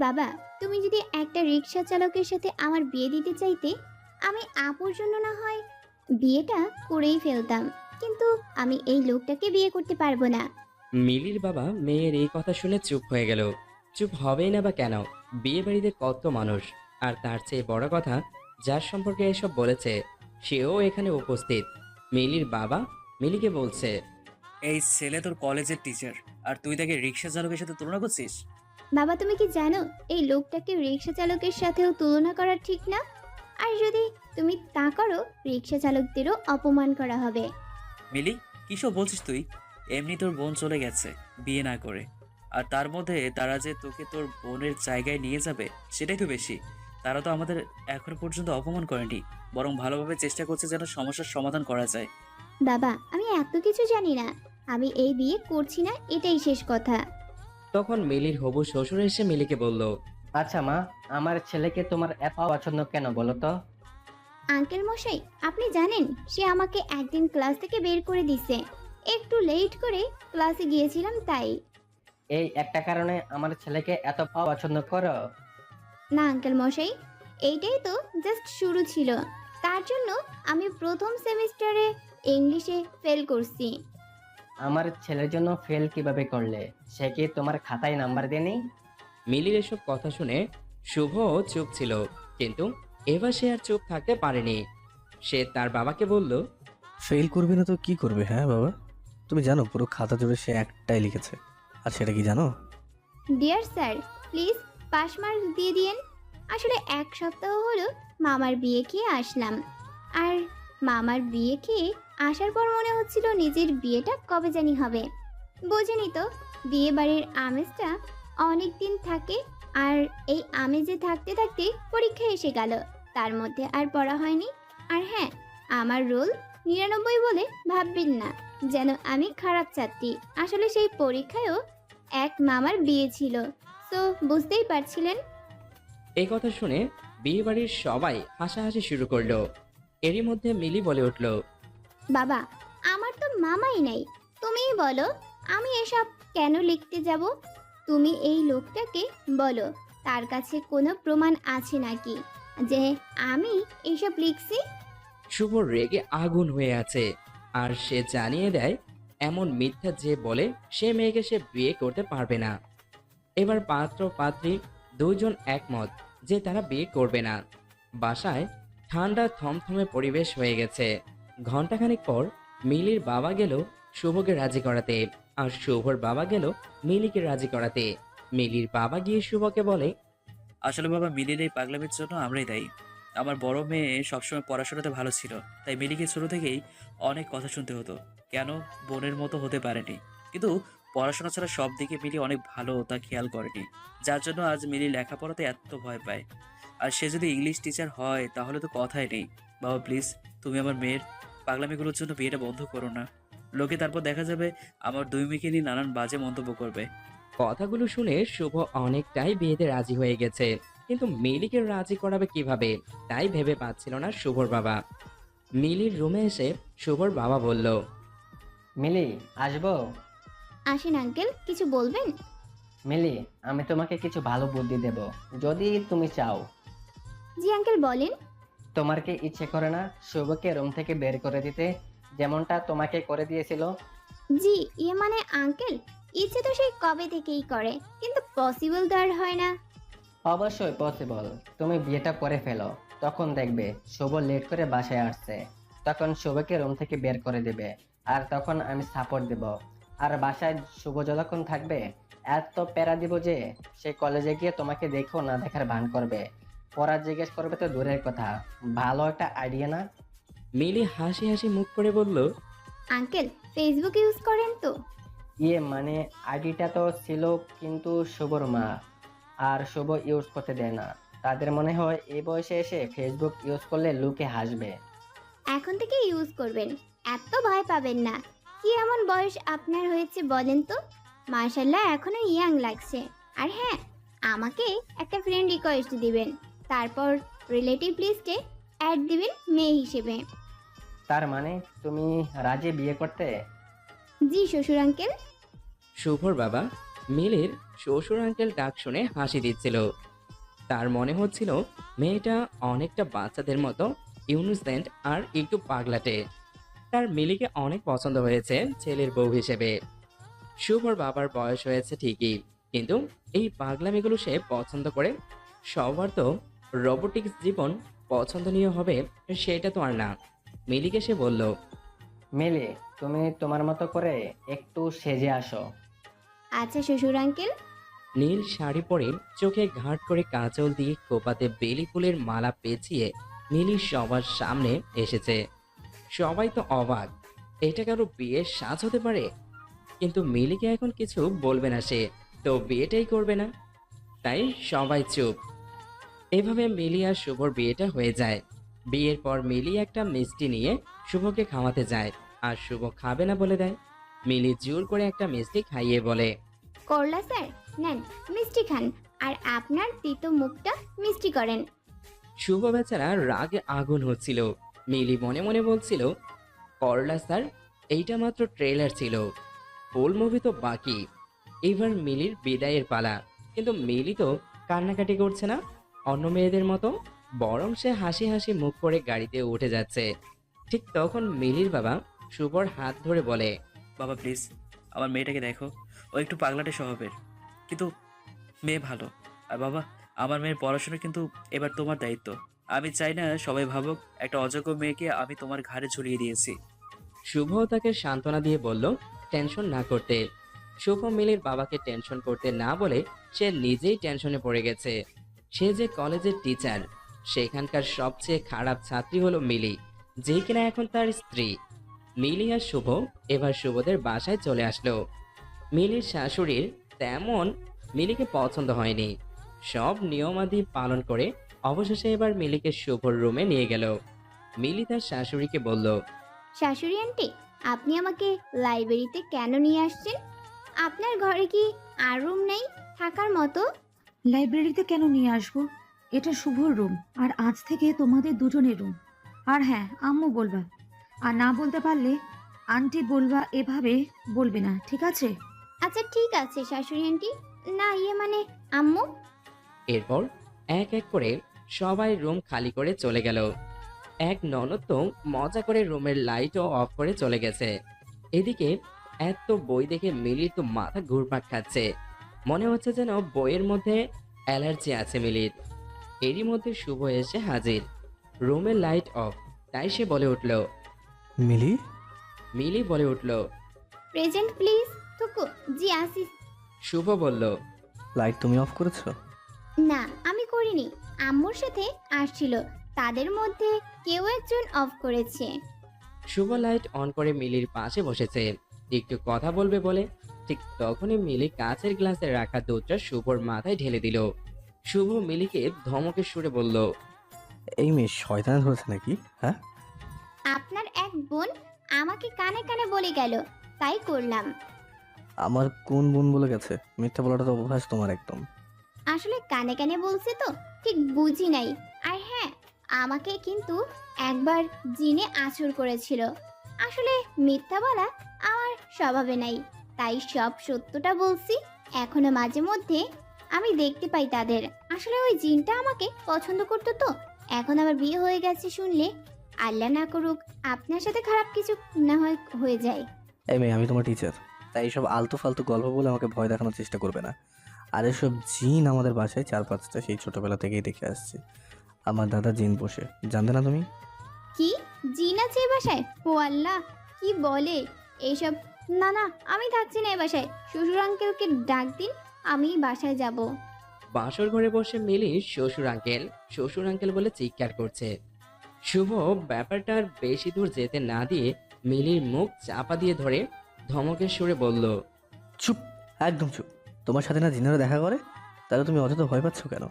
বাবা, তুমি যদি একটা রিক্সা চালকের সাথে আমার বিয়ে দিতে চাইতে, আমি আপুর জন্য না হয় বিয়েটা করেই ফেলতাম, কিন্তু আমি এই লোকটাকে বিয়ে করতে পারবো না। মিলির বাবা মেয়ের এই কথা শুনে চুপ হয়ে গেল। চুপ হবেই না বা কেন? বিয়ে বাড়িতে কত মানুষ, আর তার চেয়ে বড় কথা, যার সম্পর্কে এসব বলেছে সেও এখানে উপস্থিত। মিলির বাবা মিলিকে বলছে, এই ছেলে তোর কলেজের টিচার, আর তুই তাকে রিক্সা চালকের সাথে তুলনা করছিস? বাবা, তুমি কি জানো এই লোকটাকে রিক্সা চালকের সাথেও তুলনা করা ঠিক না? আর যদি তুমি তা করো, রিক্সা চালকদেরও অপমান করা হবে। মিলি, কিসব বলছিস তুই? এমনি তোর বোন চলে গেছে বিয়ে না করে, আর তার মধ্যে তারা যে তোকে তোর বোনের জায়গায় নিয়ে যাবে সেটাই তো বেশি। তারা তো আমাদের এখন পর্যন্ত অপমান করেনি, বরং ভালোভাবে চেষ্টা করছে যেন সমস্যার সমাধান করা যায়। বাবা, আমি এত কিছু জানি না। আমি এই বিয়ে করছি না, এটাই শেষ কথা। তখন মিলির হবু শ্বশুর এসে মিলিকে বলল, আচ্ছা মা, আমার ছেলেকে তোমার এত পছন্দ কেন বলো তো? আঙ্কেল মশাই, আপনি জানেন সে আমাকে একদিন ক্লাস থেকে বের করে দিছে। একটু লেট করে ক্লাসে গিয়েছিলাম তাই। এই একটা কারণে আমার ছেলেকে এত পছন্দ করো? না আঙ্কেল মশাই, এইটাই তো জাস্ট শুরু ছিল। তার জন্য আমি প্রথম সেমিস্টারে ইংলিশে ফেল করছি। আমার ছেলের জন্য ফেল কিভাবে করলে? সে কি তোমার খাতায় নাম্বার দেয়নি? মিলির এসব কথা শুনে শুভ চুপ ছিল, কিন্তু এবার সে আর চুপ থাকতে পারেনি। সে তার বাবাকে বলল, ফেল করবে না তো কি করবে? হ্যাঁ বাবা, তুমি জানো পুরো খাতা জুড়ে সে একটাই লিখেছে, আর সেটা কি জানো? Dear sir, please pass marks দিয়ে দিয়েন। আসলে এক সপ্তাহ হলো মামার বিয়ে খেয়ে আসলাম। আর মামার বিয়ে খেয়ে আসার পর মনে হচ্ছিল নিজের বিয়েটা কবে জানি হবে। বোঝেনি তো, বিয়ে বাড়ির আমেজটা অনেক দিন থাকে। আর এই আমেজে থাকতে থাকতে পরীক্ষা এসে গেল, তার মধ্যে আর পড়া হয়নি। আর হ্যাঁ, আমার রোল 99 বলে ভাববেন না যেন আমি খারাপ ছাত্রী। আসলে সেই পরীক্ষায়ও এক মামার বিয়ে ছিল, তো বুঝতেই পারছিলেন। এই কথা শুনে বিয়ে বাড়ির সবাই হাসাহাসি শুরু করলো। এরই মধ্যে মিলি বলে উঠল, বাবা, আমার তো মামাই নাই, তুমিই বলো আমি এসব কেন লিখতে যাব। তুমি এই লোকটাকে বলো তার কাছে কোনো প্রমাণ আছে নাকি যে আমি এইসব লিখছি। শুভ রেগে আগুন হয়ে আছে, আর সে জানিয়ে দেয় এমন মিথ্যা যে বলে সে মেয়েকে সে বিয়ে করতে পারবে না। এবার পাত্র পাত্রী দুইজন একমত যে তারা বিয়ে করবে না। বাসায় ঠান্ডা থমথমে পরিবেশ হয়ে গেছে। ঘন্টাখানেক পর মিলির বাবা গেল শুভকে রাজি করাতে, আর শুভর বাবা গেল মিলিকে রাজি করাতে। মিলির বাবা গিয়ে শুভকে বলে, আসলে বাবা, মিলির এই পাগলামির জন্য আমরাই দায়ী। আমার বড় মেয়ে সবসময় পড়াশোনাতে ভালো ছিল, তাই মিলিকে ছোট থেকেই অনেক কথা শুনতে হতো, কেন বোনের মতো হতে পারেনি। কিন্তু পড়াশোনা ছাড়া সব দিকে মিলি অনেক ভালো, তা খেয়াল করেনি, যার জন্য আজ মিলি লেখাপড়াতে এত ভয় পায়। আর সে যদি ইংলিশ টিচার হয় তাহলে তো কথাই নেই। বাবা প্লিজ, তুমি আমার মেয়ের পাগলামিগুলোর জন্য বিয়েটা বন্ধ করো না। লোকে তারপর দেখা যাবে আমার দুই মেয়েকে নিয়ে নানান বাজে মন্তব্য করবে। কথাগুলো শুনে শুভ অনেকটাই বিয়েতে রাজি হয়ে গেছে, কিন্তু মিলিকে রাজি করাবে কিভাবে তাই ভেবে পাচ্ছিল না শুভর বাবা। মিলির রুমে এসে শুভর বাবা বলল, মিলি, আসবো? আসেন আঙ্কেল, কিছু বলবেন? মিলি, আমি তোমাকে কিছু ভালো বুদ্ধি দেব, যদি তুমি চাও। জি আঙ্কেল, বলেন। তোমার কি ইচ্ছে করে না শুভকে রুম থেকে বের করে দিতে, যেমনটা তোমাকে করে দিয়েছিল? জি, ইয়ে মানে আঙ্কেল, ইচ্ছে তো সেই কবে থেকেই করে, কিন্তু পসিবল তো আর হয় না। অবশ্যই পসিবল। তুমি বিয়েটা করে ফেলো, তখন দেখবে শুভ লেট করে বাসায় আসছে, তখন শুভকে রুম থেকে বের করে দেবে, আর তখন আমি সাপোর্ট দেব। আর বাসায় শুভ যতক্ষণ থাকবে এত প্যারা দিব যে সে কলেজে গিয়ে তোমাকে দেখো না দেখার ভান করবে, পড়া জিজ্ঞেস করবে তো দূরের কথা। ভালো একটা আইডিয়া না? মিলি হাসি হাসি মুখ করে বলল, আঙ্কেল, ফেসবুক ইউজ করেন তো? ইয়ে মানে আইডিটা তো ছিল, কিন্তু শুভর মা আর শুভ ইউজ করতে দেয় না। তাদের মনে হয় এই বয়সে এসে ফেসবুক ইউজ করলে লোকে হাসবে। এখন থেকে ইউজ করবেন, এত ভয় পাবেন না। কি এমন বয়স আপনার হয়েছে বলেন তো? মার্শাল্লাহ, এখনো ইয়াং লাগছে। আর হ্যাঁ, আমাকে একটা ফ্রেন্ড রিকোয়েস্ট দিবেন, তারপর রিলেটিভ লিস্টে অ্যাড দিবেন মেয়ে হিসেবে। তার মানে তুমি রাজি বিয়ে করতে? জি শ্বশুর আঙ্কেল। শুভর বাবা মিলির শ্বশুর আঙ্কেল ডাক শুনে হাসি দিচ্ছিল। তার মনে হচ্ছিল মেয়েটা অনেকটা বাচ্চাদের মতো ইনোসেন্ট আর একটু পাগলাটে। তার মিলিকে অনেক পছন্দ হয়েছে ছেলের বউ হিসেবে। শুভর বাবার বয়স হয়েছে ঠিকই, কিন্তু এই পাগলামিগুলো সে পছন্দ করে। সবার তো রোবোটিক্স জীবন পছন্দনীয় হবে, সেটা তো আর না। মিলিকে সে বলল, মিলি, তুমি তোমার মতো করে একটু সেজে আসো। আচ্ছা শ্বশুর আঙ্কেল। নীল শাড়ি পরে চোখে ঘাট করে কাজল দিয়ে খোপাতে বেলি ফুলের মালা পেঁচিয়ে মিলি সবার সামনে এসেছে। সবাই তো অবাক, এটা কারো বিয়ের সাজ হতে পারে? কিন্তু মিলিকে এখন কিছু বলবে না, সে তো বিয়েটাই করবে না। তাই সবাই চুপ। এভাবে মিলি আর শুভর বিয়েটা হয়ে যায়। বিয়ের পর মিলি একটা মিষ্টি নিয়ে শুভকে খাওয়াতে যায়, আর শুভ খাবে না বলে দেয়। মিলি জোর করে একটা মিষ্টি খাইয়ে বলে, করলা স্যার, নেন মিষ্টি খান, আর আপনার তিতো মুখটা মিষ্টি করেন। শুভ বেচারা রাগে আগুন হচ্ছিল। মিলি মনে মনে বলছিল, করলা স্যার, এইটা মাত্র ট্রেলার ছিল, ফুল মুভি তো বাকি। এবার মিলির বিদায়ের পালা। কিন্তু মিলি তো কান্নাকাটি করছে না অন্য মেয়েদের মতো, বরং সে হাসি হাসি মুখ করে গাড়িতে উঠে যাচ্ছে। ঠিক তখন মিলির বাবা শুভর হাত ধরে বলে, বাবা প্লিজ, আমার মেয়েটাকে দেখো, ও একটু পাগলাটে স্বভাবের, কিন্তু মেয়ে ভালো। আর বাবা, আমার মেয়ের পড়াশোনা কিন্তু এবার তোমার দায়িত্ব। আমি চাই না সবাই ভাবুক একটা অযোগ্য মেয়েকে আমি তোমার ঘাড়ে ঝুলিয়ে দিয়েছি। শুভ তাকে সান্ত্বনা দিয়ে বলল টেনশন না করতে। শুভ মিলির বাবাকে টেনশন করতে না বলে সে নিজেই টেনশনে পড়ে গেছে। সে যে কলেজের টিচার, সেখানকার সবচেয়ে খারাপ ছাত্রী হলো মিলি, যে কিনা এখন তার স্ত্রী। মিলি আর শুভ এবার শুভদের বাসায় চলে আসলো। মিলির শাশুড়ির তেমন মিলিকে পছন্দ হয়নি। সব নিয়মাদি পালন করে অবশেষে এবার মিলিকে শুভর রুমে নিয়ে গেল। মিলি তার শাশুড়িকে বলল, শাশুড়ি আন্টি, আপনি আমাকে লাইব্রেরিতে কেন নিয়ে আসছেন? আপনার ঘরে কি আর রুম নেই থাকার মতো? লাইব্রেরিতে কেন নিয়ে আসবো? এটা শুভর রুম, আর আজ থেকে তোমাদের দুজনের রুম। আর হ্যাঁ, আম্মু বলবা, আর না বলতে পারলে আন্টি বলবা, এভাবে বলবে না, ঠিক আছে? আচ্ছা ঠিক আছে শাশুড়ি আন্টি, না ইয়ে মানে আম্মু। এরপর এক এক করে সবাই রুম খালি করে চলে গেল। এক ননদ তো মজা করে রুমের লাইটও অফ করে চলে গেছে। এদিকে এত বই দেখে মিলির তো মাথা ঘুরপাক খাচ্ছে। মনে হচ্ছে যেন বইয়ের মধ্যে অ্যালার্জি আছে মিলির। এরই মধ্যে শুভ এসে হাজির। রুমের লাইট অফ, তাই সে বলে উঠল, মিলি, মিলি বলে উঠল। Present please. থুকু জি আসি। শুভ বলল, লাইট তুমি অফ করেছো? না আমি করিনি, আম্মুর সাথে আসছিল, তাদের মধ্যে কেউ একজন অফ করেছে। শুভ লাইট অন করে মিলির পাশে বসেছে, একটু কথা বলবে বলে। ঠিক তখনই মিলি কাঁচের গ্লাসে রাখা দুধটা শুভর মাথায় ঢেলে দিল। শুভ মিলিকে ধমকে সুরে বলল, এই মেয়ে শয়তান ধরেছে নাকি? হ্যাঁ, আপনার এক বোন আমাকে কানে কানে বলে গেল, তাই করলাম। আমার কোন বোন বলে গেছে? মিথ্যা বলাটা তো অভ্যাস তোমার একদম। আসলে কানে কানে বলছে তো, ঠিক বুঝি নাই। আর হ্যাঁ, আমাকে কিন্তু একবার জিনে আছর করেছিল। আসলে মিথ্যা বলা আমার স্বভাবে নাই, তাই সব সত্যটা বলছি। এখনো মাঝে মধ্যে আমি দেখতে পাই তাদের। আসলে ওই জিনটা আমাকে পছন্দ করতো তো, এখন আবার বিয়ে হয়ে গেছে শুনলে আল্লাহ না করুক আপনার সাথে খারাপ কিছু না হয় হয়ে যায়। এই মেয়ে, আমি তোমার টিচার, তাই এইসব আলতু ফালতু গল্প বলে আমাকে ভয় দেখানোর চেষ্টা করবে না। আর এসব জিন আমাদের বাসায় 4-5টা সেই ছোটবেলা থেকেই দেখে আসছি। আমার দাদা জিন পোষে, জানতে না তুমি? কি জিন আছে এ বাসায়? ও আল্লাহ, কি বলে এইসব? না না, আমি থাকছি না এ বাসায়। শ্বশুর আঙ্কেলকে ডাক দিন, আমি বাসায় যাব। বাসর ঘরে বসে মিলি শ্বশুর আঙ্কেল বলে চিৎকার করছে। শুভ ব্যাপারটা আর বেশি দূর যেতে না দিয়ে মিলির মুখ চাপা দিয়ে ধরে ধমকের সুরে বলল, চুপ, একদম চুপ। তোমার সাথে না জিনেরা দেখা করে? তাহলে তুমি অযথা ভয় পাচ্ছ কেন?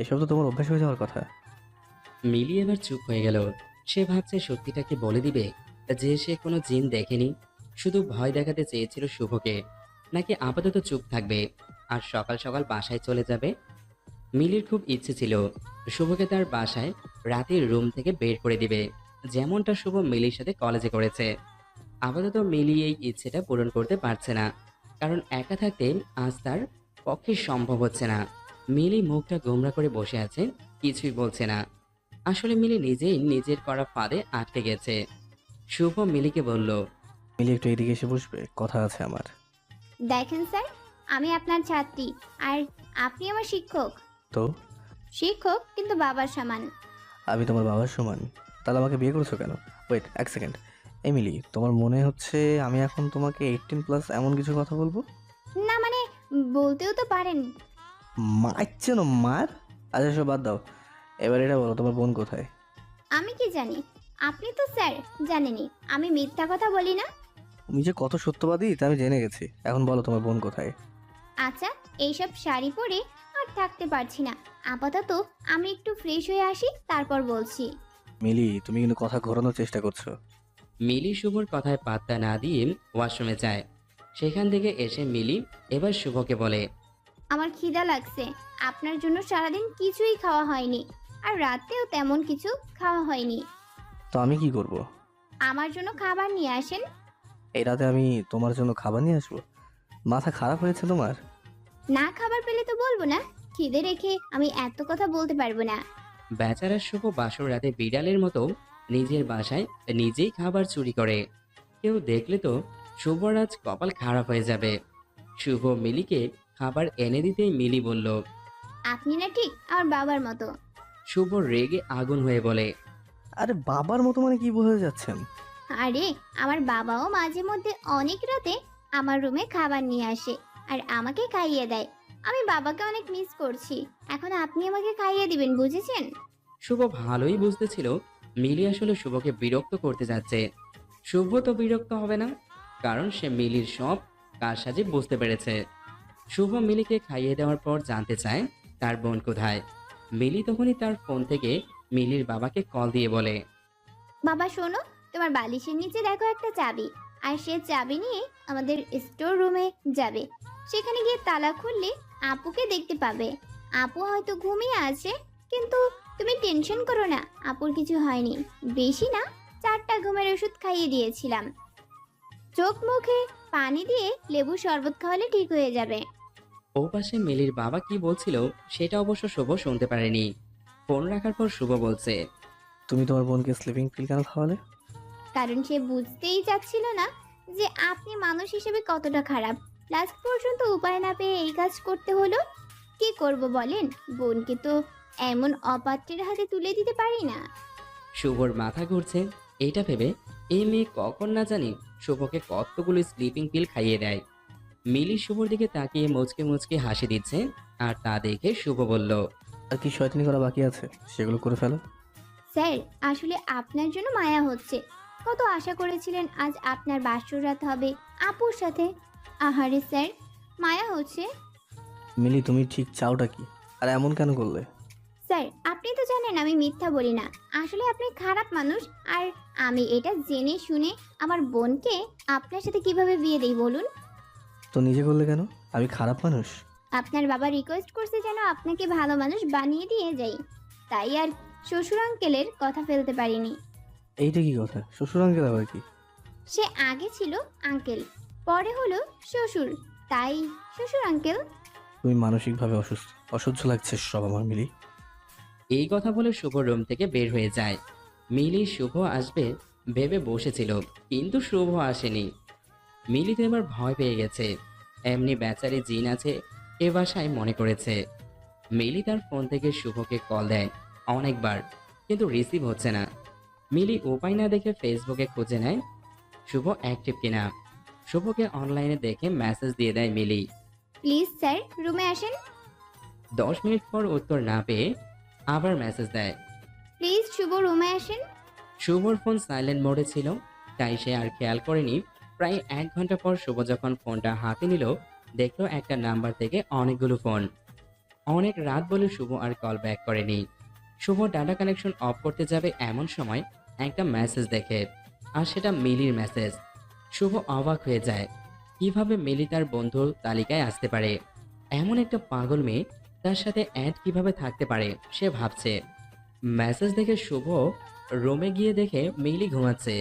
এসব তো তোমার অভ্যাস হয়ে যাওয়ার কথা। মিলি এবার চুপ হয়ে গেল। সে ভাবছে সত্যিটাকে বলে দিবে যে সে কোনো জিন দেখেনি, শুধু ভয় দেখাতে চেয়েছিল শুভকে, নাকি আপাতত চুপ থাকবে আর সকাল সকাল বাসায় চলে যাবে। মিলির খুব ইচ্ছে ছিল শুভকে তার বাসায় রাতের রুম থেকে বের করে দিবে, যেমনটা শুভ মিলির সাথে কলেজে করেছে। আপাতত মিলি এই ইচ্ছেটা পূরণ করতে পারছে না। কারণ একা থাকতে আজ তার পক্ষে সম্ভব হচ্ছে না। মিলি মুখটা গোমরা করে বসে আছে, কিছুই বলছে না। আসলে মিলি নিজেই নিজের করা ফাঁদে আটকে গেছে। শুভ মিলিকে বলল, মিলি একটু এদিকে এসে বসবে, কথা আছে আমার। দেখেন স্যার, আমি আপনার ছাত্রী আর আপনি আমার শিক্ষক। তো শিক্ষক কিন্তু বাবার সমান। আমি তোমার বাবার সমান, তাহলে আমাকে বিয়ে করেছো কেন? ওয়েট এক সেকেন্ড। এমিলি, তোমার মনে হচ্ছে আমি এখন তোমাকে 18+ এমন কিছু কথা বলবো? না মানে, বলতেও তো পারেন। মারছে না মার। আচ্ছা সব বাদ দাও, এবার এটা বলো তোমার বোন কোথায়? আমি কি জানি? আপনি তো স্যার জানেনই আমি মিথ্যা কথা বলি না। তুমি যে কত সত্যবাদী তা আমি জেনে গেছি, এখন বলো তোমার বোন কোথায়? আচ্ছা, এইসব শাড়ি পরে আর থাকতে পারছি না। আপাতত আমি একটু ফ্রেশ হয়ে আসি, তারপর বলছি। মিলি, তুমি কিন্তু কথা ঘোরানোর চেষ্টা করছো। মিলি শুভর কথায় পাত্তা না দিয়ে ওয়াশরুমে যায়। সেখান থেকে এসে মিলি এবার শুভকে বলে, আমার খিদা লাগছে। আপনার জন্য সারাদিন কিছুই খাওয়া হয়নি, আর রাতেও তেমন কিছু খাওয়া হয়নি। তো আমি কি করব? আমার জন্য খাবার নিয়ে আসেন। এই রাতে আমি তোমার জন্য খাবার নিয়ে আসবো? মাথা খারাপ হয়েছে তোমার? না খাবার পেলে তো বলবো না। খিদে রেখে আমি এত কথা বলতে পারবো না। বেচারা শুভ বাসর রাতে বিড়ালের মতো নিজের বাসায় নিজেই খাবার চুরি করে। কেউ দেখলে তো শুভর আজ কপাল খারাপ হয়ে যাবে। শুভ মিলিকে খাবার এনে দিতেই মিলি বলল, আপনি না ঠিক আমার বাবার মতো। শুভ রেগে আগুন হয়ে বলে, আরে বাবার মতো মানে কি বোঝাতে যাচ্ছেন? আরে, আমার বাবাও মাঝে মধ্যে অনেক রাতে আমার রুমে খাবার নিয়ে আসে আর আমাকে খাইয়ে দেয়। আমি বাবাকে অনেক মিস করছি। এখন আপনি আমাকে খাইয়ে দিবেন, বুঝেছেন? শুভ ভালোই বুঝতেছিল মিলি আসলে শুভকে বিরক্ত করতে যাচ্ছে। শুভ তো বিরক্ত হবে না, কারণ সে মিলির সব কারসাজি বুঝতে পেরেছে। শুভ মিলিকে খাইয়ে দেওয়ার পর জানতে চায় তার বোন কোথায়। মিলি তখনই তার ফোন থেকে মিলির বাবাকে কল দিয়ে বলে, বাবা শোনো, তোমার বালিশের নিচে দেখো একটা চাবি, আর সে চাবি নিয়ে আমাদের স্টোর রুমে যাবে। সেখানে গিয়ে তালা খুললে আপুকে দেখতে পাবে। আপু হয়তো ঘুমিয়ে আছে, কিন্তু তুমি টেনশন করো না, আপুর কিছু হয়নি। বেশি না, 4টা ঘুমের ওষুধ খাইয়ে দিয়েছিলাম। চোখ মুখে পানি দিয়ে লেবু শরবত খাওয়ালে ঠিক হয়ে যাবে। ও পাশে মিলির বাবা কি বলছিল সেটা অবশ্য শুভ শুনতে পারেনি। ফোন রাখার পর শুভ বলছে, তুমি তোমার বোনকে স্লিপিং পিল কেন খাওয়ালে? কারণ সে বুঝতেই চাচ্ছিল না যে আপনি মানুষ হিসেবে কতটা খারাপ। লাস্ট পর্যন্ত উপায় না পেয়ে এই কাজ করতে হলো। কি করব বলেন, বোনকে তো এমন অপাত্রের হাতে তুলে দিতে পারি না। শুভর মাথা ঘুরছে। এইটা ভেবে এই মেয়ে কখন না জানি শুভকে কতগুলো স্লিপিং পিল খাইয়ে দেয়। মিলি শুভর দিকে তাকিয়ে মুচকে মুচকে হাসি দিচ্ছে, আর তা দেখে শুভ বলল, আর কি শয়তানি করা বাকি আছে সেগুলো করে ফেলো। স্যার, আসলে আপনার জন্য মায়া হচ্ছে। কত আশা করেছিলেন আজ আপনার বাসর রাত হবে আপুর সাথে। আহারে স্যার, মায়া হচ্ছে। মিলি, তুমি ঠিক চাওটা কি? আর এমন কেন করলে? স্যার, আপনি তো জানেন আমি মিথ্যা বলি না। আসলে আপনি খারাপ মানুষ, আর আমি এটা জেনে শুনে আমার বোনকে আপনার সাথে কিভাবে বিয়ে দেই বলুন? তো নিজে করলে কেন? আমি খারাপ মানুষ? আপনার বাবা রিকোয়েস্ট করছে যেন আপনাকে ভালো মানুষ বানিয়ে দিয়ে যাই, তাই আর শ্বশুর আঙ্কেলের কথা ফেলতে পারিনি। এইটা কি কথা? শ্বশুর আঙ্কেল আবার কি? সে আগে ছিল আঙ্কেল, পরে হলো শ্বশুর, তাই শ্বশুর আঙ্কেল। তুমি মানসিকভাবে অসুস্থ, অসহ্য লাগছে সব আমার মিলি। এই কথা বলে শুভ রুম থেকে বের হয়ে যায়। মিলি শুভ আসবে ভেবে বসেছিল, কিন্তু শুভ আসেনি। মিলি তো এবার ভয় পেয়ে গেছে। এমনি বেচারি জিন আছে এ বাসায় মনে করেছে। মিলি তার ফোন থেকে শুভকে কল দেয় অনেকবার, কিন্তু রিসিভ হচ্ছে না। মিলি উপায় না দেখে ফেসবুকে খুঁজে নেয় শুভ অ্যাক্টিভ কিনা। শুভকে অনলাইনে দেখে মেসেজ দিয়ে দেয় মিলি। প্লিজ স্যার, রুমে আসেন। 10 মিনিট পর উত্তর না পেয়ে আবার মেসেজ দেয়। প্লিজ শুভ, রুমে আসেন। শুভর ফোন সাইলেন্ট মোডে ছিল, তাই সে আর খেয়াল করেনি। প্রায় 1 ঘন্টা পর শুভ যখন ফোনটা হাতে নিল, দেখলো একটা নাম্বার থেকে অনেকগুলো ফোন। অনেক রাত বলে শুভ আর কল ব্যাক করেনি। শুভ ডাটা কানেকশন অফ করতে যাবে এমন সময় একটা মেসেজ দেখে, আর সেটা মিলির মেসেজ। শুভ অবাক হয়ে যায়, কিভাবে মিলি তার বন্ধুর তালিকায় আসতে পারে। এমন একটা পাগল মেয়ে তার সাথে অ্যাড কিভাবে থাকতে পারে সে ভাবছে। মেসেজ দেখে শুভ রুমে গিয়ে দেখে মিলি ঘুমাচ্ছে।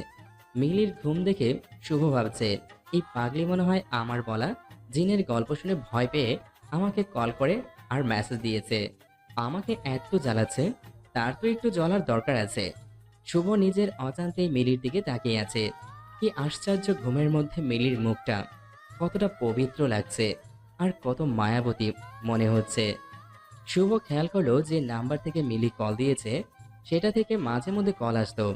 মিলির ঘুম দেখে শুভ ভাবছে, এই পাগলি মনে হয় আমার বলা জিনের গল্প শুনে ভয় পেয়ে আমাকে কল করে আর মেসেজ দিয়েছে। আমাকে এত জ্বালাচ্ছে, তার তো একটু জ্বলার দরকার আছে। শুভ নিজের অজান্তেই মিলির দিকে তাকিয়ে আছে। কি আশ্চর্য, ঘুমের মধ্যে মিলির মুখটা কতটা পবিত্র লাগছে আর কত মায়াবতী মনে হচ্ছে। শুভ খেয়াল করলো যে নাম্বার থেকে মিলি কল দিয়েছে সেটা থেকে মাঝে মধ্যে কল আসতো।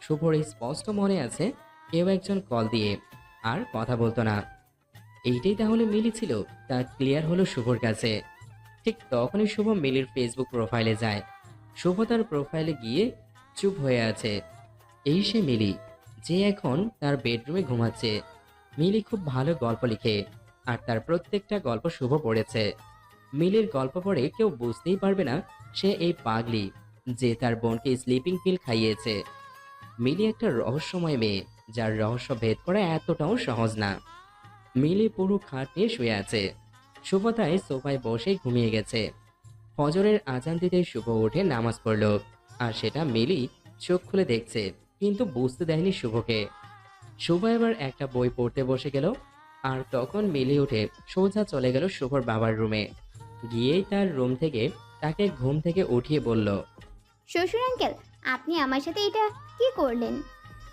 শুভর এই স্পষ্ট মনে আছে কেউ একজন কল দিয়ে আর কথা বলতো না। এইটাই তাহলে মিলি ছিল, তা ক্লিয়ার হলো শুভর কাছে। ঠিক তখনই শুভ মিলির ফেসবুক প্রোফাইলে যায়। শুভ তার প্রোফাইলে গিয়ে চুপ হয়ে আছে। এই সে মিলি, যে এখন তার বেডরুমে ঘুমাচ্ছে। মিলি খুব ভালো গল্প লিখে আর তার প্রত্যেকটা গল্প শুভ পড়েছে। মিলির গল্প পড়ে কেউ বুঝতেই পারবে না সে এই পাগলি যে তার বোনকে স্লিপিং পিল খাইয়েছে। মিলি একটা রহস্যময় মেয়ে, যার রহস্য ভেদ করা এতটাও সহজ না। মিলি পুরো খাট নিয়ে শুয়ে আছে। শুভ তাই সোফায় বসে ঘুমিয়ে গেছে। ফজরের আজান দিতে শুভ উঠে নামাজ পড়ল আর সেটা মিলি চোখ খুলে দেখছে, কিন্তু বুঝতে দেয়নি শুভকে। শুভ এবার একটা বই পড়তে বসে গেল আর তখন মিলি উঠে সোজা চলে গেল শুভর বাবার রুমে। গিয়েই তার রুম থেকে তাকে ঘুম থেকে উঠিয়ে বলল, শ্বশুর আঙ্কেল, আপনি আমার সাথে এটা কি করলেন?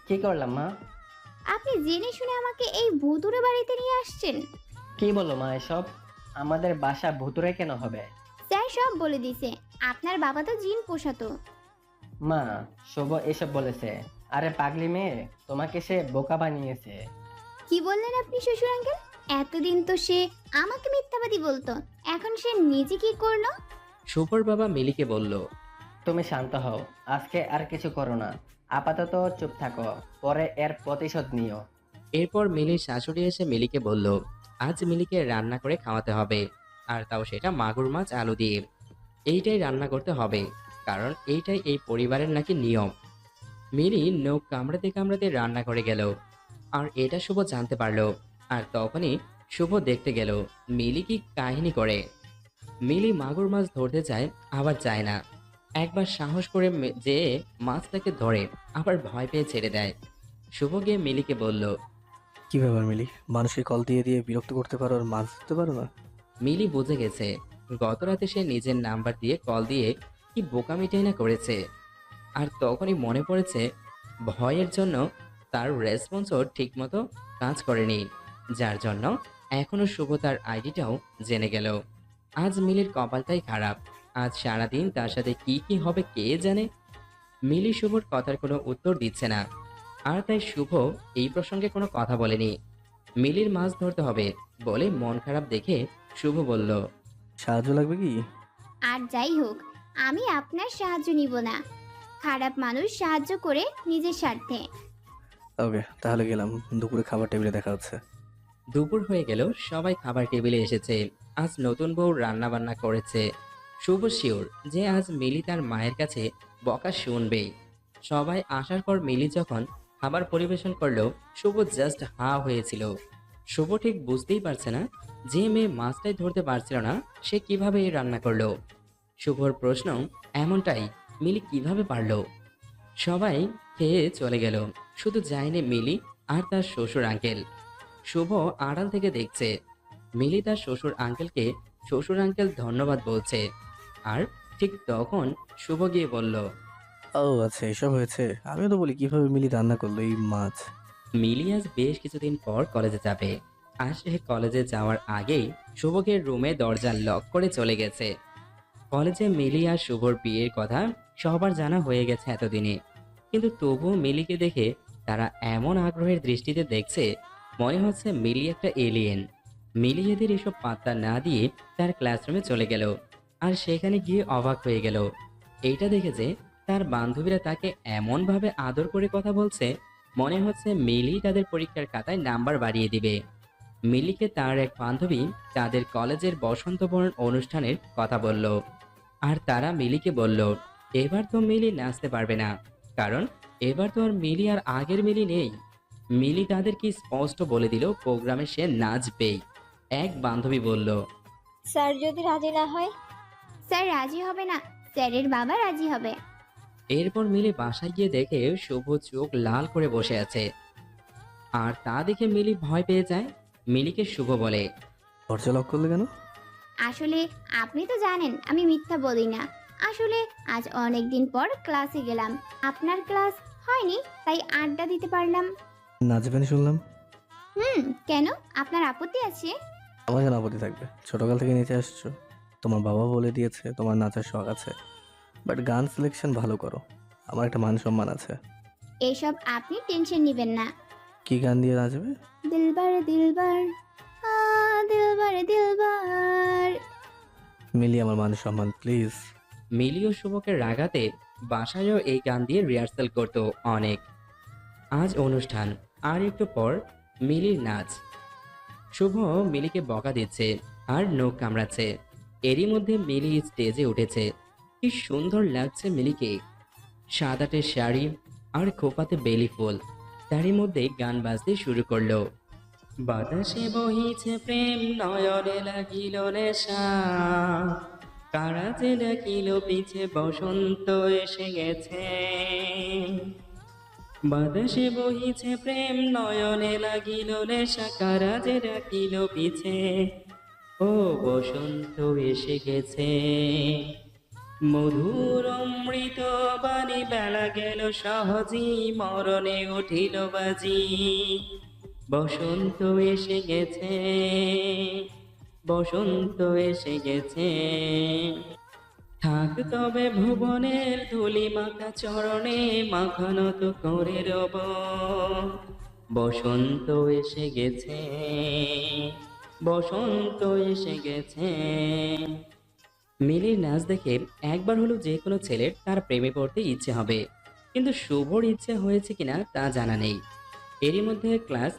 কি করলাম মা? আপনি জেনে শুনে আমাকে এই ভুতুড়ে বাড়িতে নিয়ে আসছেন। কি বলো মা এসব? আমাদের বাসা ভুতুরে কেন হবে? স্যার সব বলে দিছে, আপনার বাবা তো জিন পোষাতো। মা, শুভ এসব বলেছে। আরে পাগলি মেয়ে, তোমাকে সে বোকা বানিয়েছে। কি বললেন আপনি শ্বশুর আঙ্কেল? এতদিন তো সে আমাকে মিথ্যাবাদী বলতো, এখন সে নিজে কি করলো? শুভর বাবা মিলিকে বলল, তুমি শান্ত হও, আজকে আর কিছু করো না। আপাতত চুপ থাকো, পরে এর প্রতিশোধ নিও। এরপর মিলির শাশুড়ি এসে মিলিকে বলল, আজ মিলিকে রান্না করে খাওয়াতে হবে, আর তাও সেটা মাগুর মাছ আলু দিয়ে। এইটাই রান্না করতে হবে, কারণ এইটাই এই পরিবারের নাকি নিয়ম। মিলি নখ কামড়াতে কামড়াতে রান্না করে গেল আর এটা শুভ জানতে পারলো। আর তখনই শুভ দেখতে গেল মিলি কি কাহিনী করে। মিলি মাগুর মাছ ধরতে চায়, আবার চায় না। একবার সাহস করে যে মাছটাকে ধরে, আবার ভয় পেয়ে ছেড়ে দেয়। শুভ গিয়ে মিলিকে বলল, কি ব্যাপার মিলি, মানুষকে কল দিয়ে দিয়ে বিরক্ত করতে পারো আর মাছ ধরতে পারো না? মিলি বুঝে গেছে গত রাতে সে নিজের নাম্বার দিয়ে কল দিয়ে কি বোকামিটাই না করেছে। আর তখনই মনে পড়েছে ভয়ের জন্য তার রেসপন্সও ঠিকমতো কাজ করেনি, যার জন্য এখনো শুভ তার আইডিটাও জেনে গেল। আজ মিলির কপালটাই খারাপ। আজ সারাদিন তার সাথে কি কি হবে কে জানে। মিলি শুভর কথার কোনো উত্তর দিচ্ছে না, আর তাই শুভ এই প্রসঙ্গে কোনো কথা বলেনি। মিলির মাছ ধরতে হবে বলে মন খারাপ দেখে শুভ বলল, সাহায্য লাগবে কি? আর যাই হোক, আমি আপনার সাহায্য নিব না। খারাপ মানুষ সাহায্য করে নিজের স্বার্থে। ওকে, তাহলে গেলাম। দুপুরে খাবার টেবিলে দেখা হচ্ছে। দুপুর হয়ে গেল, সবাই খাবার টেবিলে এসেছে। আজ নতুন বউ রান্না বান্না করেছে। শুভ শিওর যে আজ মিলি তার মায়ের কাছে বকা শুনবেই। সবাই আসার পর মিলি যখন খাবার পরিবেশন করলো, শুভ জাস্ট হা হয়েছিল। শুভ ঠিক বুঝতেই পারছে না যে মেয়ে মাছটাই ধরতে পারছিল না সে কিভাবে এই রান্না করলো। শুভর প্রশ্ন এমনটাই, মিলি কিভাবে পারলো। সবাই খেয়ে চলে গেল, শুধু যায়নি মিলি আর তার শ্বশুর আঙ্কেল। শুভ আড়াল থেকে দেখছে মিলি তার শ্বশুর আঙ্কেল ধন্যবাদ বলছে। আর ঠিক তখন শুভ গিয়ে বলল, ও আচ্ছা, এসব হয়েছে। আমিও তো বলি কিভাবে মিলি রান্না করলো এই মাছ। মিলি আজ বেশ কিছুদিন পর কলেজে যাবে। আর সে কলেজে যাওয়ার আগেই শুভকে রুমে দরজা লক করে চলে গেছে। কলেজে মিলি আর শুভর বিয়ের কথা সবার জানা হয়ে গেছে এতদিনে, কিন্তু তবুও মিলিকে দেখে তারা এমন আগ্রহের দৃষ্টিতে দেখছে মনে হচ্ছে মিলি একটা এলিয়েন। মিলি এদের এসব পাত্তা না দিয়ে তার ক্লাসরুমে চলে গেল আর সেখানে গিয়ে অবাক হয়ে গেল এইটা দেখে যে তার বান্ধবীরা তাকে এমনভাবে আদর করে কথা বলছে মনে হচ্ছে মিলি তাদের পরীক্ষার খাতায় নাম্বার বাড়িয়ে দিবে। মিলিকে তার এক বান্ধবী তাদের কলেজের বসন্ত বরণ অনুষ্ঠানের কথা বলল, আর তারা মিলিকে বলল এবার তো মিলি নাচতে পারবে না, কারণ এবার তো আর মিলি আর আগের মিলি নেই। মিলি তাদেরকে স্পষ্ট বলে দিল প্রোগ্রামে সে নাচবেই। এক বান্ধবী বলল, স্যার যদি রাজি না হয়? স্যার রাজি হবে না, স্যারের বাবা রাজি হবে। এরপর মিলি বাসায় গিয়ে দেখে শুভ চোখ লাল করে বসে আছে, আর তা দেখে মিলি ভয় পেয়ে যায়। মিলিকে শুভ বলে, দরজা লক করলে কেন? আসলে আপনি তো জানেন আমি মিথ্যা বলি না। আসলে আজ অনেক দিন পর ক্লাসে গেলাম, আপনার ক্লাস হয়নি তাই আড্ডা দিতে পারলাম। নাচবেন শুনলাম। কেন, আপনার আপত্তি আছে? আমার কেন আপত্তি থাকবে? ছোটকাল থেকে নিচে আসছো, তোমার বাবা বলে দিয়েছে তোমার নাচার শখ আছে, বাট গান সিলেকশন ভালো করো। আমার একটা মান সম্মান আছে। এসব আপনি টেনশন নেবেন না। কি গান দিয়ে নাচবে? দিলবার দিলবার, দিলবার দিলবার। মিলি, আমার মান সম্মান প্লিজ। মিলি ও শুভকে রাগাতে বাসায়ও এই গান দিয়ে রিহার্সাল করতো অনেক। আজ অনুষ্ঠান, আর একটু পর মিলির নাচ। শুভ মিলিকে বকা দিচ্ছে আর নখ কামড়াচ্ছে। এরই মধ্যে মিলি স্টেজে উঠেছে। কি সুন্দর লাগছে মিলিকে, সাদাটে শাড়ি আর খোপাতে বেলি ফুল। তারই মধ্যে গান বাজতে শুরু করলো। বাতাসে বহিছে প্রেম, নয়নে লাগিল নেশা, কারাজে ডাকিল পিছে বসন্ত এসে গেছে। বাতাসে বহিছে প্রেম, নয়নে লাগিল নেশা, কারাজে ডাকিল পিছে, ও বসন্ত এসে গেছে। মধুর অমৃত বাণী, বেলা গেল সহজী, মরণে উঠিল বাজি, বসন্ত এসে গেছে, বসন্ত এসে গেছে। থাক তবে ভুবনের ধুলি মাখা চরণে, মাখানো তো করে রব, বসন্ত এসে গেছে, বসন্ত এসে গেছে। মিলির নাচ দেখে একবার হলো যে কোনো ছেলের তার প্রেমে পড়তে ইচ্ছে হবে, কিন্তু শুভর ইচ্ছে হয়েছে কিনা তা জানা নেই। এরই মধ্যে ক্লাস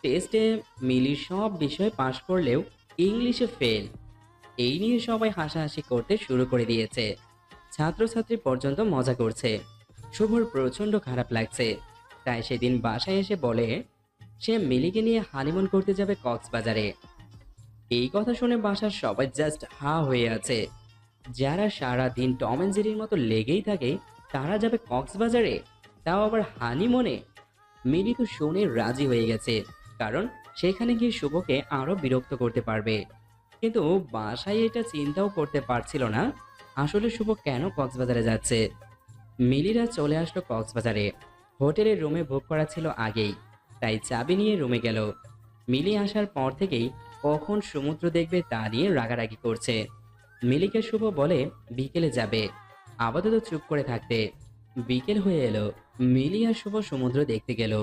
টেস্টে মিলির সব বিষয়ে পাশ করলেও ইংলিশে ফেল। এই নিয়ে সবাই হাসাহাসি করতে শুরু করে দিয়েছে। ছাত্রছাত্রী পর্যন্ত মজা করছে। শুভর প্রচণ্ড খারাপ লাগছে, তাই সেদিন বাসায় এসে বলে সে মিলিকে নিয়ে হানিমুন করতে যাবে কক্সবাজারে। এই কথা শুনে বাসার সবাই জাস্ট হা হয়ে আছে। যারা সারা দিন টম অ্যান্ড জেরির মতো লেগেই থাকে তারা যাবে কক্সবাজারে, তাও আবার হানিমুনে। মিলি তো শুনে রাজি হয়ে গেছে, কারণ সেখানে গিয়ে শুভকে আরো বিরক্ত করতে পারবে। কিন্তু বাসায় এটা চিন্তাও করতে পারছিল না আসলে শুভ কেন কক্সবাজারে যাচ্ছে। মিলিরা চলে আসলো কক্সবাজারে। হোটেলের রুমে বুক করা ছিল আগেই, তাই চাবি নিয়ে রুমে গেল। মিলি আসার পর থেকেই কখন সমুদ্র দেখবে তা নিয়ে রাগারাগি করছে। মিলিকে শুভ বলে বিকেলে যাবে, আপাতত চুপ করে থাকতে। বিকেল হয়ে এলো, মিলি আর শুভ সমুদ্র দেখতে গেল।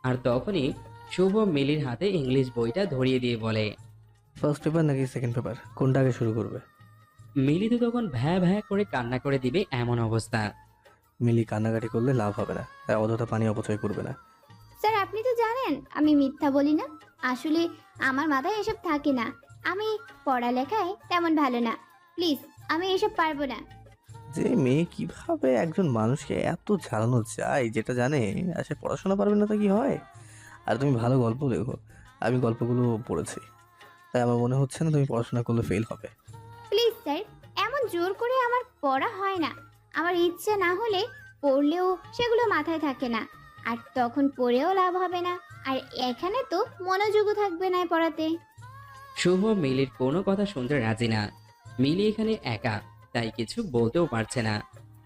আর তখনই শুভ মিলির হাতে ইংলিশ বইটা ধরিয়ে দিয়ে বলে, ফার্স্ট পেপার নাকি সেকেন্ড পেপার, কোনটা আগে শুরু করবে? মিলি তো তখন ভ্যা ভ্যা করে কান্না করে দিবে এমন অবস্থা। মিলি, কান্নাকাটি করলে লাভ হবে না, তাই অযথা পানি অপচয় করবে না। স্যার আপনি তো জানেন আমি মিথ্যা বলি না। আসলে আমার মাথায় এসব থাকে না, আমি পড়ালেখায় তেমন ভালো না। প্লিজ, আমি এসব পারবো না। যে মেয়ে কিভাবে একজন মানুষকে এত জ্বালানো যায়, যেটা জানে আর সে পড়াশোনা পারবে না তা কি হয়? আর তুমি ভালো গল্প লেখো, আমি গল্পগুলো পড়েছি, তাই আমার মনে হচ্ছে না তুমি পড়াশোনা করলে ফেল হবে। প্লিজ স্যার, এমন জোর করে আমার পড়া হয় না। আমার ইচ্ছে না হলে পড়লেও সেগুলো মাথায় থাকে না, আর তখন পড়েও লাভ হবে না। আর এখানে তো মনোযোগও থাকবে না পড়াতে। শুভ মিলির কোনো কথা শুনতে রাজি না। মিলি এখানে একা, তাই কিছু বলতেও পারছে না।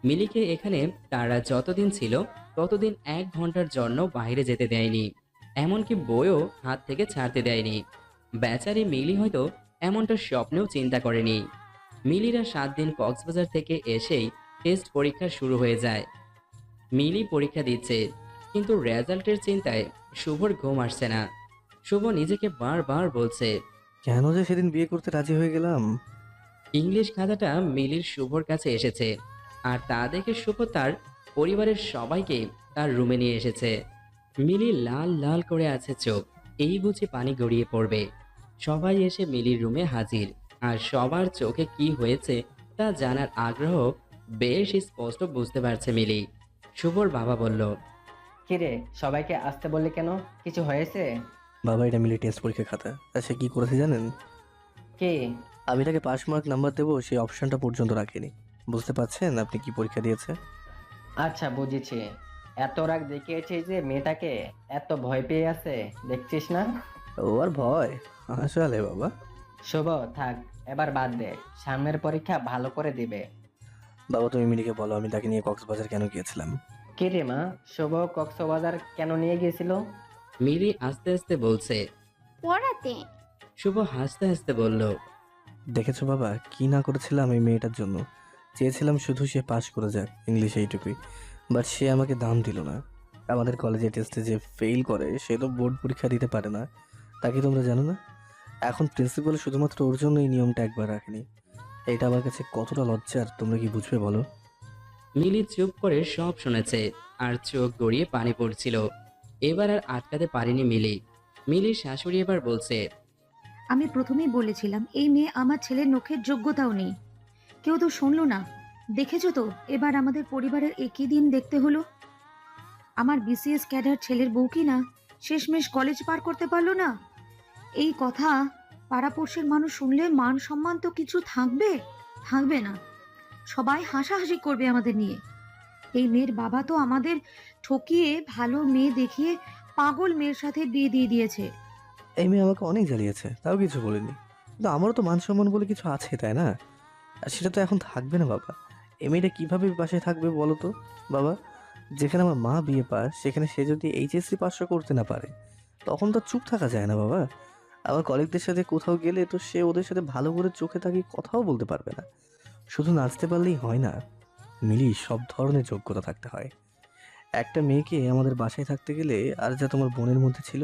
মিলিকে এখানে তারা যতদিন ছিল ততদিন 1 ঘন্টার জন্য বাইরে যেতে দেয়নি, এমনকি বইও হাত থেকে ছাড়তে দেয়নি। বেচারি মিলি হয়তো এমনটা স্বপ্নেও চিন্তা করেনি। মিলিরা 7 দিন কক্সবাজার থেকে এসেই টেস্ট পরীক্ষা শুরু হয়ে যায়। মিলি পরীক্ষা দিচ্ছে, কিন্তু রেজাল্টের চিন্তায় শুভর ঘুম আসছে না। শুভ নিজেকে বারবার বলছে, কেন যে সেদিন বিয়ে করতে রাজি হয়ে গেলাম। ইংলিশ খাতাটা মিলির শুভর কাছে এসেছে, আর তা দেখে শুভ তার পরিবারের সবাইকে তার রুমে নিয়ে এসেছে। মিলি লাল লাল করে আছে চোখ, এই বুঝি পানি গড়িয়ে পড়বে। সবাই এসে মিলির রুমে হাজির, আর সবার চোখে কি হয়েছে তা জানার আগ্রহ বেশ স্পষ্ট বুঝতে পারছে মিলি। শুভর বাবা বলল, কিরে, সবাইকে আসতে বললি কেন? কিছু হয়েছে? বাবা, এটা মিলি টেস্ট পরীক্ষা খাতা, আর সে কি করেছে জানেন? কি? আমি তাকে পাস মার্ক নাম্বার দেবো সেই অপশনটা পর্যন্ত রাখিনি। বুঝতে পারছেন আপনি কি পরীক্ষা দিয়েছে? আচ্ছা, বুঝেছি। এত রাগ দেখিয়েছে যে মেয়েটাকে, এত ভয় পেয়ে আছে, দেখছিস না? ও আর ভয়? আসলে বাবা, শুভ, থাক, এবার বাদ দে। সামনের পরীক্ষা ভালো করে দিবে। বাবা তুমি মিলিকে বলো আমি তাকে নিয়ে কক্সবাজার কেন গিয়েছিলাম। কি রে মা, শুভ কক্সবাজার কেন নিয়ে গিয়েছিল? মিলি আস্তে আস্তে বলছে। পড়াতে। শুভ হাসতে হাসতে বলল। দেখেছো বাবা কি না করেছিলাম এই মেয়েটার জন্য। চেয়েছিলাম শুধু সে পাশ করে যাক ইংলিশে, এইটুকুই। বাট সে আমাকে দাম দিল না। আমাদের কলেজে টেস্টে যে ফেল করে সে তো বোর্ড পরীক্ষা দিতে পারে না। তা কি তোমরা জানো না? এখন প্রিন্সিপাল শুধুমাত্র ওর জন্য এই নিয়মটা একবার রাখেনি। এটা আমার কাছে কতটা লজ্জার তোমরা কি বুঝবে বলো? মিলি চুপ করে সব শুনেছে আর চোখ গড়িয়ে পানি পড়ছিল। এবার আর আটকাতে পারেনি মিলি। মিলির শাশুড়ি এবার বলছে। আমি প্রথমেই বলেছিলাম এই মেয়ে আমার ছেলের নখের যোগ্যতাও নেই। কেউ তো শুনলো না। দেখেছো তো এবার আমাদের পরিবারের একই দিন দেখতে হলো। আমার বিসিএস ক্যাডার ছেলের বউ কি না শেষমেশ কলেজ পার করতে পারলো না। এই কথা পাড়াপড়শের মানুষ শুনলে মান সম্মান তো কিছু থাকবে? থাকবে না। সবাই হাসাহাসি করবে আমাদের নিয়ে। এই মেয়ের বাবা তো আমাদের ঠকিয়ে ভালো মেয়ে দেখিয়ে পাগল মেয়ের সাথে বিয়ে দিয়ে দিয়েছে। এই মেয়ে আমাকে অনেক জ্বালিয়েছে, তাও কিছু বলিনি। কিন্তু আমারও তো মান সম্মান বলে কিছু আছে, তাই না? আর সেটা তো এখন থাকবে না বাবা। এই মেয়েটা কীভাবে পাশে থাকবে বলো তো বাবা? যেখানে আমার মা বিয়ে পাস সেখানে সে যদি এইচএসসি পাসও করতে না পারে তখন তো চুপ থাকা যায় না বাবা। আমার কলিগদের সাথে কোথাও গেলে তো সে ওদের সাথে ভালো করে চোখে তাকিয়ে কথাও বলতে পারবে না। শুধু নাচতে পারলেই হয় না, মিলি সব ধরনের যোগ্যতা থাকতে হয়। একটা মেয়েকে আমাদের বাসায় থাকতে গেলে, আর যা তোমার বোনের মধ্যে ছিল,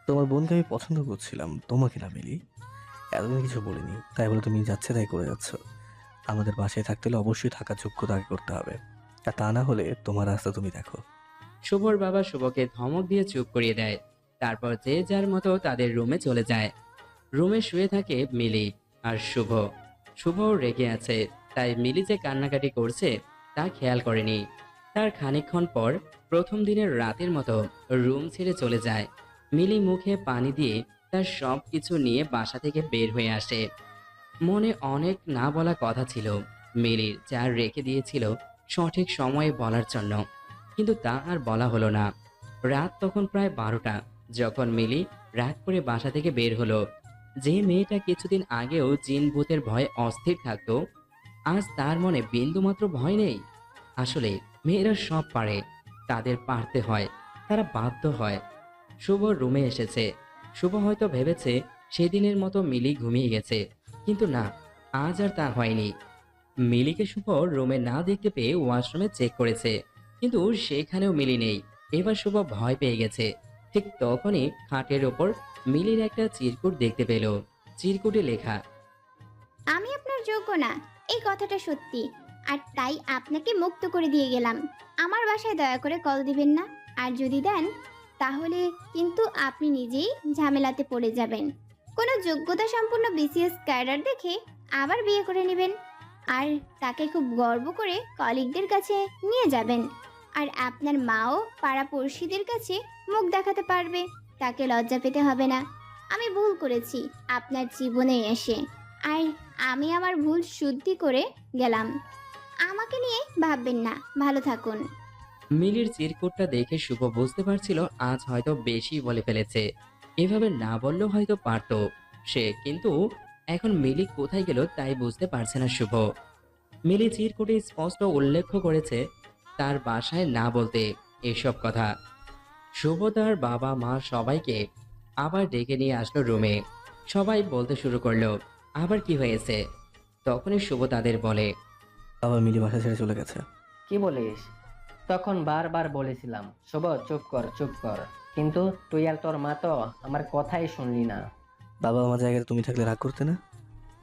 তোমার বোনকে আমি পছন্দ করছিলাম, তোমাকে না মিলি। এতদিন কিছু বলিনি তাই বলে তুমি যাচ্ছে তাই করে যাচ্ছ। আমাদের বাসায় থাকতে হলে অবশ্যই থাকার যোগ্যতা আগে করতে হবে, আর তা না হলে তোমার রাস্তা তুমি দেখো। শুভর বাবা শুভকে ধমক দিয়ে চুপ করিয়ে দেয়। তারপর যে যার মতো তাদের রুমে চলে যায়। রুমে শুয়ে থাকে মিলি আর শুভ। শুভও রেগে আছে, তাই মিলি যে কান্নাকাটি করছে তা খেয়াল করেনি। তার খানিকক্ষণ পর প্রথম দিনের রাতের মতো রুম ছেড়ে চলে যায়। মিলি মুখে পানি দিয়ে তার সব কিছু নিয়ে বাসা থেকে বের হয়ে আসে। মনে অনেক না বলা কথা ছিল মিলির, যা রেখে দিয়েছিল সঠিক সময়ে বলার জন্য, কিন্তু তা আর বলা হলো না। রাত তখন প্রায় 12টা যখন মিলি রাগ করে বাসা থেকে বের হলো। যে মেয়েটা কিছুদিন আগেও জিন ভূতের ভয়ে অস্থির থাকতো, আজ তার মনে বিন্দুমাত্র ভয় নেই। আসলে মেয়েরা সব পারে, তাদের পারতে হয়, তারা বাধ্য হয়। শুভ রুমে এসেছে। শুভ হয়তো ভেবেছে সেদিনের মতো মিলি ঘুমিয়ে গেছে, কিন্তু না, আজ আর তা হয়নি। মিলিকে শুভ রুমে না দেখতে পেয়ে ওয়াশরুমে চেক করেছে, কিন্তু সেখানেও মিলি নেই। এবার শুভ ভয় পেয়ে গেছে। ঠিক তখনই খাটের ওপর মিলির একটা চিরকুট দেখতে পেল। চিরকুটে লেখা। আমি আপনার যোগ্য না, এই কথাটা সত্যি, আর তাই আপনাকে মুক্ত করে দিয়ে গেলাম। আমার বাসায় দয়া করে কল দিবেন না, আর যদি দেন তাহলে কিন্তু আপনি নিজেই ঝামেলাতে পড়ে যাবেন। কোনো যোগ্যতা সম্পূর্ণ বিসিএস ক্যাডার দেখে আবার বিয়ে করে নেবেন, আর তাকে খুব গর্ব করে কলিগদের কাছে নিয়ে যাবেন, আর আপনার মাও পাড়াপড়শিদের কাছে মুখ দেখাতে পারবে। তাকে লজ্জা পেতে হবে না। আমি ভুল করেছি আপনার জীবনে এসে, আর আমি আমার ভুল শুদ্ধি করে গেলাম। আমাকে নিয়ে ভাববেন না, ভালো থাকুন। মিলির চিরকুটটা দেখে শুভ বুঝতে পারছিল আজ হয়তো বেশি বলে ফেলেছে। এভাবে না বললেও হয়তো পারতো সে, কিন্তু এখন মিলি কোথায় গেল তাই বুঝতে পারছে না শুভ। মিলি চিরকুটে স্পষ্ট উল্লেখ করেছে তার বাসায় না বলতে এসব কথা। শুভ তার বাবা মা সবাইকে আবার ডেকে নিয়ে আসলো রুমে। সবাই বলতে শুরু করলো আবার কি হয়েছে। তখনই শুভ তাদের বলে। বাবা মিলি বাসা ছেড়ে চলে গেছে। কি বলিস? তখন বারবার বলেছিলাম শুভ চুপ কর চুপ কর, কিন্তু তুই আর তোর মা তো আমার কথাই শুনলি না। বাবা আমার জায়গায় তুমি থাকলে রাগ করতে না?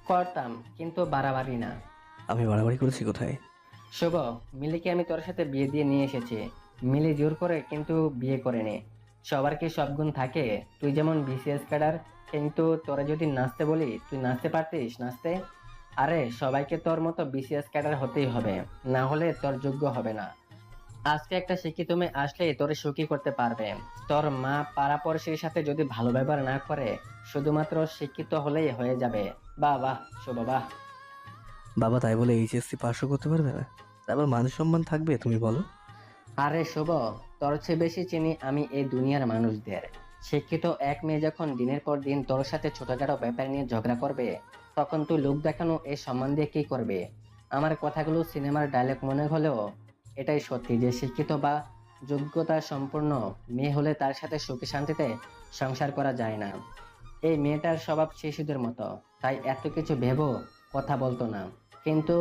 করতাম, কিন্তু বাড়াবাড়ি না। আমি বাড়াবাড়ি করেছি কোথায়? শুভ, মিলিকে আমি তোর সাথে বিয়ে দিয়ে নিয়ে এসেছি। মিলি জোর করে কিন্তু বিয়ে করেনি। সবার কি সব গুণ থাকে? তুই যেমন বিসিএস ক্যাডার, কিন্তু তোরা যদি নাচতে বলি তুই নাচতে পারতিস নাচতে? আরে সবাইকে তোর মতো বিসিএস ক্যাডার হতেই হবে, না হলে তোর যোগ্য হবে না। আজকে একটা শিক্ষিত মেয়ে আসলে তোরে সুখী করতে পারবে। তোর মা পাড়াপড়শির সাথে যদি ভালো ব্যবহার না করে, শুধুমাত্র শিক্ষিত হলেই হয়ে যাবে। বাহ বাহ শুভ বাহ। বাবা তাই বলে এইচএসসি পাসও করতে পারবে না? তারপর মান সম্মান থাকবে তুমি বলো? আরে শুভ, তোর চেয়ে বেশি চিনি আমি এই দুনিয়ার মানুষদের। শিক্ষিত এক মেয়ে যখন দিনের পর দিন তোর সাথে ছোটখাটো ব্যাপার নিয়ে ঝগড়া করবে, তখন তুই লোক দেখানো এই সম্মান দিয়ে কি করবে? আমার কথাগুলো সিনেমার ডায়লগ মনে হলেও এটাই সত্যি যে শিক্ষিত বা যোগ্যতা সম্পন্ন মেয়ে হলে তার সাথে সুখে শান্তিতে সংসার করা যায় না। এই মেয়েটার স্বভাব শিশুদের মতো, তাই এত কিছু ভেবেও কথা বলতো না, কিন্তু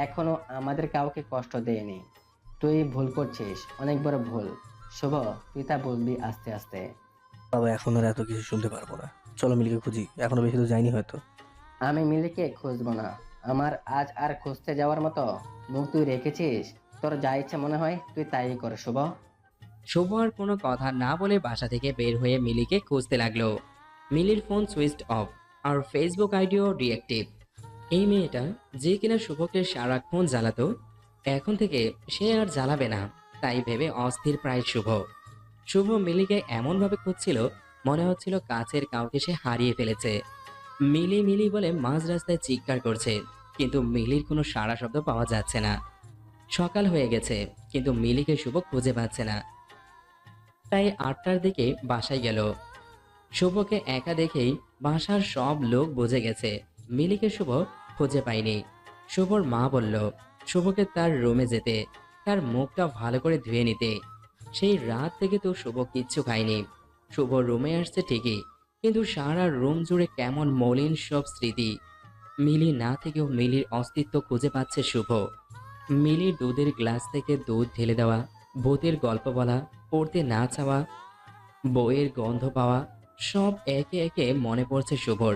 এখনো আমাদের কাউকে কষ্ট দেয়নি। তুই ভুল করছিস, অনেক বড় ভুল। শুভ, তুই তা বুঝবি আস্তে আস্তে। বাবা এখন আর এত কিছু শুনতে পারবো না, চলো মিলিকে খুঁজি, এখনো বেশি তো যাইনি হয়তো। আমি মিলিকে খুঁজবো না। আমার আজ আর খুঁজতে যাওয়ার মতো মুখ তুই রেখেছিস। তোর যা ইচ্ছে মনে হয় তুই তাই কর শুভ। শুভ আর কোনো কথা না বলে বাসা থেকে বের হয়ে মিলিকে খুঁজতে লাগলো। মিলির ফোন সুইচড অফ আর ফেসবুক আইডিও ডিঅ্যাক্টিভ। এই মেয়েটা যে কিনা শুভকে সারাক্ষণ জ্বালাতো, এখন থেকে সে আর জ্বালাবে না, তাই ভেবে অস্থির প্রায় শুভ। শুভ মিলিকে এমনভাবে খুঁজছিল, মনে হচ্ছিল কাছের কাউকে সে হারিয়ে ফেলেছে। মিলি মিলি বলে মাঝ রাস্তায় চিৎকার করছে, কিন্তু মিলির কোনো সাড়া শব্দ পাওয়া যাচ্ছে না। সকাল হয়ে গেছে, কিন্তু মিলিকে শুভ খুঁজে পাচ্ছে না। তাই 8টার দিকে বাসায় গেল। শুভকে একা দেখেই বাসার সব লোক বুঝে গেছে মিলিকে শুভ খুঁজে পায়নি। শুভর মা বলল শুভকে তার রুমে যেতে, তার মুখটা ভালো করে ধুয়ে নিতে। সেই রাত থেকে তো শুভ কিচ্ছু খায়নি। শুভ রুমে আসছে ঠিকই, কিন্তু সারা রুম জুড়ে কেমন মলিন সব স্মৃতি। মিলি না থেকেও মিলির অস্তিত্ব খুঁজে পাচ্ছে শুভ। মিলির দুধের গ্লাস থেকে দুধ ঢেলে দেওয়া, ভূতের গল্প বলা, পড়তে না চাওয়া, বইয়ের গন্ধ পাওয়া, সব একে একে মনে পড়ছে শুভর।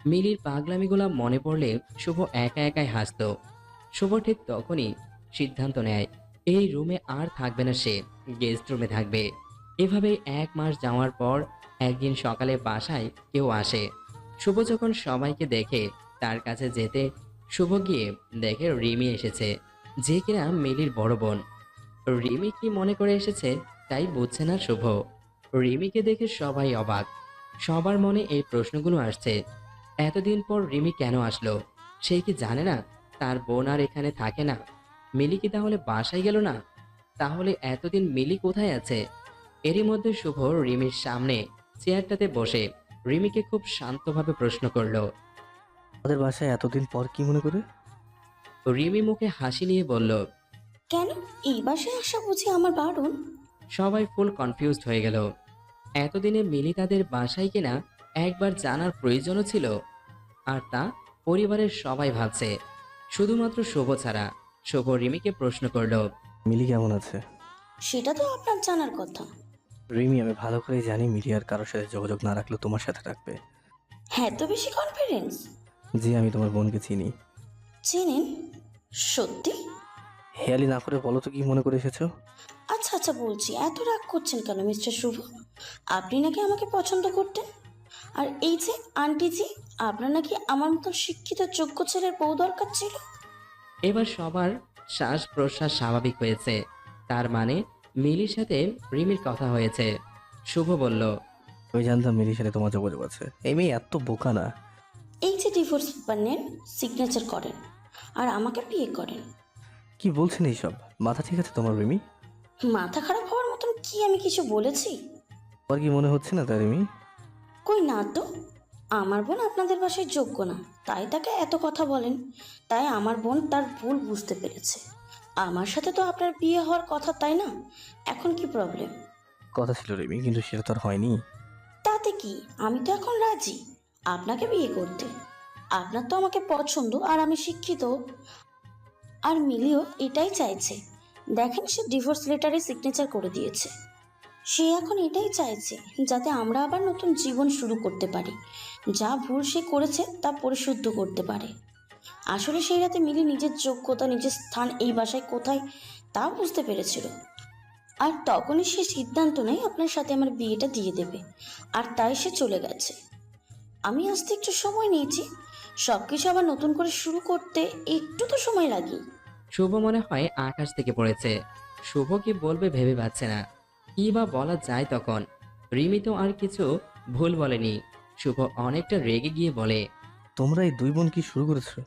মিলির পাগলামিগুলা মনে পড়লে শুভ একা একাই হাসত। শুভ ঠিক তখনই সিদ্ধান্ত নেয় এই রুমে আর থাকবে না, সে গেস্ট রুমে থাকবে। এভাবে 1 মাস যাওয়ার পর একদিন সকালে বাসায় কেউ আসে। শুভ যখন সবাইকে দেখে তার কাছে যেতে শুভ গিয়ে দেখে রিমি এসেছে, যে কিনা মিলির বড় বোন। রিমি কি মনে করে এসেছে তাই বুঝছে না শুভ। রিমিকে দেখে সবাই অবাক, সবার মনে এই প্রশ্নগুলো আসছে। এতদিন পর রিমি কেন আসলো? সে কি জানে না তার বোন আর এখানে থাকে না? মিলি কি তাহলে বাসায় গেল না? তাহলে এতদিন মিলি কোথায় আছে? এরই মধ্যে শুভ রিমির সামনে চেয়ারটাতে বসে রিমিকে খুব শান্তভাবে প্রশ্ন করলো। আমাদের বাসায় এতদিন পর কি মনে করে? রিমি মুখে হাসি নিয়ে বলল, কেন এই বাসায় আসা বুঝি আমার বারণ? সবাই ফুল কনফিউজড হয়ে গেল। এতদিনে মিলি তাদের বাসায় কিনা একবার জানার প্রয়োজনও ছিল। আর তা পরিবারের সবাই ভাবছে, শুধুমাত্র শুভ ছাড়া। শুভ রিমিকে প্রশ্ন করলো, মিলি কেমন আছে? সেটা তো আপনার জানার কথা। রিমি, আমি ভালো করে জানি মিলি আর কারোর সাথে যোগাযোগ না রাখলেও তোমার সাথে রাখবে। হ্যাঁ, তো বেশি কনফিডেন্স? জি, আমি তোমার বোনকে চিনি। চেনেন? সত্যি? হেয়ালি না করে বলো তো কি মনে করে এসেছো? আচ্ছা আচ্ছা, বলছি, এত রাগ করছেন কেন মিস্টার শুভ? আপনি নাকি আমাকে পছন্দ করতেন, আর এই যে আন্টিজি, আপনার নাকি আমার মতো শিক্ষিত যোগ্য ছেলের বউ দরকার ছিল। এবার সবার শ্বাস প্রশ্বাস স্বাভাবিক হয়েছে। তার মানে মিলির সাথে রিমির কথা হয়েছে। শুভ বলল, আমি জানতাম মিলির সাথে তোমার যোগাযোগ আছে। এই মেয়ে এত বোকা না। এই যে ডিভোর্স পেপার নেন, সিগনেচার করেন, আর আমাকে বিয়ে করেন। কি বলছেন এইসব? মাথা ঠিক আছে তোমার রিমি? মাথা খারাপ হওয়ার মতন কি আমি কিছু বলেছি? তোমার কি মনে হচ্ছে না তাই রিমি? কই না তো। আমার বোন আপনাদের বাসায় যোগ্য না, তাই তাকে এত কথা বলেন। তাই আমার বোন তার ভুল বুঝতে পেরেছে। আমার সাথে তো আপনার বিয়ে হওয়ার কথা, তাই না? এখন কি প্রবলেম? কথা ছিল রিমি, কিন্তু সেটা তো আর হয়নি। তাতে কি, আমি তো এখন রাজি আপনাকে বিয়ে করতে। আপনার তো আমাকে পছন্দ, আর আমি শিক্ষিত, আর মিলিও এটাই চাইছে। দেখেন, সে ডিভোর্স লেটারে সিগনেচার করে দিয়েছে। সে এখন এটাই চাইছে যাতে আমরা আবার নতুন জীবন শুরু করতে পারি, যা ভুল সে করেছে তা পরিশুদ্ধ করতে পারে। আসলে সেই রাতে মিলি নিজের যোগ্যতা, নিজের স্থান এই বাসায় কোথায় তা বুঝতে পেরেছিল। আর তখনই সে সিদ্ধান্ত নেয় আপনার সাথে আমার বিয়েটা দিয়ে দেবে, আর তাই সে চলে গেছে। আমি আসতে একটু সময় নিয়েছি, সব কিছু আবার নতুন করে শুরু করতে একটু তো সময় লাগে। শুভ মনে হয় আকাশ থেকে পড়েছে। শুভ কি বলবে ভেবে পাচ্ছে না, কি বা বলা যায় তখন। রিমি তো আর কিছু ভুল বলেনি। শুভ অনেকটা রেগে গিয়ে বলে, তোমরা এই দুই বোন কি শুরু করেছো?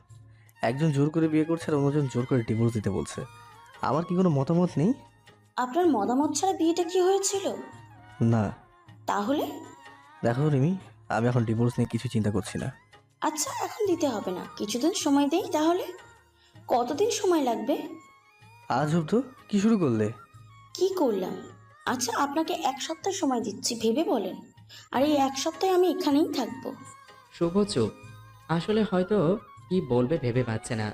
একজন জোর করে বিয়ে করছে আর অন্যজন জোর করে ডিভোর্স দিতে বলছে। আমার কি কোনো মতামত নেই? আপনার মতামত ছাড়া বিয়েটা কি হয়েছিল? না। তাহলে? দেখো রিমি, আমি এখন ডিভোর্স নিয়ে কিছু চিন্তা করছি না। আচ্ছা, এখন দিতে হবে না, কিছুদিন সময় দেই তাহলে। কতদিন সময় লাগবে? আজ তো কি শুরু করলে? কি করলাম? আচ্ছা, আপনাকে 1 সপ্তাহ সময় দিচ্ছি, ভেবে বলেন। আর এই 1 সপ্তাহে আমি এখানেই থাকবো। শুভ চুপ। আসলে হয়তো কি বলবে ভেবে পাচ্ছে না।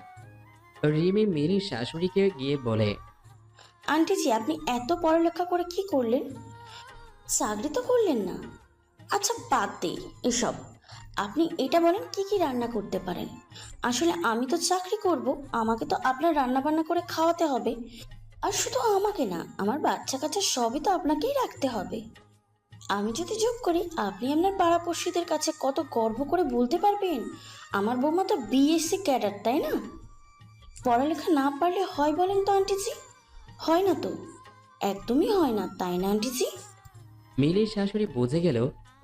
রিমি মিলির শাশুড়িকে গিয়ে বলে, আন্টিজি, আপনি এত পড়ালেখা করে কি করলেন? চাকরি তো করলেন না। আচ্ছা, বাদ দেই এসব। আপনি এটা বলেন কি কি রান্না করতে পারেন? আসলে আমি তো চাকরি করব, আমাকে তো আপনার রান্না বান্না করে খাওয়াতে হবে। আর শুধু আমাকে না, আমার বাচ্চা কাচ্চা সবই তো আপনাকেই রাখতে হবে। আমি যদি যোগ করি, আপনি আপনার পাড়াপড়শিদের কাছে কত গর্ব করে বলতে পারবেন, আমার বৌমা তো বিএসসি ক্যাডার, তাই না? পড়ালেখা না পারলে হয় বলেন তো আন্টিজি? হয় না তো, একদমই হয় না, তাই না আন্টিজি? মিলির শাশুড়ি বুঝে গেল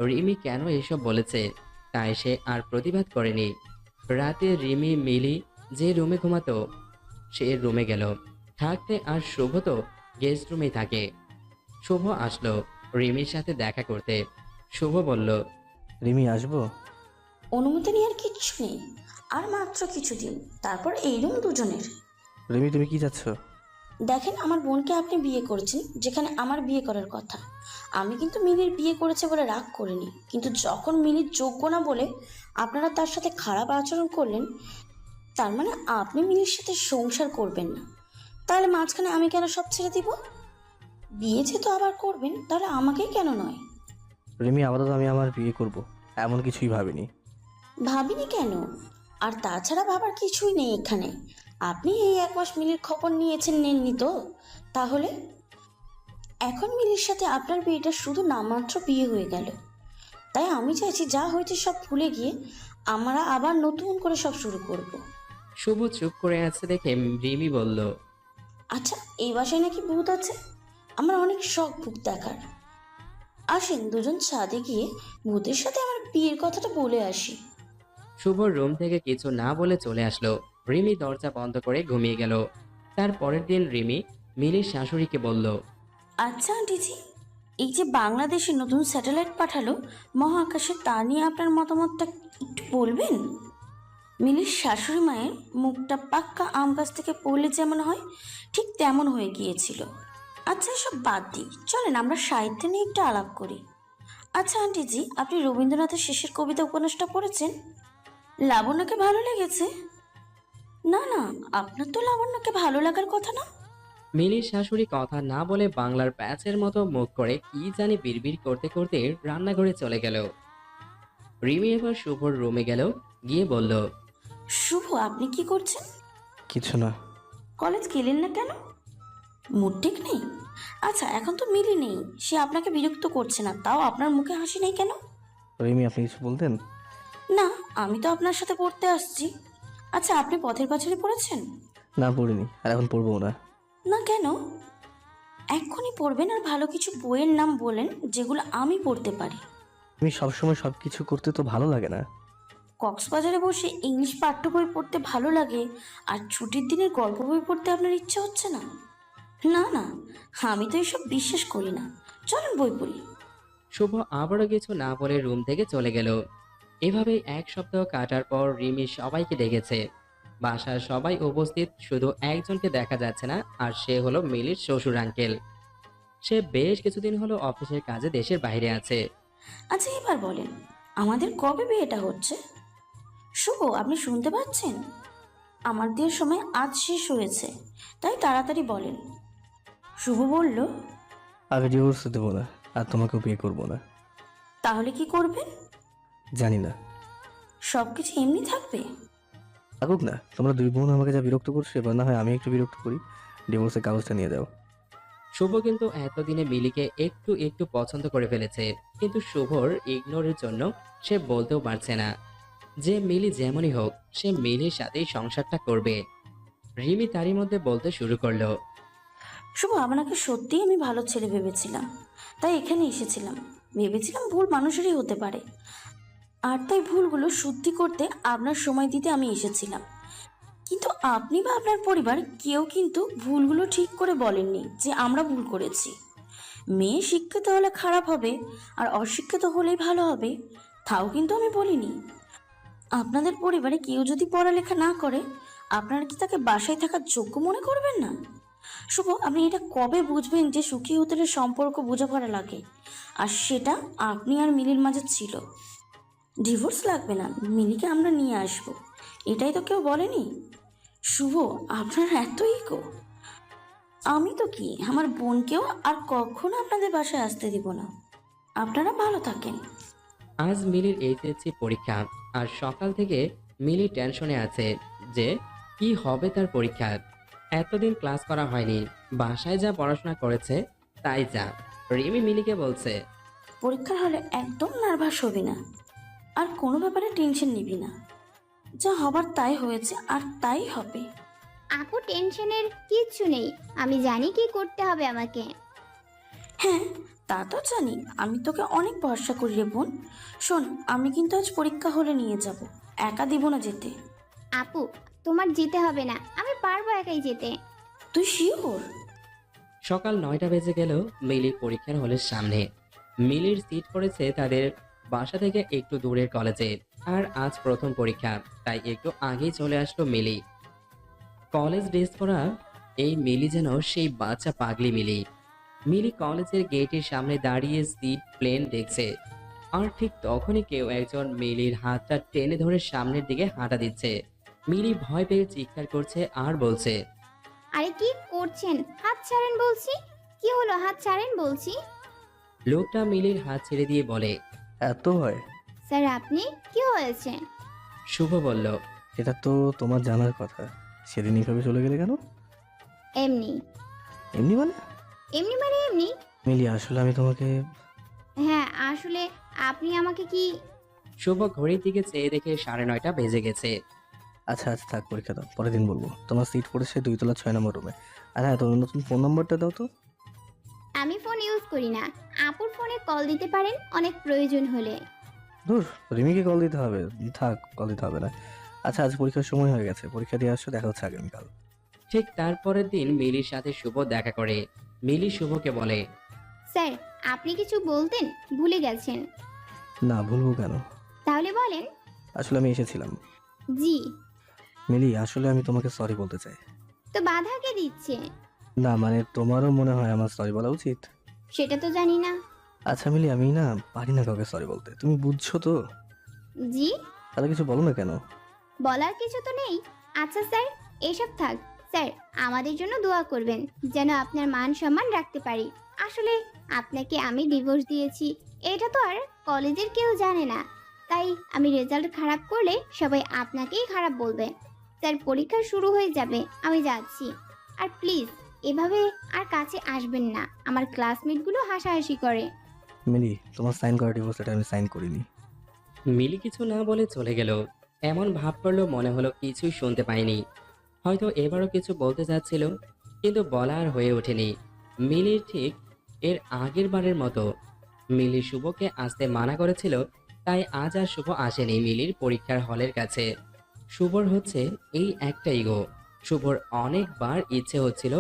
রিমি কেন এসব বলেছে, তাই সে আর প্রতিবাদ করেনি। রাতে রিমি মিলি যে রুমে ঘুমাতো সে রুমে গেল থাকতে, আর শুভ তো গেস্ট রুমেই থাকে। শুভ আসলো রিমির সাথে দেখা করতে। শুভ বলল, রিমি, আসবো? অনুমতি নেওয়ার কিচ্ছু নেই, আর মাত্র কিছুদিন, তারপর এই রুম দুজনের। রিমি, তুমি কি চাচ্ছ? দেখেন, আমার বোনকে আপনি বিয়ে করেছেন যেখানে আমার বিয়ে করার কথা। আমি কিন্তু মিলির বিয়ে করেছে বলে রাগ করিনি, কিন্তু যখন মিলির যোগ্য না বলে আপনারা তার সাথে খারাপ আচরণ করলেন, তার মানে আপনি মিলির সাথে সংসার করবেন না। তাহলে মাঝখানে আমি কেন সব ছেড়ে দিব? বিয়ে যেহেতু আবার করবেন, তাহলে আমাকেই কেন নয়? রিমি, আপাতত আমি আমার বিয়ে করব, এমন কিছুই ভাবিনি। ভাবিনি কেন? আর তাছাড়া ভাবার কিছুই নেই এখানে। আপনি এই 1 মাস মিলির খবর নিয়েছেন, নেননি তো? তাহলে এখন মিলির সাথে আপনার বিয়েটা শুধু নামমাত্র বিয়ে হয়ে গেল। তাই আমি চাইছি যা হয়েছে সব ভুলে গিয়ে আমরা আবার নতুন করে সব শুরু করব। শুভ চুপ করে আছে দেখে রিমি বলল, আচ্ছা, এই বাসায় নাকি ভূত আছে? আমার অনেক শখ ভূত দেখার। আসেন দুজন ছাদে গিয়ে ভূতের সাথে আমার বিয়ের কথাটা বলে আসি। শুভ রুম থেকে কিছু না বলে চলে আসলো। রিমি দরজা বন্ধ করে ঘুমিয়ে গেল। তার পরের দিন রিমি মিলির শাশুড়িকে বলল, আচ্ছা আন্টিজি, এই যে বাংলাদেশে নতুন স্যাটেলাইট পাঠালো মহাকাশে, তা নিয়ে আপনার মতামতটা একটু বলবেন? মিলির শাশুড়ি মায়ের মুখটা পাক্কা আম গাছ থেকে পড়লে যেমন হয় ঠিক তেমন হয়ে গিয়েছিল। আচ্ছা, এসব বাদ দিই, চলেন আমরা সাহিত্য নিয়ে একটু আলাপ করি। আচ্ছা আন্টিজি, আপনি রবীন্দ্রনাথের শেষের কবিতা উপন্যাসটা পড়েছেন? লাবণ্যকে ভালো লেগেছে? না না, আপনার তো লাবণ্যকে ভালো লাগার কথা না। মিলির শাশুড়ি কথা না বলে বাংলার প্যাচের মতো মুখ করে কি জানি বিড়বিড় করতে করতে রান্নাঘরে চলে গেল। রিমি এবার শুভর রুমে গেল, গিয়ে বলল, শুভ, আপনি কি করছেন? কিছু না। কলেজ গেলেন না কেন? মুড ঠিক নেই? আচ্ছা, এখন তো মিলি নেই, সে আপনাকে বিরক্ত করছে না, তাও আপনার মুখে হাসি নেই কেন? রিমি, আপনি কিছু বলতেন? না, আমি তো আপনার সাথে পড়তে আসছি। আচ্ছা, আপনি পথের পাঁচালী পড়েছেন? না, পড়িনি, আর এখন পড়বো না। না কেন? এক্ষুনি পড়বেন, আর ভালো কিছু বইয়ের নাম বলেন যেগুলো আমি পড়তে পারি। আমি সবসময় সব কিছু করতে তো ভালো লাগে না। কক্সবাজারে বসে ইংলিশ পাঠ্য বই পড়তে ভালো লাগে, আর ছুটির দিনের গল্প বই পড়তে আপনার ইচ্ছে হচ্ছে না? না না, আমি তো এসব বিশ্বাস করি না, চলেন বই পড়ি। শুভ আবারও কিছু না বলে রুম থেকে চলে গেল। এভাবেই 1 সপ্তাহ কাটার পর রিমি সবাইকে ডেকেছে। বাসার সবাই উপস্থিত, শুধু একজনকে দেখা যাচ্ছে না, আর সে হলো মিলির শ্বশুর আঙ্কেল। সে বেশ কিছুদিন হলো অফিসের কাজে দেশের বাইরে আছে। আচ্ছা, এবার বলেন আমাদের কবে বিয়েটা হচ্ছে? শুভ, আপনি শুনতে পাচ্ছেন? আমার বিয়ের সময় আজ শেষ হয়েছে, তাই তাড়াতাড়ি বলেন। শুভ বলল, আমি ডিভোর্স দেবো না, আর তোমাকেও বিয়ে করবো না। তাহলে কি করবেন? জানি না। সব কিছু এমনি থাকবে? থাকুক না, তোমরা দুই বোন আমাকে যা বিরক্ত করছো, এবার না হয় আমি একটু বিরক্ত করি। ডিভোর্সের কাগজটা নিয়ে দাও। শুভ কিন্তু এতদিনে মিলিকে একটু একটু পছন্দ করে ফেলেছে, কিন্তু শুভর ইগনোরের জন্য সে বলতেও পারছে না যে মিলি যেমনই হোক সে মিলির সাথেই সংসারটা করবে। রিমি তারই মধ্যে বলতে শুরু করলো, শুভ, আপনাকে সত্যিই আমি ভালো ছেলে ভেবেছিলাম, তাই এখানে এসেছিলাম। ভেবেছিলাম ভুল মানুষেরই হতে পারে, আর তাই ভুলগুলো শুদ্ধি করতে আপনার সময় দিতে আমি এসেছিলাম। কিন্তু আপনি বা আপনার পরিবার কেউ কিন্তু ভুলগুলো ঠিক করে বলেননি যে আমরা ভুল করেছি। মেয়ে শিক্ষিত হলে খারাপ হবে আর অশিক্ষিত হলেই ভালো হবে তাও কিন্তু আমি বলিনি। আপনাদের পরিবারে কেউ যদি পড়ালেখা না করে আপনারা কি তাকে বাসায় থাকার যোগ্য মনে করবেন না? শুভ, আপনি এটা কবে বুঝবেন যে সুখী হতে সম্পর্ক বোঝাপড়া লাগে? আর সেটা আপনি আর মিলির মাঝে ছিল। ডিভোর্স লাগবে না, মিলিকে আমরা নিয়ে আসব, এটাই তো কেউ বলেনি। শুভ, আপনার এত ইগো। আমি তো কি আমার বোনকেও আর কখনো আপনাদের বাসায় আসতে দিব না। আপনারা ভালো থাকেন। আজ মিলির এইচএসসি পরীক্ষা, আর সকাল থেকে মিলি টেনশনে আছে যে কি হবে তার পরীক্ষা। এতদিন ক্লাস করা হয়নি, বাসায় যা পড়াশোনা করেছে তাই যা। রিমি মিলিকে বলছে, পরীক্ষার হলে একদম নার্ভাস হবি না, আর কোনো ব্যাপারে টেনশন নিবি না। যা হবার তাই হয়েছে আর তাই হবে। আপু টেনশনের কিচ্ছু নেই, আমি জানি কি করতে হবে আমাকে। হ্যাঁ, তা তো জানি, আমি তোকে অনেক ভরসা করি রে বোন। শোন, আমি কিন্তু আজ পরীক্ষা হলে নিয়ে যাব, একা দিব না যেতে। আপু তোমার যেতে হবে না, আমি পারবো একাই যেতে। তুই শিওর? সকাল 9টা বেজে গেল মিলি পরীক্ষার হলের সামনে। মিলির সিট পড়েছে তাদের বাসা থেকে একটু দূরের কলেজে, আর আজ প্রথম পরীক্ষা, তাই একটু আগেই চলে আসলো মিলি। কলেজ ড্রেস পরা এই মিলি যেন সেই বাচ্চা পাগলি মিলি। মিলি কলেজের গেটের সামনে দাঁড়িয়ে সিট প্লেন দেখছে, আর ঠিক তখনই কেউ একজন মিলির হাতটা টেনে ধরে সামনের দিকে হাঁটা দিচ্ছে। মিলি ভয় পেয়ে চিৎকার করছে আর বলছে, আরে কি করছেন, হাত ছাড়েন বলছি। কি হলো, হাত ছাড়েন বলছি। লোকটা মিলির হাত ছেড়ে দিয়ে বলে, এত হয়? স্যার আপনি, কি হয়েছে? শুভ বলল, এটা তো তোমার জানার কথা। সেদিন এইভাবে চলে গেলে কেন? এমনি। এমনি মানে? এমনি মানে এমনি। মিলি, আসলে আমি তোমাকে... হ্যাঁ আসলে আপনি আমাকে কি... শুভ ঘড়ির দিকে চেয়ে দেখে 9:30 বেজে গেছে। আচ্ছা আচ্ছা, থাক, পরীক্ষা দাও, পরের দিন বলবো। তোমার সিট পড়েছে 2 তলা 6 নম্বর রুমে। আর হ্যাঁ, তোমার নতুন ফোন নাম্বারটা দাও তো। আমি ফোন ইউজ করি না, আপুর ফোনে কল দিতে পারেন অনেক প্রয়োজন হলে। ধুর, রিমিকে কল দিতে হবে? থাক, কল দিতে হবে না। আচ্ছা, আজ পরীক্ষার সময় হয়ে গেছে, পরীক্ষা দিয়ে আসছো, দেখা হচ্ছে আগামীকাল। ঠিক তারপরের দিন মিলির সাথে শুভ দেখা করে। মিলি শুভকে বলে, স্যার আপনি কিছু বলতেন, ভুলে গেছেন। না, ভুলবো কেন? তাহলে বলেন। আসলে আমি এসেছিলাম। জি। মিলি, আসলে আমি তোমাকে সরি বলতে চাই। তো বাধা কে দিচ্ছে? না মানে, তোমারও মনে হয় আমার সরি বলা উচিত? সেটা তো জানি না। আচ্ছা মিলি, আমি না পারি না কাউকে সরি বলতে, তুমি বুঝছো তো? জি। তাহলে কিছু বলো না কেন? বলার কিছু তো নেই। আচ্ছা স্যার, এসব থাক। স্যার আমাদের জন্য দোয়া করবেন যেন আপনার মান সম্মান রাখতে পারি। আসলে আপনাকে আমি ডিভোর্স দিয়েছি, এটা তো আর কলেজের কেউ জানে না, তাই আমি রেজাল্ট খারাপ করলে সবাই আপনাকেই খারাপ বলবে। স্যার পরীক্ষা শুরু হয়ে যাবে, আমি যাচ্ছি। আর প্লিজ এভাবে আর কাছে আসবেন না, আমার ক্লাসমেটগুলো হাসাহাসি করে। মিলি, তোমার সাইন করা ডিভোর্স এটা আমি সাইন করিনি। মিলি কিছু না বলে চলে গেল। এমন ভাব করলো মনে হলো কিছুই শুনতে পায়নি। হয়তো এবারও কিছু বলতে চাচ্ছিল, কিন্তু বলা আর হয়ে ওঠেনি। মিলির ঠিক এর আগের বারের মতো মিলি শুভকে আসতে মানা করেছিল, তাই আজ আর শুভ আসেনি মিলির পরীক্ষার হলের কাছে। শুভর হচ্ছে এই একটা ইগো। শুভর অনেকবার ইচ্ছে হচ্ছিল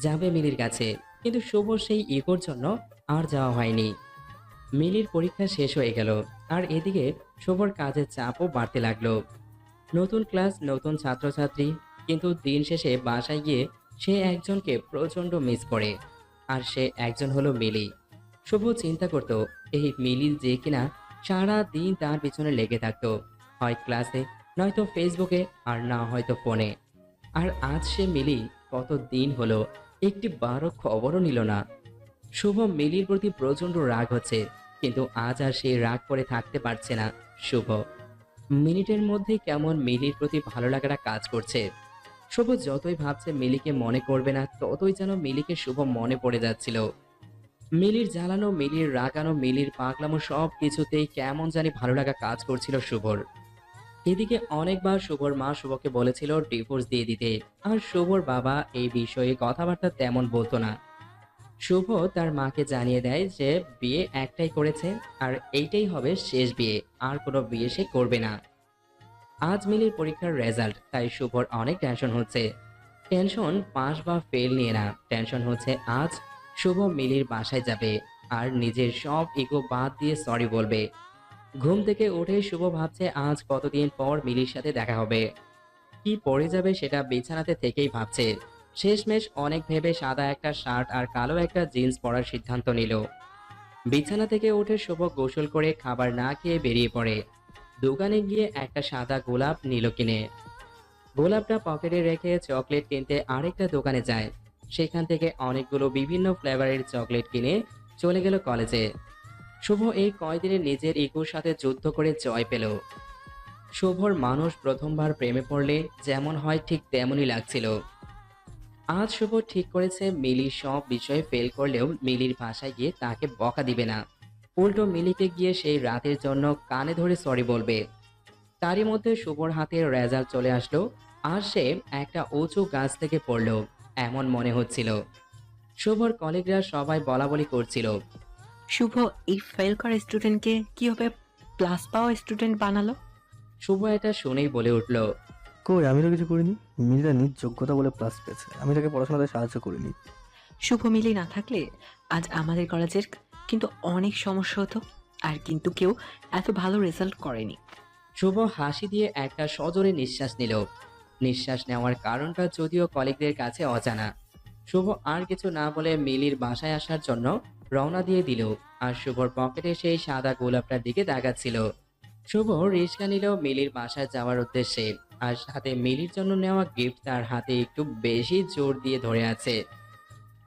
যাবে মিলির কাছে, কিন্তু শুভ সেই ইগোর জন্য আর যাওয়া হয়নি। মিলির পরীক্ষা শেষ হয়ে গেল, আর এদিকে শুভর কাজের চাপও বাড়তে লাগলো। নতুন ক্লাস, নতুন ছাত্রছাত্রী, কিন্তু দিন শেষে বাসায় গিয়ে সে একজনকে প্রচণ্ড মিস করে, আর সে একজন হলো মিলি। শুভ চিন্তা করত এই মিলি যে কিনা সারা দিন তার পিছনে লেগে থাকতো, হয় ক্লাসে, নয়তো ফেসবুকে, আর না হয়তো ফোনে। আর আজ সে মিলি কত দিন হলো একটি বারো খবরও নিল না। শুভ মিলির প্রতি প্রচণ্ড রাগ হচ্ছে, কিন্তু আজ আর সে রাগ করে থাকতে পারছে না। শুভ মিনিটের মধ্যে কেমন মিলির প্রতি ভালো লাগাটা কাজ করছে। শুভ যতই ভাবছে মিলিকে মনে করবে না, ততই যেন মিলিকে শুভ মনে পড়ে যাচ্ছিল। মিলির জ্বালানো, মিলির রাগানো, মিলির পাগলামো সব কিছুতেই কেমন জানি ভালো লাগা কাজ করছিল শুভর। এদিকে অনেকবার শুভর মা শুভকে বলেছিল ডিভোর্স দিয়ে দিতে, আর শুভর বাবা এই বিষয়ে কথাবার্তা তেমন বলতো না। শুভ তার মাকে জানিয়ে দেয় যে বিয়ে একটাই করেছে, আর এইটাই হবে শেষ বিয়ে, আর কোনো বিয়ে সে করবে না। আজ মিলির পরীক্ষার রেজাল্ট, তাই শুভর অনেক টেনশন হচ্ছে। টেনশন পাস বা ফেল নিয়ে না, টেনশন হচ্ছে আজ শুভ মিলির বাসায় যাবে আর নিজের সব ইগো বাদ দিয়ে সরি বলবে। ঘুম থেকে উঠে শুভ ভাবছে আজ কতদিন পর মিলির সাথে দেখা হবে। কি পরে যাবে সেটা বিছানাতে থেকেই ভাবছে। শেষমেশ অনেক ভেবে সাদা একটা শার্ট আর কালো একটা জিন্স পরার সিদ্ধান্ত নিল। বিছানা থেকে উঠে শুভ গোসল করে খাবার না খেয়ে বেরিয়ে পড়ে। দোকানে গিয়ে একটা সাদা গোলাপ নিল কিনে। গোলাপটা পকেটে রেখে চকলেট কিনতে আরেকটা দোকানে যায়। সেখান থেকে অনেকগুলো বিভিন্ন ফ্লেভারের চকলেট কিনে চলে গেল কলেজে। শুভ এই কয়দিনে নিজের ইগোর সাথে যুদ্ধ করে জয় পেল। শুভর মানুষ প্রথমবার প্রেমে পড়লে যেমন হয় ঠিক তেমনই লাগছিল। আজ শুভ ঠিক করেছে মিলি সব বিষয়ে ফেল করলেও মিলির ভাষায় গিয়ে তাকে বকা দিবে না। উল্টো মিলিকে গিয়ে সেই রাতের জন্য কানে ধরে সরি বলবে। তারই মধ্যে শুভর হাতের রেজাল্ট চলে আসলো আর সে একটা উঁচু গাছ থেকে পড়লো এমন মনে হচ্ছিল। শুভর কলিগরা সবাই বলাবলি করছিল। শুভ এই ফেল করা স্টুডেন্টকে কিভাবে প্লাস পাওয়া স্টুডেন্ট বানালো? শুভ এটা শুনেই বলে উঠল, কই, আমি তো কিছু করিনি। মিলিটা নিজ যোগ্যতা বলে প্লাস পেয়েছে, আমি তাকে পড়াশোনাতে সাহায্য করিনি। শুভ মিলি না থাকলে আজ আমাদের কলেজের কিন্তু অনেক সমস্যা হতো, আর কিন্তু কেউ এত ভালো রেজাল্ট করেনি। শুভ হাসি দিয়ে একটা সজোরে নিঃশ্বাস নিল। নিঃশ্বাস নেওয়ার কারণটা যদিও কলিগদের কাছে অজানা। শুভ আর কিছু না বলে মিলির বাসায় আসার জন্য রওনা দিয়ে দিল আর শুভর পকেটে সেই সাদা গোলাপটার দিকে তাকাচ্ছিল। শুভ রিক্সা নিল মিলির বাসায় যাওয়ার উদ্দেশ্যে আর সাথে মিলির জন্য নেওয়া গিফট তার হাতে একটু বেশি জোর দিয়ে ধরে আছে।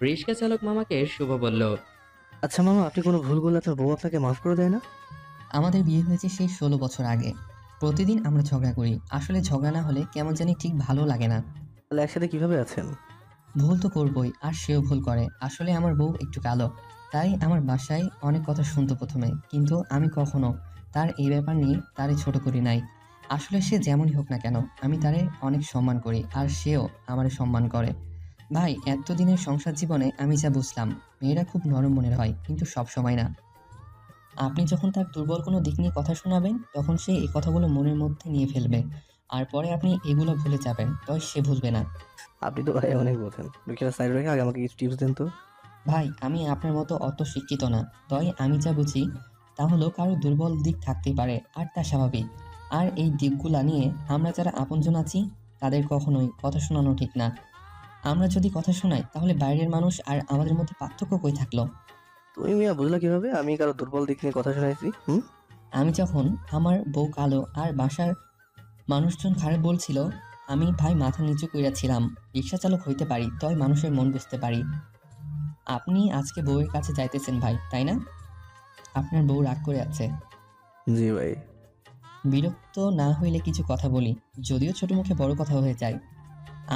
রিক্সা চালক মামাকে শুভ বলল, আচ্ছা মামা, আপনি কোনো ভুল করলে আপনার বউ আপনাকে মাফ করে দেয় না? আমাদের বিয়ে হয়েছে সেই 16 বছর আগে। প্রতিদিন আমরা ঝগড়া করি, আসলে ঝগড়া না হলে কেমন জানি ঠিক ভালো লাগে না। তাহলে একসাথে কিভাবে আছেন? ভুল তো করবই, আর সেও ভুল করে। আসলে আমার বউ একটু কালো, তাই আমার বাসায় অনেক কথা শুনতো প্রথমে, কিন্তু আমি কখনো তার এই ব্যাপার নিয়ে তারে ছোট করি নাই। আসলে সে যেমনই হোক না কেন, আমি তারে অনেক সম্মান করি আর সেও আমারে সম্মান করে। ভাই, এতদিনের সংসার জীবনে আমি যা বুঝলাম, মেয়েরা খুব নরম মনের হয়, কিন্তু সব সময় না। আপনি যখন তার দুর্বল কোনো দিক নিয়ে কথা শোনাবেন, তখন সে এই কথাগুলো মনের মধ্যে নিয়ে ফেলবে, আর পরে আপনি এগুলো ভুলে যাবেন, তবে সে ভুলবে না। আপনি তো ভাই অনেক বোঝেন। দুঃখের সাইড রেখে আগে আমাকে কিছু টিপস দেন তো। ভাই, আমি আপনার মতো অত শিক্ষিত না, তাই আমি যা বুঝি তা হলো কারো দুর্বল দিক থাকতেই পারে, আর তা স্বাভাবিক। আর এই দিকগুলা নিয়ে আমরা যারা আপনজন আছি তাদের কখনোই কথা শোনানো ঠিক না। আমরা যদি কথা শোনাই তাহলে বাইরের মানুষ আর আমাদের মধ্যে পার্থক্য কই থাকলো? তুমি মিয়া বুঝলা কিভাবে আমি কারো দুর্বল দিক নিয়ে কথা শোনাইছি? আমি যখন আমার বউ কালো আর বাসার মানুষজন খারাপ বলছিল, আমি ভাই মাথা নিচু কইরাছিলাম। রিক্সা চালক হইতে পারি, তবে মানুষের মন বুঝতে পারি। আপনি আজকে বউয়ের কাছে যাইতেছেন ভাই, তাই না? আপনার বউ রাগ করে আছে। জি ভাই। বিরক্ত না হইলে কিছু কথা বলি, যদিও ছোট মুখে বড় কথা হয়ে যায়।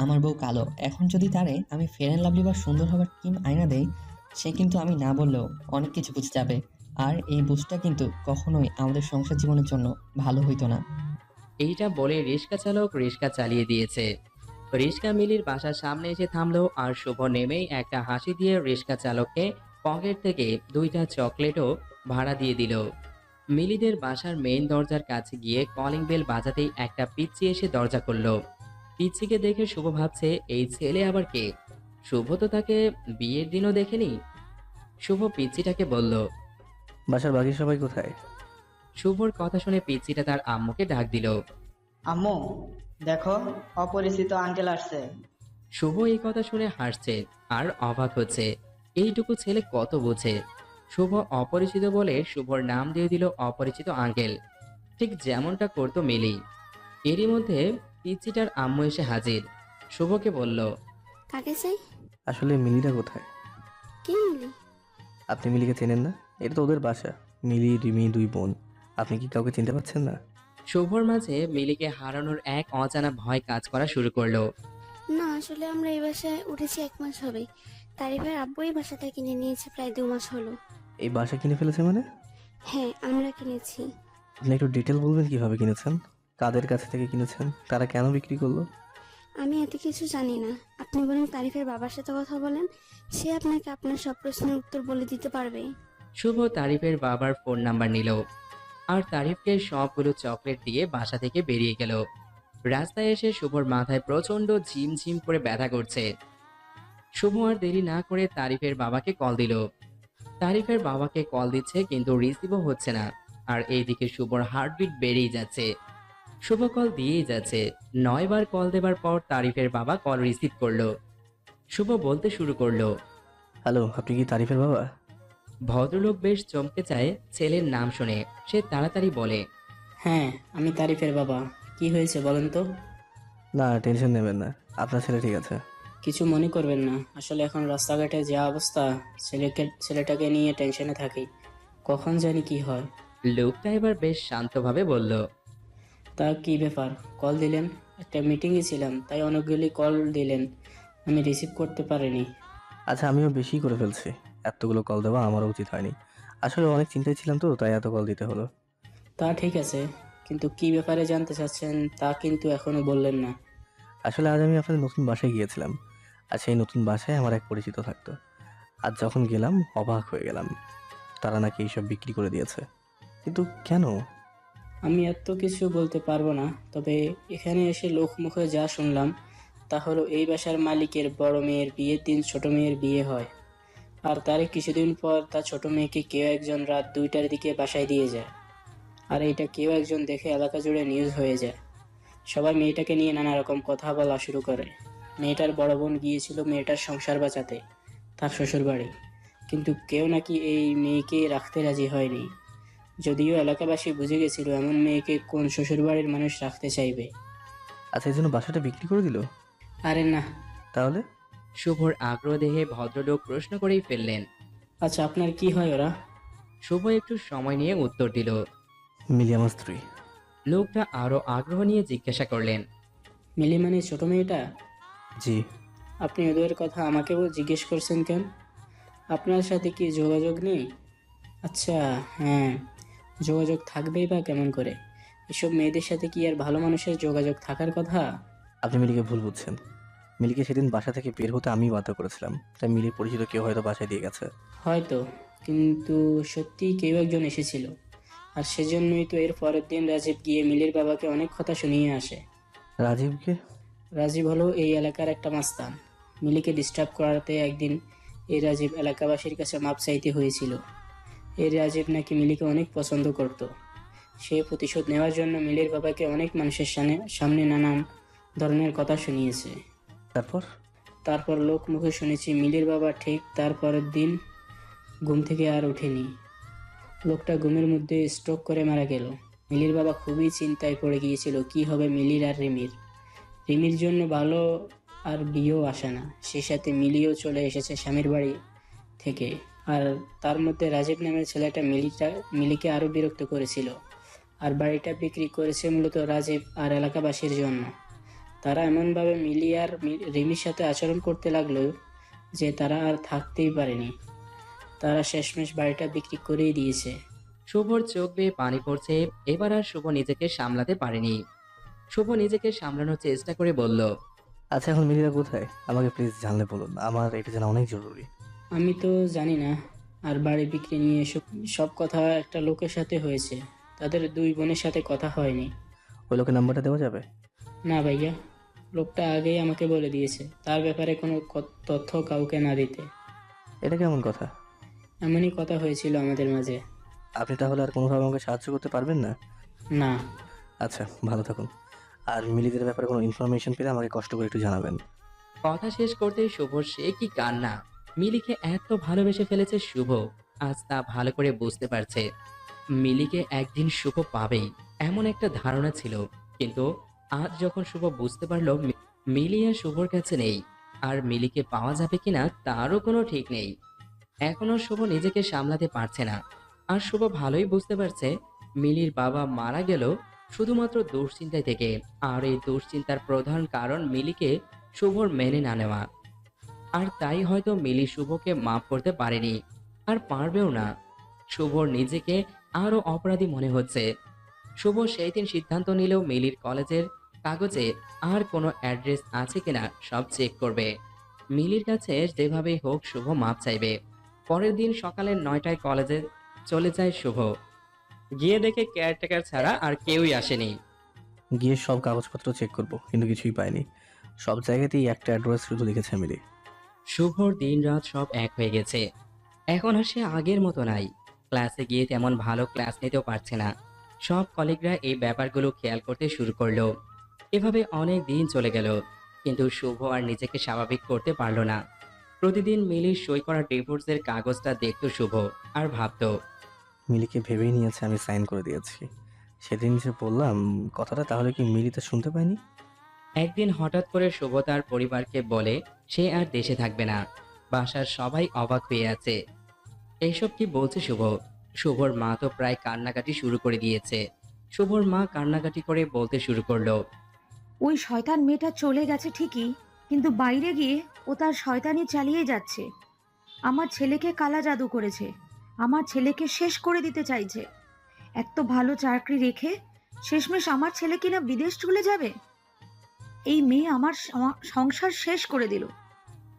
আমার বউ কালো, এখন যদি তারে আমি ফেয়ার অ্যান্ড লাভলি বা সুন্দর হবার ক্রিম আয়না দেই, সে কিন্তু আমি না বললেও অনেক কিছু বুঝে যাবে। আর এই বুঝটা কিন্তু কখনোই আমাদের সংসার জীবনের জন্য ভালো হইতো না। এইটা বলে রিক্সা চালক রিক্সা চালিয়ে দিয়েছে। রিক্সা মিলির বাসার সামনে এসে থামলো আর শুভ নেমেই একটা হাসি দিয়ে রিক্সা চালককে পকেট থেকে 2টা চকলেটও ভাড়া দিয়ে দিল। মিলিদের বাসার মেইন দরজার কাছে গিয়ে কলিং বেল বাজাতেই একটা পিচ্চি এসে দরজা খুলল। পিচ্চিকে দেখে শুভ ভাবছে এই ছেলে আবার কে? শুভ তো তাকে বিয়ের দিনও দেখেনি। শুভ পিচ্চিটাকে বলল, বাসার বাকি সবাই কোথায়? শুভর কথা শুনে পিচ্চিটা তার আম্মুকে ডাক দিল। আম্মু, দেখো অপরিচিত আঙ্কেল আসছে। শুভ এই কথা শুনে হাসছে আর অবাক হচ্ছে, এইটুকু ছেলে কত বোঝে। শুভ অপরিচিত বলে শুভর নাম দিয়ে দিল অপরিচিত আঙ্কেল, ঠিক যেমনটা করতো মিলি। এরই মধ্যে পিচ্চিটার আম্মু এসে হাজির। শুভকে বলল, কাকে চাই? আসলে মিলিটা কোথায়? কে মিলি? আপনি মিলিকে চেনেন না? এটা তো ওদের বাসা। মিলি, রিমি 2 বোন। আপনি কি কাউকে চিনতে পারছেন না? শুভর মাঝে মিলিকে হারানোর এক অজানা ভয় কাজ করা শুরু করলো। না, আসলে আমরা এই বাসায় উঠেছি 1 মাস হবে। তারিফের আব্বু এই বাসাটা কিনে নিয়েছে প্রায় 2 মাস হলো। এই বাসা কিনে ফেলেছে মানে? হ্যাঁ, আমরা কিনেছি। আপনি একটু ডিটেল বলবেন কিভাবে কিনেছেন? কাদের কাছে থেকে কিনেছেন? তারা কেন বিক্রি করলো? আমি এত কিছু জানি না, আপনি বরং তারিফের বাবার সাথে কথা বলেন, সে আপনাকে আপনার সব প্রশ্নের উত্তর বলে দিতে পারবে। শুভ তারিফের বাবার ফোন নাম্বার নিল আর তারিফকে সবগুলো চকলেট দিয়ে বাসা থেকে বেরিয়ে গেল। রাস্তায় এসে শুভর মাথায় প্রচন্ড ঝিমঝিম করে ব্যথা করছে। শুভ আর দেরি না করে তারিফের বাবাকে কল দিল। তারিফের বাবাকে কল দিচ্ছে কিন্তু রিসিভও হচ্ছে না। আর এইদিকে শুভর হার্টবিট বেড়েই যাচ্ছে। শুভ কল দিয়েই যাচ্ছে। 9 বার কল দেবার পর তারিফের বাবা কল রিসিভ করলো। শুভ বলতে শুরু করলো। হ্যালো, আপনি কি তারিফের বাবা? ভদ্রলোক বেশ চমকে যায় ছেলের নাম শুনে। সে তাড়াতাড়ি বলে, হ্যাঁ, আমি তারিফের বাবা। কি হয়েছে বলেন তো? না, টেনশন নেবেন না, আপনার ছেলে ঠিক আছে। কিছু মনে করবেন না, আসলে এখন রাস্তাঘাটে যা অবস্থা, ছেলেটাকে নিয়ে টেনশনে থাকি, কখন জানি কি হয়। লোকটা এবার বেশ শান্তভাবে বলল, তা কি ব্যাপার, কল দিলেন? একটা মিটিংয়ে ছিলাম, তাই অনেকগুলি কল দিলেন, আমি রিসিভ করতে পারিনি। আচ্ছা, আমিও বেশি করে ফেলছি, এতগুলো কল দেওয়া আমারও উচিত হয়নি। আসলে অনেক চিন্তায় ছিলাম তো, তাই এত কল দিতে হলো। তা ঠিক আছে, কিন্তু কি ব্যাপারে জানতে চাচ্ছেন তা কিন্তু এখনো বললেন না। আসলে আজ আমি আপনাদের নতুন বাসায় গিয়েছিলাম, আর সেই নতুন বাসায় আমার এক পরিচিত থাকতো। আজ যখন গেলাম অবাক হয়ে গেলাম, তারা নাকি এইসব বিক্রি করে দিয়েছে। কিন্তু কেন? আমি এত কিছু বলতে পারবো না, তবে এখানে এসে লোকমুখে যা শুনলাম তা হলো এই বাসার মালিকের বড় মেয়ের বিয়ের দিন ছোট মেয়ের বিয়ে হয়, আর তার কিছুদিন পর তার ছোট মেয়েকে কেউ একজন রাত 2টার দিকে বাসায় দিয়ে যায়। আর এইটা কেউ একজন দেখে এলাকা জুড়ে নিউজ হয়ে যায়। সবাই মেয়েটাকে নিয়ে নানা রকম কথা বলা শুরু করে। মেয়েটার বড় বোন গিয়েছিল মেয়েটার সংসার বাঁচাতে তার শ্বশুর বাড়ি, কিন্তু কেউ নাকি এই মেয়েকে রাখতে রাজি হয়নি। যদিও এলাকাবাসী বুঝে গেছিল এমন মেয়েকে কোন শ্বশুরবাড়ির মানুষ রাখতে চাইবে। আচ্ছা, এই জন্য বাসাটা বিক্রি করে দিল? আরে না। তাহলে? শুভর আগ্রহ দেখে ভদ্রলোক প্রশ্ন করেই ফেললেন। আচ্ছা, আপনার কি হয় ওরা? শুভ একটু সময় নিয়ে উত্তর দিল। মিলি আমার স্ত্রী। লোকটা আরো আগ্রহ নিয়ে জিজ্ঞাসা করলেন, মিলি মানে ছোট মেয়েটা? জি। আপনি ওদের কথা আমাকেও জিজ্ঞেস করছেন কেন? আপনার সাথে কি যোগাযোগ নেই? আচ্ছা, হ্যাঁ, যোগাযোগ থাকবেই বা কেমন করে? এসব মেয়েদের সাথে কি আর ভালো মানুষের যোগাযোগ থাকার কথা? আপনি মিলিকে ভুল বুঝছেন। মিলিকে সেদিন বাসা থেকে বের হতে আমি বাধ্য করেছিলাম, তাই মিলির পরিচিত কেউ হয়তো বাসায় দিয়ে গেছে। হয়তো, কিন্তু সত্যিই কেউ একজন এসেছিল। আর সেজন্যই তো এর পরের দিন রাজীব গিয়ে মিলির বাবাকে অনেক কথা শুনিয়ে আসে। রাজীবকে? রাজীব হলো এই এলাকার একটা মাস্তান। মিলিকে ডিস্টার্ব করাতে একদিন এই রাজীব এলাকাবাসীর কাছে মাপ চাইতে হয়েছিল। এই রাজীব নাকি মিলিকে অনেক পছন্দ করত। সে প্রতিশোধ নেওয়ার জন্য মিলির বাবাকে অনেক মানুষের সামনে নানান ধরনের কথা শুনিয়েছে। তারপর লোক মুখে শুনেছি মিলির বাবা ঠিক তার পরের দিন ঘুম থেকে আর ওঠেনি। লোকটা ঘুমের মধ্যে স্ট্রোক করে মারা গেল। মিলির বাবা খুবই চিন্তায় পড়ে গিয়েছিল কি হবে মিলির আর রিমির। রিমির জন্য ভালো আর বিয়েও আসে না, সেই সাথে মিলিও চলে এসেছে স্বামীর বাড়ি থেকে। আর তার মধ্যে রাজীব নামের ছেলেটা মিলিকে আরো বিরক্ত করেছিল। আর বাড়িটা বিক্রি করেছে মূলত রাজীব আর এলাকাবাসীর জন্য। তারা এমনভাবে মিলি আর রিমির সাথে আচরণ করতে লাগলো যে তারা আর থাকতেই পারেনি। তারা শেষমেশ বাড়িটা বিক্রি করেই দিয়েছে। শুভর চোখ বেয়ে পানি পড়ছে। এবার আর শুভ নিজেকে সামলাতে পারেনি। শুভ নিজেকে সামলানোর চেষ্টা করে বলল, আচ্ছা, এখন মিলিরা কোথায়? আমাকে প্লিজ জানলে বলুন, আমার এটা জানা অনেক জরুরি। আমি তো জানি না। আর বাড়ি বিক্রি নিয়ে সব কথা একটা লোকের সাথে হয়েছে, তাদের 2 বোনের সাথে কথা হয়নি। ওই লোকের নাম্বারটা দেওয়া যাবে? না ভাইয়া, লোকটা আগেই আমাকে বলে দিয়েছে তার ব্যাপারে কোনো তথ্য কাউকে না দিতে। এটা কেমন কথা? এমনই কথা হয়েছিল আমাদের মাঝে। আপনি তাহলে আর কোনোভাবে আমাকে সাহায্য করতে পারবেন না? না। আচ্ছা, ভালো থাকুন। আর মিলিদের ব্যাপারে কোনো ইনফরমেশন পেলে আমাকে কষ্ট করে একটু জানাবেন। কথা শেষ করতেই শুভর সে কি কান্না। মিলিকে এত ভালোবেসে ফেলেছে শুভ, আজ তা ভালো করে বুঝতে পারছে। মিলিকে একদিন শুভ পাবেই এমন একটা ধারণা ছিল, কিন্তু আজ যখন শুভ বুঝতে পারলো মিলি আর শুভর কাছে নেই, আর মিলিকে পাওয়া যাবে কিনা তারও কোনো ঠিক নেই। এখনো শুভ নিজেকে সামলাতে পারছে না। আর শুভ ভালোই বুঝতে পারছে মিলির বাবা মারা গেল শুধুমাত্র দুশ্চিন্তায় থেকে। আর এই দুশ্চিন্তার প্রধান কারণ মিলিকে শুভর মেনে না নেওয়া। আর তাই হয়তো মিলি শুভকে মাফ করতে পারেনি, আর পারবেও না। শুভর নিজেকে আরো অপরাধী মনে হচ্ছে। শুভ সেই দিন সিদ্ধান্ত নিলেও মিলির কলেজের কাগজে আর কোনো অ্যাড্রেস আছে কিনা সব চেক করবে। মিলির কাছে যেভাবেই হোক শুভ মাপ চাইবে। পরের দিন সকালে 9টায় কলেজে চলে যায় শুভ। গিয়ে দেখে কেয়ারটেকার ছাড়া আর কেউই আসেনি। গিয়ে সব কাগজপত্র চেক করব, কিন্তু কিছুই পাইনি। সব জায়গাতেই একটা অ্যাড্রেস শুধু লিখেছে মিলি। শুভর দিনরাত সব এক হয়ে গেছে। এখন আর সে আগের মতো নাই। ক্লাসে গিয়ে তেমন ভালো ক্লাস নিতেও পারছে না। সব কলিগরা এই ব্যাপারগুলো খেয়াল করতে শুরু করলো। এভাবে অনেক দিন চলে গেল, কিন্তু শুভ আর নিজেকে স্বাভাবিক করতে পারল না। প্রতিদিন মিলির সই করা ডিভোর্সের কাগজটা দেখতো শুভ, আর ভাবতো মিলিকে ভেবেই নিয়েছে আমি সাইন করে দিয়েছি। সেদিন যে বললাম কথাটা, তাহলে কি মিলি তা শুনতে পায়নি? একদিন হঠাৎ করে শুভ তার পরিবারকে বলে সে আর দেশে থাকবে না। বাসার সবাই অবাক হয়ে আছে। এইসব কি বলছে শুভ? শুভর মা তো প্রায় কান্নাকাটি শুরু করে দিয়েছে। শুভর মা কান্নাকাটি করে বলতে শুরু করলো, ওই শয়তান মেয়েটা চলে গেছে ঠিকই, কিন্তু বাইরে গিয়ে ও তার শয়তানি চালিয়ে যাচ্ছে। আমার ছেলেকে কালা জাদু করেছে, আমার ছেলেকে শেষ করে দিতে চাইছে। এত ভালো চাকরি রেখে শেষমেশ আমার ছেলে কিনা বিদেশ চলে যাবে। এই মেয়ে আমার সংসার শেষ করে দিল।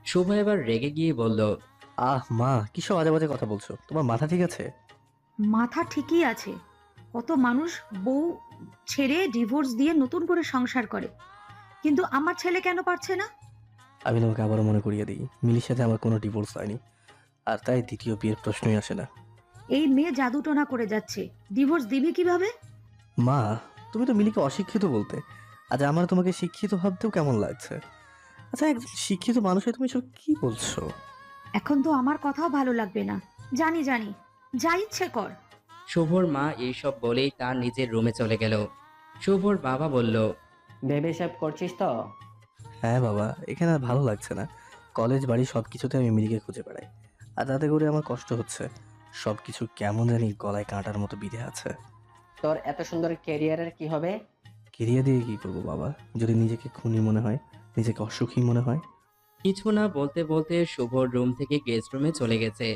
শুভ এবার রেগে গিয়ে বলল, আহ মা, কিসব আজে বাজে কথা বলছো? তোমার মাথা ঠিক আছে? মাথা ঠিকই আছে। কত মানুষ বউ ছেড়ে ডিভোর্স দিয়ে নতুন করে সংসার করে, কিন্তু আমার ছেলে কেন পারছে না? আমি তোমাকে আবারও মনে করিয়ে দিই, মিলির সাথে আমার কোনো ডিভোর্স হয়নি, আর তাই দ্বিতীয় বিয়ের প্রশ্নই আসে না। এই মেয়ে জাদুটোনা করে যাচ্ছে, ডিভোর্স দিবি কিভাবে? মা, তুমি তো মিলিকে অশিক্ষিত বলতে, আজ আমার তোমাকে শিক্ষিত ভাবতেও কেমন লাগছে। আচ্ছা, একজন শিক্ষিত মানুষ হয়ে তুমি সব কি বলছো? এখন তো আমার কথাও ভালো লাগবে না। জানি জানি, যা ইচ্ছে কর। শুভর মা এইসব বলেই তার নিজের রুমে চলে গেল। শুভর বাবা বলল, বেবি শেভ করছিস তো? হ্যাঁ বাবা, এখানে আর ভালো লাগছে না। কলেজ বাড়ি সব কিছুতে আমি মিলিকে খুঁজে বেড়াই, আর তাতে করে আমার কষ্ট হচ্ছে। সব কিছু কেমন জানি গলায় কাঁটার মতো বিঁধে আছে। তোর এত সুন্দর ক্যারিয়ারের কি হবে? কেরিয়া দিয়ে কি করবো বাবা, যদি নিজেকে খুনি মনে হয়, নিজেকে অসুখী মনে হয়? কিছু না বলতে বলতে শুভর রুম থেকে গেস্ট রুমে চলে গেছে।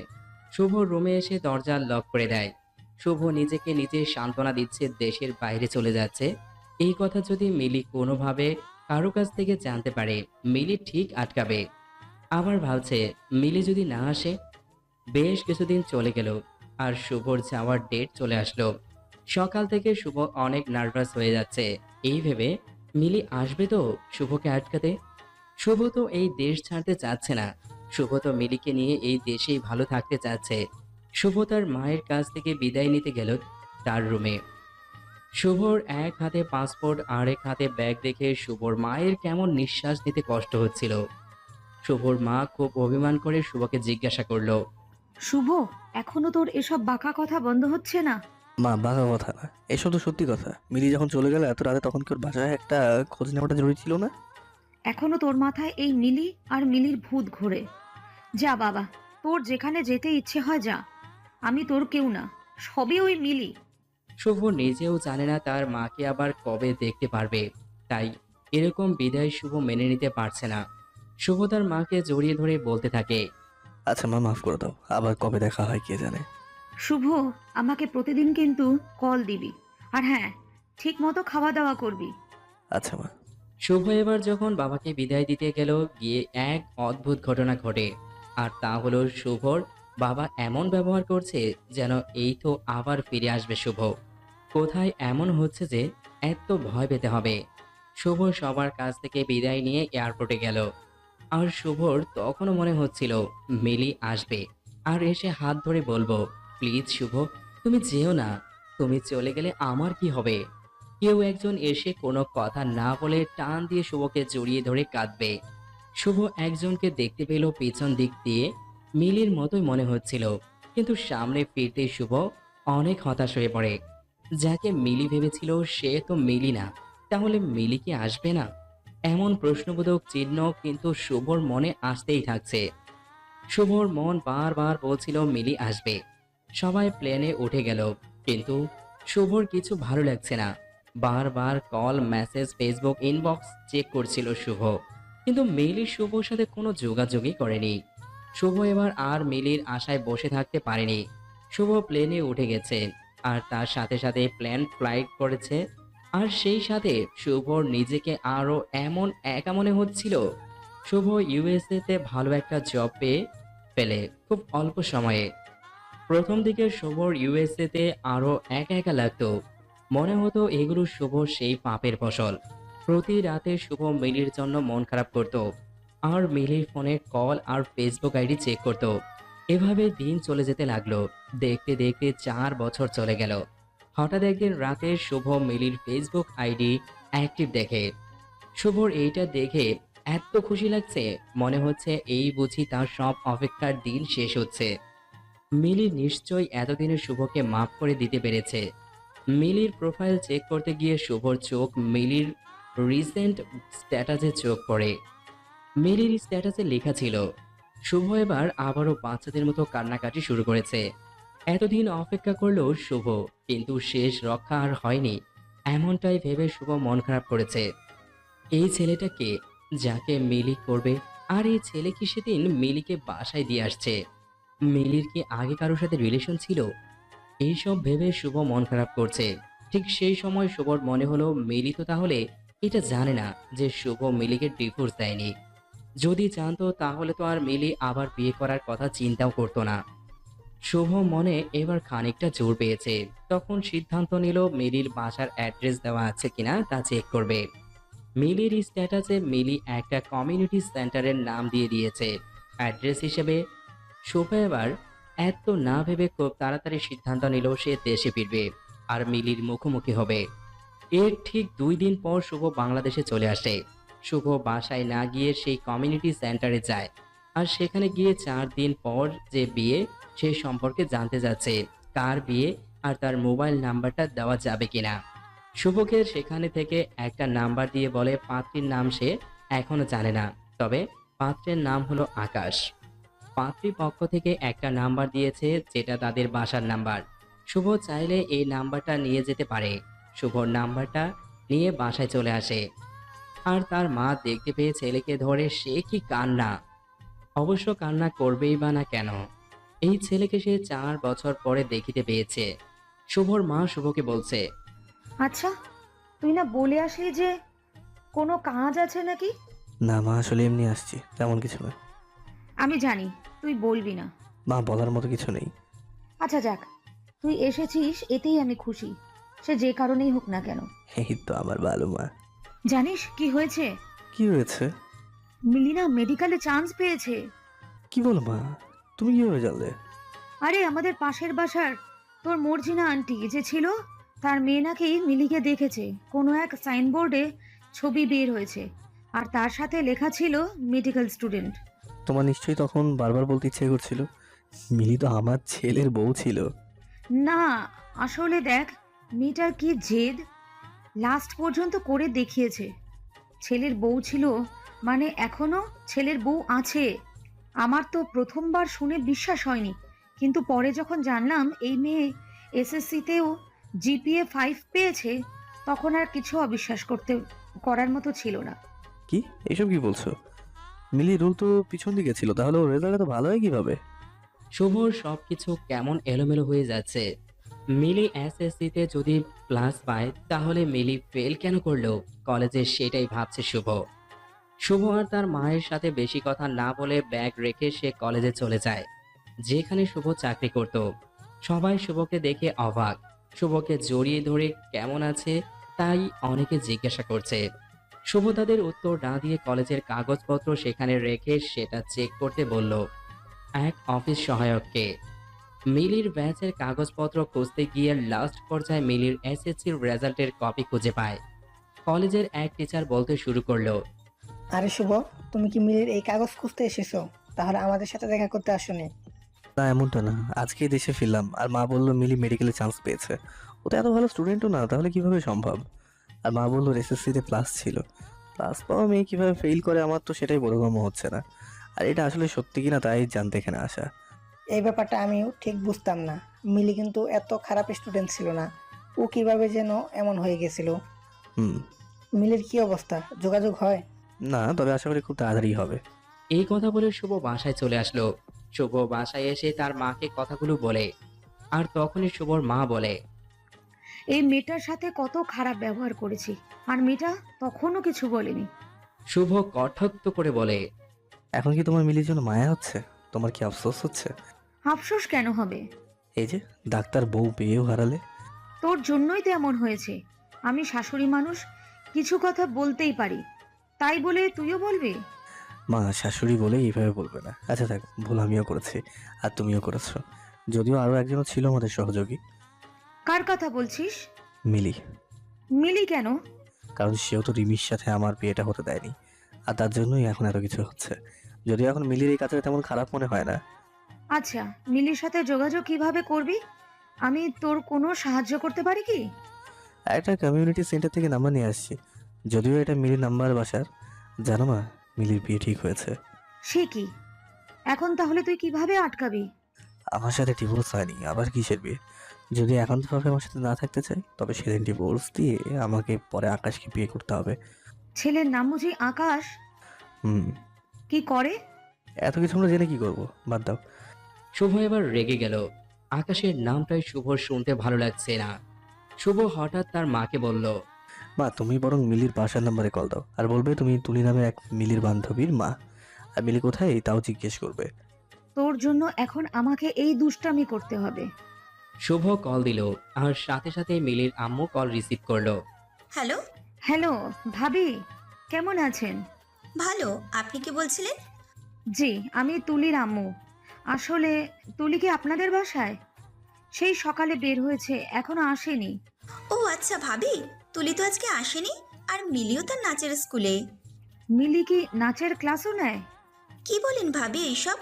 শুভ রুমে এসে দরজা লক করে দেয়। শুভ নিজেকে নিজে সান্ত্বনা দিচ্ছে দেশের বাইরে চলে যাচ্ছে। এই কথা যদি মিলি কোনোভাবে কারো কাছ থেকে জানতে পারে, মিলি ঠিক আটকাবে। আবার ভাবছে মিলি যদি না আসে। বেশ কিছুদিন চলে গেল, আর শুভর যাওয়ার ডেট চলে আসলো। সকাল থেকে শুভ অনেক নার্ভাস হয়ে যাচ্ছে, এই ভেবে মিলি আসবে তো শুভকে আটকাতে। শুভ তো এই দেশ ছাড়তে চাচ্ছে না। শুভ তো মিলিকে নিয়ে এই দেশেই ভালো থাকতে চাচ্ছে। শুভ তার মায়ের কাছ থেকে বিদায় নিতে গেল তার রুমে। শুভর এক হাতে পাসপোর্ট আর এক হাতে ব্যাগ দেখে শুভর মায়ের কেমন নিঃশ্বাস নিতে কষ্ট হচ্ছিল। শুভর মা খুব অভিমান করে শুভকে জিজ্ঞাসা করলো, শুভ, এখনো তোর এসব বাঁকা কথা বন্ধ হচ্ছে না? মা, বাঘা কথা না, এসব তো সত্যি কথা। মিলি যখন চলে গেল এত রাতে, তখন কি ওর বাসায় একটা খোঁজ নেওয়াটা জরুরি ছিল না? এখনো তোর মাথায় এই মিলি আর মিলির ভূত ঘোরে। যা বাবা, তোর যেখানে যেতে ইচ্ছে হয় যা। আমি তোর কেউ না, সবই ওই মিলি। শুভ নিজেও জানে না তার মাকে আবার কবে দেখতে পারবে, তাই এরকম বিদায় শুভ মেনে নিতে পারছে না। শুভ তার মাকে জড়িয়ে ধরে বলতে থাকে, আচ্ছা মা, মাফ করে দাও, আবার কবে দেখা হয় কে জানে। শুভ, আমাকে প্রতিদিন কিন্তু কল দিবি, আর হ্যাঁ, ঠিক মতো খাওয়া দাওয়া করবি। আচ্ছা মা। শুভ এবার যখন বাবাকে বিদায় দিতে গেল, গিয়ে এক অদ্ভুত ঘটনা ঘটে। আর তা হলো শুভর বাবা এমন ব্যবহার করছে যেন এই তো আবার ফিরে আসবে শুভ। কোথায় এমন হচ্ছে যে এত ভয় পেতে হবে। শুভ সবার কাছ থেকে বিদায় নিয়ে এয়ারপোর্টে গেল। আর শুভর তখনও মনে হচ্ছিল মিলি আসবে আর এসে হাত ধরে বলবো, প্লিজ শুভ, তুমি যেও না। তুমি চলে গেলে আমার কি হবে? কেউ একজন এসে কোনো কথা না বলে টান দিয়ে শুভকে জড়িয়ে ধরে কাঁদবে। শুভ একজনকে দেখতে পেল পেছন দিক দিয়ে, মিলির মতোই মনে হচ্ছিল, কিন্তু সামনে ফিরতে শুভ অনেক হতাশ হয়ে পড়ে। যাকে মিলি ভেবেছিল সে তো মিলি না, তাহলে মিলি কি আসবে না? এমন প্রশ্নবোধক চিহ্ন কিন্তু শুভর মনে আসতেই থাকছে। শুভর মন বারবার বলছিল মিলি আসবে। সবাই প্লেনে উঠে গেল, কিন্তু শুভর কিছু ভালো লাগছে না। বারবার call, message, Facebook inbox check করছিল শুভ, কিন্তু মিলি শুভর সাথে কোনো যোগাযোগই করেনি। শুভ এবার আর মিলির আশায় বসে থাকতে পারেনি। শুভ প্লেনে উঠে গেছে, আর তার সাথে সাথে প্লেন ফ্লাইট করেছে। আর সেই সাথে শুভর নিজেকে আরো এমন একা মনে হচ্ছিল। শুভ ইউএসএ তে ভালো একটা জব পেয়ে পেলে খুব অল্প সময়ে। প্রথম দিকে শুভর ইউএসএ তে আরো একা একা লাগতো। মনে হতো এগুলো শুভ সেই পাপের ফসল। প্রতি রাতে শুভ মিলির জন্য মন খারাপ করত। আর মিলির ফোনে কল আর ফেসবুক আইডি চেক করতো। এভাবে দিন চলে যেতে লাগলো। দেখতে দেখতে 4 বছর চলে গেল। হঠাৎ একদিন রাতে শুভ মিলির ফেসবুক আইডি অ্যাক্টিভ দেখে। শুভর এইটা দেখে এত খুশি লাগছে, মনে হচ্ছে এই বুঝি তার সব অপেক্ষার দিন শেষ হচ্ছে। মিলি নিশ্চয়ই এতদিনে শুভকে মাফ করে দিতে পেরেছে। মিলির প্রোফাইল চেক করতে গিয়ে শুভর চোখ মিলির রিসেন্ট স্ট্যাটাসে চোখ পড়ে। মিলির স্ট্যাটাসে লেখা ছিল, শুভ এবার আবারও বাচ্চাদের মতো কান্নাকাটি শুরু করেছে। এতদিন অপেক্ষা করলো শুভ, কিন্তু শেষ রক্ষা আর হয়নি। এমনটাই ভেবে শুভ মন খারাপ করেছে। এই ছেলেটাকে যাকে মিলি করবে, আর এই ছেলে কি সেদিন মিলিকে বাসায় দিয়ে আসছে। মিলির কি আগে কারোর সাথে রিলেশন ছিল? এইসব ভেবে শুভ মন খারাপ করছে। ঠিক সেই সময় শুভর মনে হলো মিলি তো তাহলে এটা জানে না যে শুভ মিলিকে ডিভোর্স দেয়নি। যদি জানতো তাহলে তো আর মিলি আবার বিয়ে করার কথা চিন্তাও করতো না। শুভ মনে এবার খানিকটা জোর পেয়েছে। তখন সিদ্ধান্ত নিল মিলির বাসার অ্যাড্রেস দেওয়া আছে কিনা তা চেক করবে। মিলির স্ট্যাটাসে মিলি একটা কমিউনিটি সেন্টারের নাম দিয়ে দিয়েছে অ্যাড্রেস হিসেবে। শুভ এবার এত না ভেবে খুব তাড়াতাড়ি সিদ্ধান্ত নিল সে দেশে ফিরবে আর মিলির মুখোমুখি হবে। এর ঠিক 2 দিন পর শুভ বাংলাদেশে চলে আসে। শুভ বাসায় না গিয়ে সেই কমিউনিটি সেন্টারে যায় আর সেখানে গিয়ে 4 দিন পর যে বিয়ে সে সম্পর্কে জানতে যাচ্ছে, কার বিয়ে আর তার মোবাইল নাম্বারটা দেওয়া যাবে কিনা। শুভকে সেখানে থেকে একটা নাম্বার দিয়ে বলে পাত্রীর নাম সে এখনো জানে না, তবে পাত্রের নাম হলো আকাশ। পাত্রীপক্ষ থেকে একটা নাম্বার দিয়েছে যেটা তাদের বাসার নাম্বার। শুভ চাইলে এই নাম্বারটা নিয়ে যেতে পারে। শুভর নাম্বারটা নিয়ে বাসায় চলে আসে আর তার মা দেখতে পেয়ে ছেলেকে ধরে সে কি কান্না। অবশ্য কান্না করবেই বা না কেন, এই ছেলেকে সে 4 বছর পরে দেখিতে পেয়েছে। শুভর মা শুভকে বলছে, আচ্ছা, তুই না বলে আসলি যে কোনো কাজ আছে নাকি? না মা, আসলে এমনি আসছি, তেমন কিছু না। আমি জানি তুই বলবি না। মা, বলার মতো কিছু নেই। আচ্ছা যাক, তুই এসেছিস এতেই আমি খুশি, সে যে কারণেই হোক না কেন। এই তো আমার ভালো মা। জানিস কি হয়েছে? কি হয়েছে? মিলিনা মেডিকেলে চান্স পেয়েছে। কি বলো মা, তুমি কিভাবে জানলে? আরে আমাদের পাশের বাসার তোর মর্জিনা আন্টি যে ছিল, তার মেয়ে নাকি মিলিকে দেখেছে। কোনো এক সাইনবোর্ডে ছবি বের হয়েছে আর তার সাথে লেখা ছিল মেডিকেল স্টুডেন্ট। তোমার নিশ্চয়ই তখন বারবার বলতে ইচ্ছে করছিল, মিলি তো আমার ছেলের বউ ছিল। না, আসলে দেখ মেয়েটার কি জেদ, লাস্ট পর্যন্ত করে দেখিয়েছে। ছেলের বউ ছিল মানে এখনো ছেলের বউ আছে। আমার তো প্রথমবার শুনে বিশ্বাস হয়নি, কিন্তু পরে যখন জানলাম এই মেয়ে এসএসসিতেও জিপিএ 5 পেয়েছে, তখন আর কিছু অবিশ্বাস করার মতো ছিল না। কি এইসব কি বলছো? মিলি রোল তো পিছন দিকে ছিল, তাহলে ওর রেজাল্ট তো ভালো হয় কিভাবে? শুভর সবকিছু কেমন এলোমেলো হয়ে যাচ্ছে। মিলি এসএসসিতে যদি প্লাস পায় তাহলে মিলি ফেল কেন করলো কলেজে, সেটাই ভাবছে শুভ। শুভ আর তার মায়ের সাথে বেশি কথা না বলে ব্যাগ রেখে সে কলেজে চলে যায়, যেখানে শুভ চাকরি করত। সবাই শুভকে দেখে অবাক। শুভকে জড়িয়ে ধরে কেমন আছে তাই অনেকে জিজ্ঞাসা করছে। শুভ তাদের উত্তর না দিয়ে কলেজের কাগজপত্র সেখানে রেখে সেটা চেক করতে বলল এক অফিস সহায়ককে। মিলির ব্যাচের কাগজপত্র খুঁজতে গিয়ে লাস্ট পর্যায়ে মিলির এসএসসির রেজাল্টের কপি খুঁজে পায়। কলেজের এক টিচার বলতে শুরু করলো, আরে শুভ, তুমি কি মিলির এই কাগজ খুঁজতে এসেছো? তাহলে আমাদের সাথে দেখা করতে আসোনি? না, এমনটা না, আজকেই দেশে ফিরলাম আর মা বললো মিলি মেডিকেলে চান্স পেয়েছে। ও তো এত ভালো স্টুডেন্টও না, তাহলে কিভাবে সম্ভব? আর মা বললো এসএসসিতে প্লাস ছিল। প্লাস পাওয়া মেয়ে কিভাবে ফেল করে, আমার তো সেটাই বোধগম্য হচ্ছে না। আর এটা আসলে সত্যি কিনা তাই জানতে এখানে আসা। এই ব্যাপারটা আমিও ঠিক বুঝতাম না। মিলি কিন্তু এত খারাপ স্টুডেন্ট ছিল না, ও কিভাবে যেন এমন হয়ে গেছিল। হুম। মিলির কি অবস্থা, যোগাযোগ হয়? না, তবে আশা করি খুব তাড়াতাড়ি হবে। এই কথা বলে শুভ বাসায় চলে আসলো। শুভ বাসায় এসে তার মাকে কথাগুলো বলে, আর তখনই শুভর মা বলে, এই মেয়েটার সাথে কত খারাপ ব্যবহার করেছি, আর মেয়েটা তখনও কিছু বলেনি। শুভ কটাক্ষ করে বলে, এখন কি তোমার মিলির জন্য মায়া হচ্ছে? তোমার কি আফসোস হচ্ছে? আফসোস কেন হবে? এই যে ডাক্তার বউ পেয়েও হারালে। তোর জন্যই তো এমন হয়েছে। আমি শাশুড়ি মানুষ, কিছু কথা বলতেই পারি, তাই বলে তুইও বলবি? মা শাশুড়ি বলে এইভাবে বলবে না। আচ্ছা থাক, ভুল আমিও করেছি আর তুমিও করেছো। যদিও আরও একজনও ছিল আমাদের সহযোগী। কার কথা বলছিস? মিলি। মিলি কেন? কারণ সেও তো রিমির সাথে আমার বিয়েটা হতে দেয়নি, আর তার জন্যই এখন এত কিছু হচ্ছে। যদিও এখন মিলির এই কাজটা তেমন খারাপ মনে হয় না। আচ্ছা, মিলির সাথে যোগাযোগ কিভাবে করবি? আমি তোর কোনো সাহায্য করতে পারি কি? একটা কমিউনিটি সেন্টার থেকে নাম্বার নিয়ে আসছি। যদিও এটা মিলির নাম্বার বাসার। জানো মা, মিলির বিয়ে ঠিক হয়েছে। সে কি? এখন তাহলে তুই কিভাবে আটকাবি? আমার সাথে ডিভোর্স হয়নি, আবার কিসের বিয়ে? যদি একান্তভাবে আমার সাথে না থাকতে চাই, তবে সেদিন ডিভোর্স দিয়ে আমাকে পরে আকাশকে বিয়ে করতে হবে। ছেলের নাম বুঝি আকাশ? হুম। কি করে? এত কিছু আমরা জেনে কি করবো, বাদ দাও। শুভ এবার রেগে গেল। আকাশের নামটাই শুভর শুনতে ভালো লাগছে না। শুভ হঠাৎ তার মাকে বলল, মা তুমি বরং মিলির বাসার নাম্বারে কল দাও, আর বলবে তুমি তুলি নামে এক মিলির বান্ধবীর মা। আর মিলি কোথায় তাও জিজ্ঞেস করবে। তোর জন্য এখন আমাকে এই দুষ্টামি করতে হবে? শুভ কল দিল আর সাথে সাথে মিলির আম্মু কল রিসিভ করলো। হ্যালো। হ্যালো ভাবি, কেমন আছেন? ভালো, আপনি কি বলছিলেন? জি, আমি তুলির আম্মু। আসলে তুলি কি আপনাদের বাসায়? সেই সকালে বের হয়েছে, এখনো আসেনি। ও আচ্ছা ভাবি, তুলি তো আজকে আসেনি, আর মিলিও তার নাচের স্কুলে। মিলি কি নাচের ক্লাসও নেয়? কি বলেন ভাবি এইসব?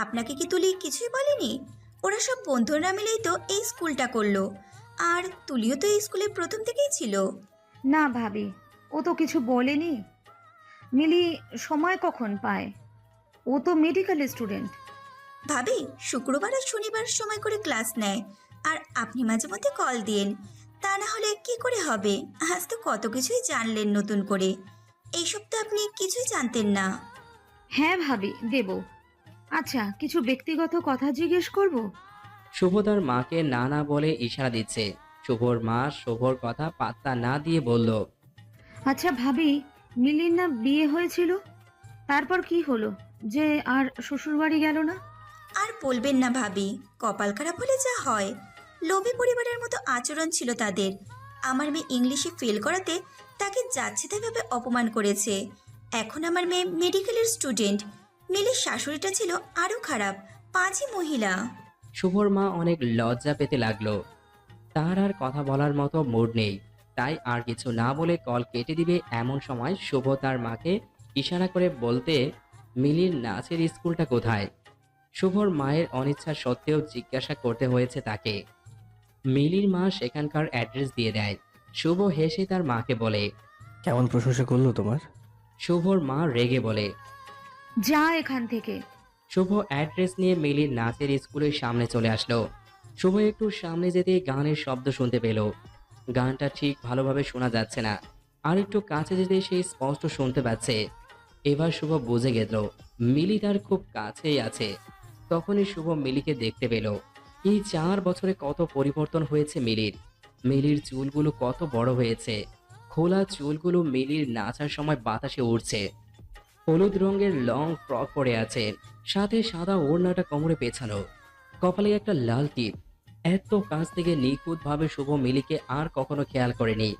আপনাকে কি তুলি কিছুই বলেনি? ওরা সব বন্ধুরা মিলেই তো এই স্কুলটা করলো, আর তুলিও তো এই স্কুলে প্রথম থেকেই ছিল। না ভাবি, ও তো কিছু বলেনি। মিলি সময় কখন পায়? ও তো মেডিকেল স্টুডেন্ট। ভাবি শুক্রবার আর শনিবার সময় করে ক্লাস নেয়, আর আপনি মাঝে মধ্যে কল দিন। তা না হলে কি করে হবে? আজ তো কত কিছুই জানলেন নতুন করে, এইসব তো আপনি কিছুই জানতেন না। হ্যাঁ ভাবি, দেব। আচ্ছা, কিছু ব্যক্তিগত কথা জিজ্ঞেস করব? শুভ তার মাকে না না বলে ইশারা দিচ্ছে। শুভর মা শুভর কথা পাত্তা না দিয়ে বলল, আচ্ছা ভাবি, মিলির না বিয়ে হয়েছিল, তারপর কি হলো যে আর শ্বশুরবাড়ি গেল না? আর বলবেন না ভাবি, কপাল খারাপ হলে যা হয়। লোভী পরিবারের মতো আচরণ ছিল তাদের। আমার মেয়ে ইংলিশে ফেল করাতে তাকে যাচ্ছে তাই ভাবে অপমান করেছে। এখন আমার মেয়ে মেডিকেলের স্টুডেন্ট। মিলির শাশুড়িটা ছিল আরও খারাপ, পাঁচই মহিলা। শুভর মা অনেক লজ্জা পেতে লাগলো। তার আর কথা বলার মতো মুড নেই, তাই আর কিছু না বলে কল কেটে দিবে এমন সময় শুভ তার মাকে ইশারা করে বলতে, মিলির নাচের স্কুলটা কোথায়? শুভর মায়ের অনিচ্ছা সত্ত্বেও জিজ্ঞাসা করতে হয়েছে তাকে। মিলির মা সেখানকার অ্যাড্রেস দিয়ে দেয়। শুভ হেসে তার মাকে বলে, কেমন প্রশংসা করলো তোমার? শুভর মা রেগে বলে, যা এখান থেকে। শুভ অ্যাড্রেস নিয়ে মিলির নাচের স্কুলের সামনে চলে আসলো। শুভ একটু সামনে যেতেই গানের শব্দ শুনতে পেল। গানটা ঠিক ভালোভাবে শোনা যাচ্ছে না, আর একটু কাছে যেতে সে স্পষ্ট শুনতে পাচ্ছে। এবার শুভ বুঝে গেল মিলি তার খুব কাছেই আছে। তখনই শুভ মিলিকে দেখতে পেল। এই 4 বছরে কত পরিবর্তন হয়েছে মিলির। মিলির চুলগুলো কত বড় হয়েছে। খোলা চুলগুলো মিলির নাচার সময় বাতাসে উড়ছে। হলুদ রঙের লং ফ্রক পরে আছে, সাথে সাদা ওড়নাটা কোমরে পেছানো, কপালে একটা লাল টিপ। এত কাছ থেকে নিখুঁতভাবে শুভ মিলিকে আর কখনো খেয়াল করেনি।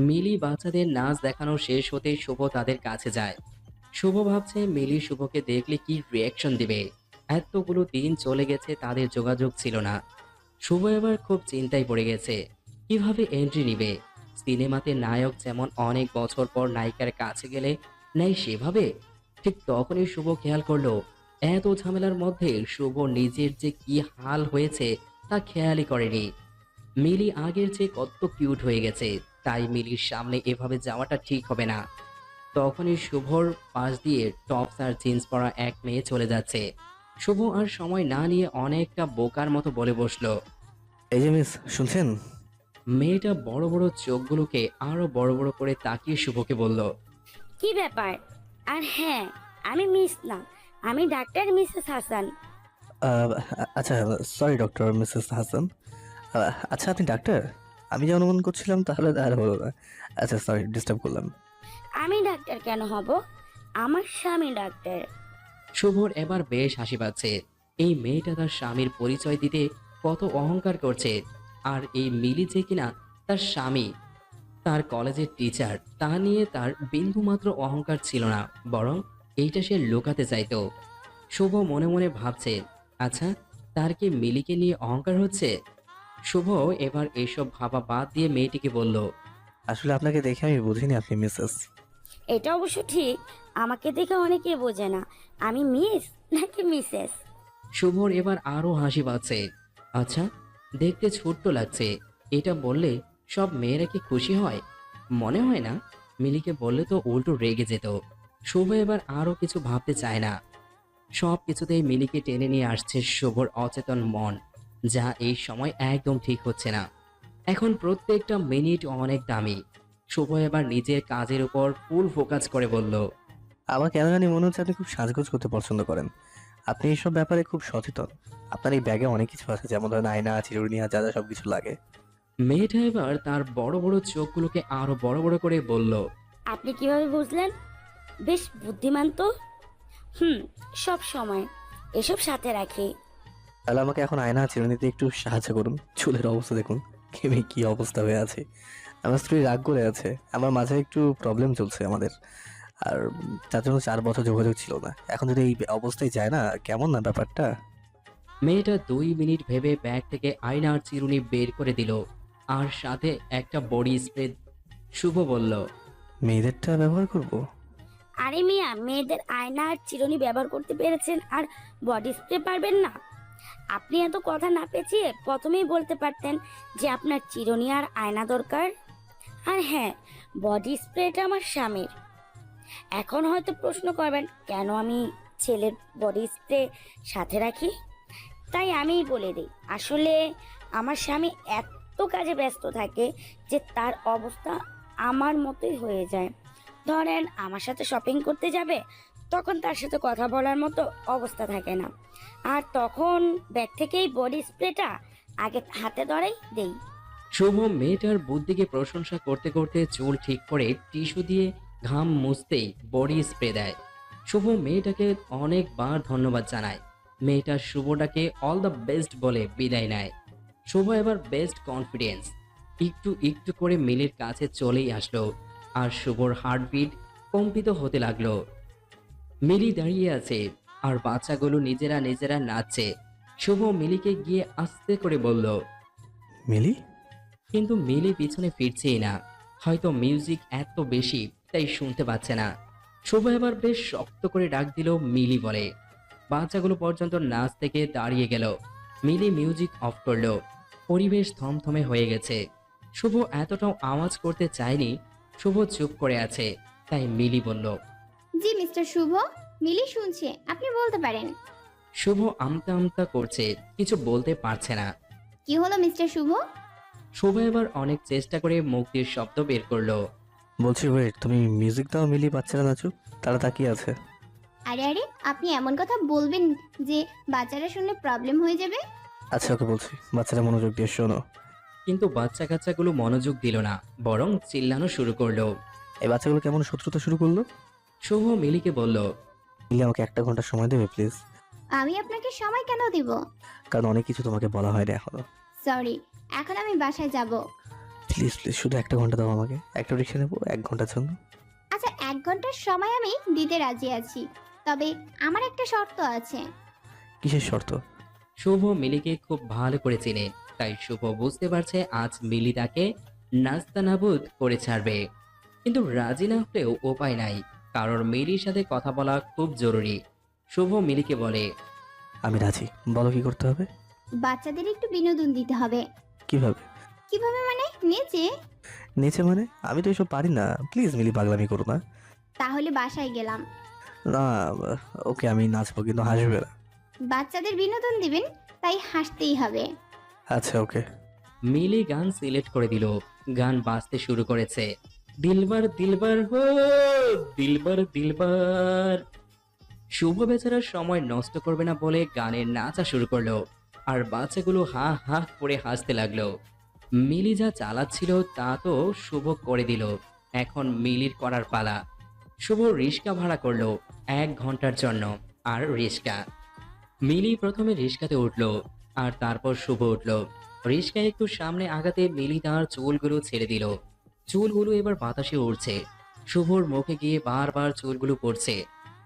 মিলি বাচ্চাদের নাচ দেখানো শেষ হতেই শুভ তাদের কাছে যায়। শুভ ভাবছে মিলি শুভকে দেখলে কি রিয়াকশন দিবে। এতগুলো দিন চলে গেছে, তাদের যোগাযোগ ছিল না। শুভ এবার খুব চিন্তায় পড়ে গেছে, কিভাবে এন্ট্রি নিবে। সিনেমাতে নায়ক যেমন অনেক বছর পর নায়িকার কাছে গেলে নেই, সেভাবে। ঠিক তখনই শুভ খেয়াল করলো এত ঝামেলার মধ্যে শুভ নিজের যে কি হাল হয়েছে তা খেয়ালই করেনি। মিলি আগের চেয়ে কত কিউট হয়ে গেছে, তাই মিলির সামনে এভাবে যাওয়াটা ঠিক হবে না। তখনই শুভর পাশ দিয়ে টপস আর জিন্স পরা এক মেয়ে চলে যাচ্ছে। শুভ আর সময় না নিয়ে অনেকটা বোকার মতো বলে বসলো, এই যে মিস, শুনছেন? মেয়েটা বড় বড় চোখগুলোকে আরো বড় বড় করে তাকিয়ে শুভকে বলল, কি ব্যাপার? আর হ্যাঁ, আমি মিস না, আমি ডাক্তার মিসেস হাসান। আচ্ছা, সরি ডক্টর মিসেস হাসান। আচ্ছা আপনি ডাক্তার? আমি যে অনুমান করছিলাম তাহলে আর হলো না। আচ্ছা সরি, ডিস্টার্ব করলাম। আমি ডাক্তার কেন হব? আমার স্বামী ডাক্তার। শুভর এবার বেশ হাসি পাচ্ছে। এই মেয়েটা তার স্বামীর পরিচয় দিতে কত অহংকার করছে। আর এই মিলি যে কিনা তার স্বামী, তার কলেজের টিচার, তা নিয়ে তার বিন্দুমাত্র অহংকার ছিল না, বরং এইটা সে লুকাতে চাইতো। শুভ মনে মনে ভাবছে, আচ্ছা তার কি মিলিকে নিয়ে অহংকার হচ্ছে? শুভ এবার এসব ভাবা বাদ দিয়ে মেয়েটিকে বলল, আসলে আপনাকে দেখে আমি বুঝিনি আপনি মিসেস। এটা অবশ্য ঠিক, আমাকে দেখে অনেকে বোঝে না আমি মিস নাকি মিসেস। শুভর এবার আরো হাসি পাচ্ছে। আচ্ছা, দেখতে ছোট্ট লাগছে, এটা বললে সব মেয়েরা কি খুশি হয়? মনে হয় না। মিলিকে বললে তো উল্টো রেগে যেত। শুভ এবার আরো কিছু ভাবতে চায় না। সব কিছুতেই মিলিকে টেনে নিয়ে আসছে শুভর অচেতন মন, যা এই সময় একদম ঠিক হচ্ছে না। এখন প্রত্যেকটা মিনিট অনেক দামি। শুভ এবার নিজের কাজের উপর ফুল ফোকাস করে বলল, আমার কেন জানি মনে হচ্ছে আপনি খুব সাজগোজ করতে পছন্দ করেন। আপনি এইসব ব্যাপারে খুব সচেতন। আপনার এই ব্যাগে অনেক কিছু আছে, যেমন ধরেন আয়না, চিরুনি, যা যা সবকিছু লাগে। মেয়েটা এবার তার বড় বড় চোখগুলোকে আরো বড় বড় করে বলল, আপনি কিভাবে বুঝলেন? বেশ বুদ্ধিমান তো। সব সময় এসব সাথে রাখি। তাহলে আমাকে এখন আয়না, চিরুনিতে একটু সাহায্য করুন। চুলের অবস্থা দেখুন, কেমন কি অবস্থা হয়ে আছে। আমার স্ত্রী রাগ করে আছে, আমার মাঝে একটু প্রবলেম চলছে আমাদের। আর তার জন্য 4 বছর যোগাযোগ ছিল না। এখন যদি এই অবস্থায় যায় না, কেমন না ব্যাপারটা? মেয়েটা 2 মিনিট ভেবে ব্যাগ থেকে আয়না আর চিরুনি বের করে দিল, আর সাথে একটা বডি স্প্রে। শুভ বলল, মেয়েদেরটা ব্যবহার করব? আরে মিয়া, মেয়েদের আয়না আর চিরুনি ব্যবহার করতে পেরেছেন আর বডি স্প্রে পারবেন না? আপনি এত কথা না পেঁচিয়ে প্রথমেই বলতে পারতেন যে আপনার চিরুনি আর আয়না দরকার। আর হ্যাঁ, বডি স্প্রেটা আমার স্বামীর। এখন হয়তো প্রশ্ন করবেন কেন আমি ছেলের বডি স্প্রে সাথে রাখি। তাই আমিই বলে দিই, আসলে আমার স্বামী এত কাজে ব্যস্ত থাকে যে তার অবস্থা আমার মতোই হয়ে যায়। ধরেন আমার সাথে শপিং করতে যাবে, তখন তার সাথে কথা বলার মতো অবস্থা থাকে না, আর তখন ব্যাগ থেকেই বডি স্প্রেটা আগে হাতে ধরেই দেই। শুভ মেয়েটার বুদ্ধিকে প্রশংসা করতে করতে চুল ঠিক করে টিস্যু দিয়ে ঘাম মুছতেই বডি স্প্রে দেয়। শুভ মেয়েটাকে অনেকবার ধন্যবাদ জানায়। মেয়েটা শুভটাকে অল দ্য বেস্ট বলে বিদায় নেয়। শুভ এবার বেস্ট কনফিডেন্স একটু একটু করে মিলির কাছে চলেই আসলো, আর শুভর হার্টবিট কম্পিত হতে লাগলো। মিলি দাঁড়িয়ে আছে আর বাচ্চাগুলো নিজেরা নিজেরা নাচছে। শুভ মিলিকে গিয়ে আস্তে করে বলল, মিলি? কিন্তু মিলি পিছনে ফিরছেই না। হয়তো মিউজিক এত বেশি তাই শুনতে পাচ্ছে না। শুভ এবার বেশ শক্ত করে ডাক দিল মিলি বলে। বাচ্চাগুলো পর্যন্ত নাচ থেকে দাঁড়িয়ে গেল। মিলি মিউজিক অফ করলো। পরিবেশ থমথমে হয়ে গেছে। শুভ এতটাও আওয়াজ করতে চায়নি। শুভ চুপ করে আছে, তাই মিলি বলল, জি মিস্টার শুভ, মিলি শুনছে, আপনি বলতে পারেন। শুভ আমতা আমতা করছে, কিছু বলতে পারছে না। কি হলো মিস্টার শুভ? শুভ এবার অনেক চেষ্টা করে মুক্তির শব্দ বের করলো, বলছি ওয়েট, তুমি মিউজিক দাও, মিলি বাচ্চারা নাচুক। তারা তাকিয়ে আছে। আরে আরে, আপনি এমন কথা বলবেন যে বাচ্চারা শুনলে প্রবলেম হয়ে যাবে। আচ্ছা ওকে বলছি, বাচ্চারা মনোযোগ দিয়ে শোনো। কিন্তু বাচ্চা কাচ্চাগুলো মনোযোগ দিল না, বরং চিল্লানো শুরু করলো। এই বাচ্চাগুলো কেমন শত্রুতা শুরু করলো? শুভ মিলিকে বলল, মিলি আমাকে 1 ঘন্টা সময় দেবে প্লিজ? আমি আপনাকে সময় কেন দিব? কারণ অনেক কিছু তোমাকে বলা হয়নি এখনো। সরি, এখন আমি বাসায় যাব। প্লিজ প্লিজ শুধু 1 ঘন্টা দাও আমাকে। একটা রিক্সা নেবো 1 ঘন্টার জন্য। আচ্ছা, 1 ঘন্টার সময় আমি দিতে রাজি আছি, তবে আমার একটা শর্ত আছে। কিসের শর্ত? শুভ মিলিকে খুব ভালো করে চেনে, তাই শুভ বুঝতে পারছে আজ মিলি তাকে নাস্তানাবুদ করে ছাড়বে। কিন্তু রাজি না হলেও উপায় নাই, কারণ মিলির সাথে কথা বলা খুব জরুরি। শুভ মিলিকে বলে, আমি রাজি, বলো কি করতে হবে? বাচ্চাদের একটু বিনোদন দিতে হবে। কিভাবে? কিভাবে মানে? নেচে। নেচে মানে? আমি তো এসব পারি না, প্লিজ মিলি পাগলামি করো না। তাহলে বাসায় গেলাম। না ওকে, আমি নাচবো কিন্তু হাসবে না। বাচ্চাদের বিনোদন দিবেন, তাই হাসতেই হবে। আচ্ছা ওকে। মিলি গান সিলেক্ট করে দিল। গান বাজতে শুরু করেছে, দিলবার দিলবার হো, দিলবার দিলবার। শুভ বেচারার সময় নষ্ট করবে না বলে গানের নাচা শুরু করলো, আর বাচ্চাগুলো হা হা করে হাসতে লাগলো। মিলি যা চালাচ্ছিল তা তো শুভ করে দিল। এখন মিলির করার পালা। শুভ রিস্কা ভাড়া করলো 1 ঘন্টার জন্য। আর রিস্কা, মিলি প্রথমে রিস্কাতে উঠলো, আর তারপর শুভ উঠলো। রিস্কা একটু সামনে আগাতে মিলি তার চুলগুলো ছেড়ে দিল। চুলগুলো এবার বাতাসে উড়ছে। শুভর মুখে গিয়ে বারবার চুলগুলো পড়ছে।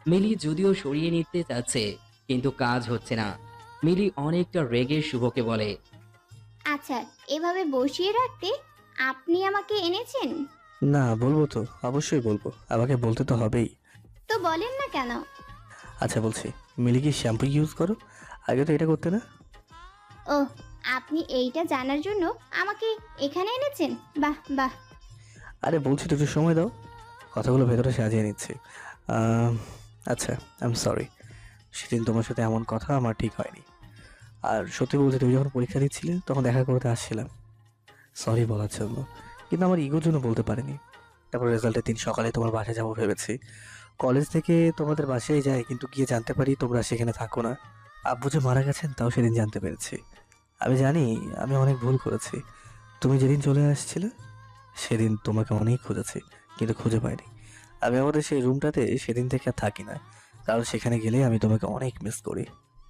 মিলি যদিও সরিয়ে নিতে চাচ্ছে, কিন্তু কাজ হচ্ছে না। মিলি অনেকটা রেগে শুভকে বলে, আচ্ছা, এভাবে বসিয়ে রাখতে আপনি আমাকে এনেছেন? না, বলবো তো, অবশ্যই বলবো, আমাকে বলতে তো হবেই। তো বলেন না কেন? আচ্ছা বলছি, মিলি কি শ্যাম্পু ইউজ করো? আগে তো এটা করতে না। ও, আপনি এইটা জানার জন্য আমাকে এখানে এনেছেন? বাহ বাহ। আরে বলছি তো, একটু সময় দাও, কথাগুলো ভেতরে সাজিয়ে নিচ্ছি। আহ, আচ্ছা, আই এম সরি, সেদিন তোমার সাথে এমন কথা আমার ঠিক হয়নি। আর সত্যি বলতে, তুমি যখন পরীক্ষা দিচ্ছিলে তখন দেখা করতে আসছিলাম সরি বলার জন্য, কিন্তু আমার ইগোর জন্য বলতে পারিনি। তারপর রেজাল্টের দিন সকালে তোমার বাসায় যাবো ভেবেছি, কলেজ থেকে তোমাদের বাসায় যাই, কিন্তু গিয়ে জানতে পারি তোমরা সেখানে থাকো না। আব্বু যে মারা গেছেন তাও সেদিন জানতে পেরেছি। আমি জানি আমি অনেক ভুল করেছি। তুমি যেদিন চলে আসছিলে সেদিন তোমাকে অনেক খুঁজেছি, কিন্তু খুঁজে পাইনি। আমি আমাদের সেই রুমটাতে সেদিন থেকে আর থাকি না, কারণ সেখানে গেলে আমি তোমাকে অনেক মিস করি।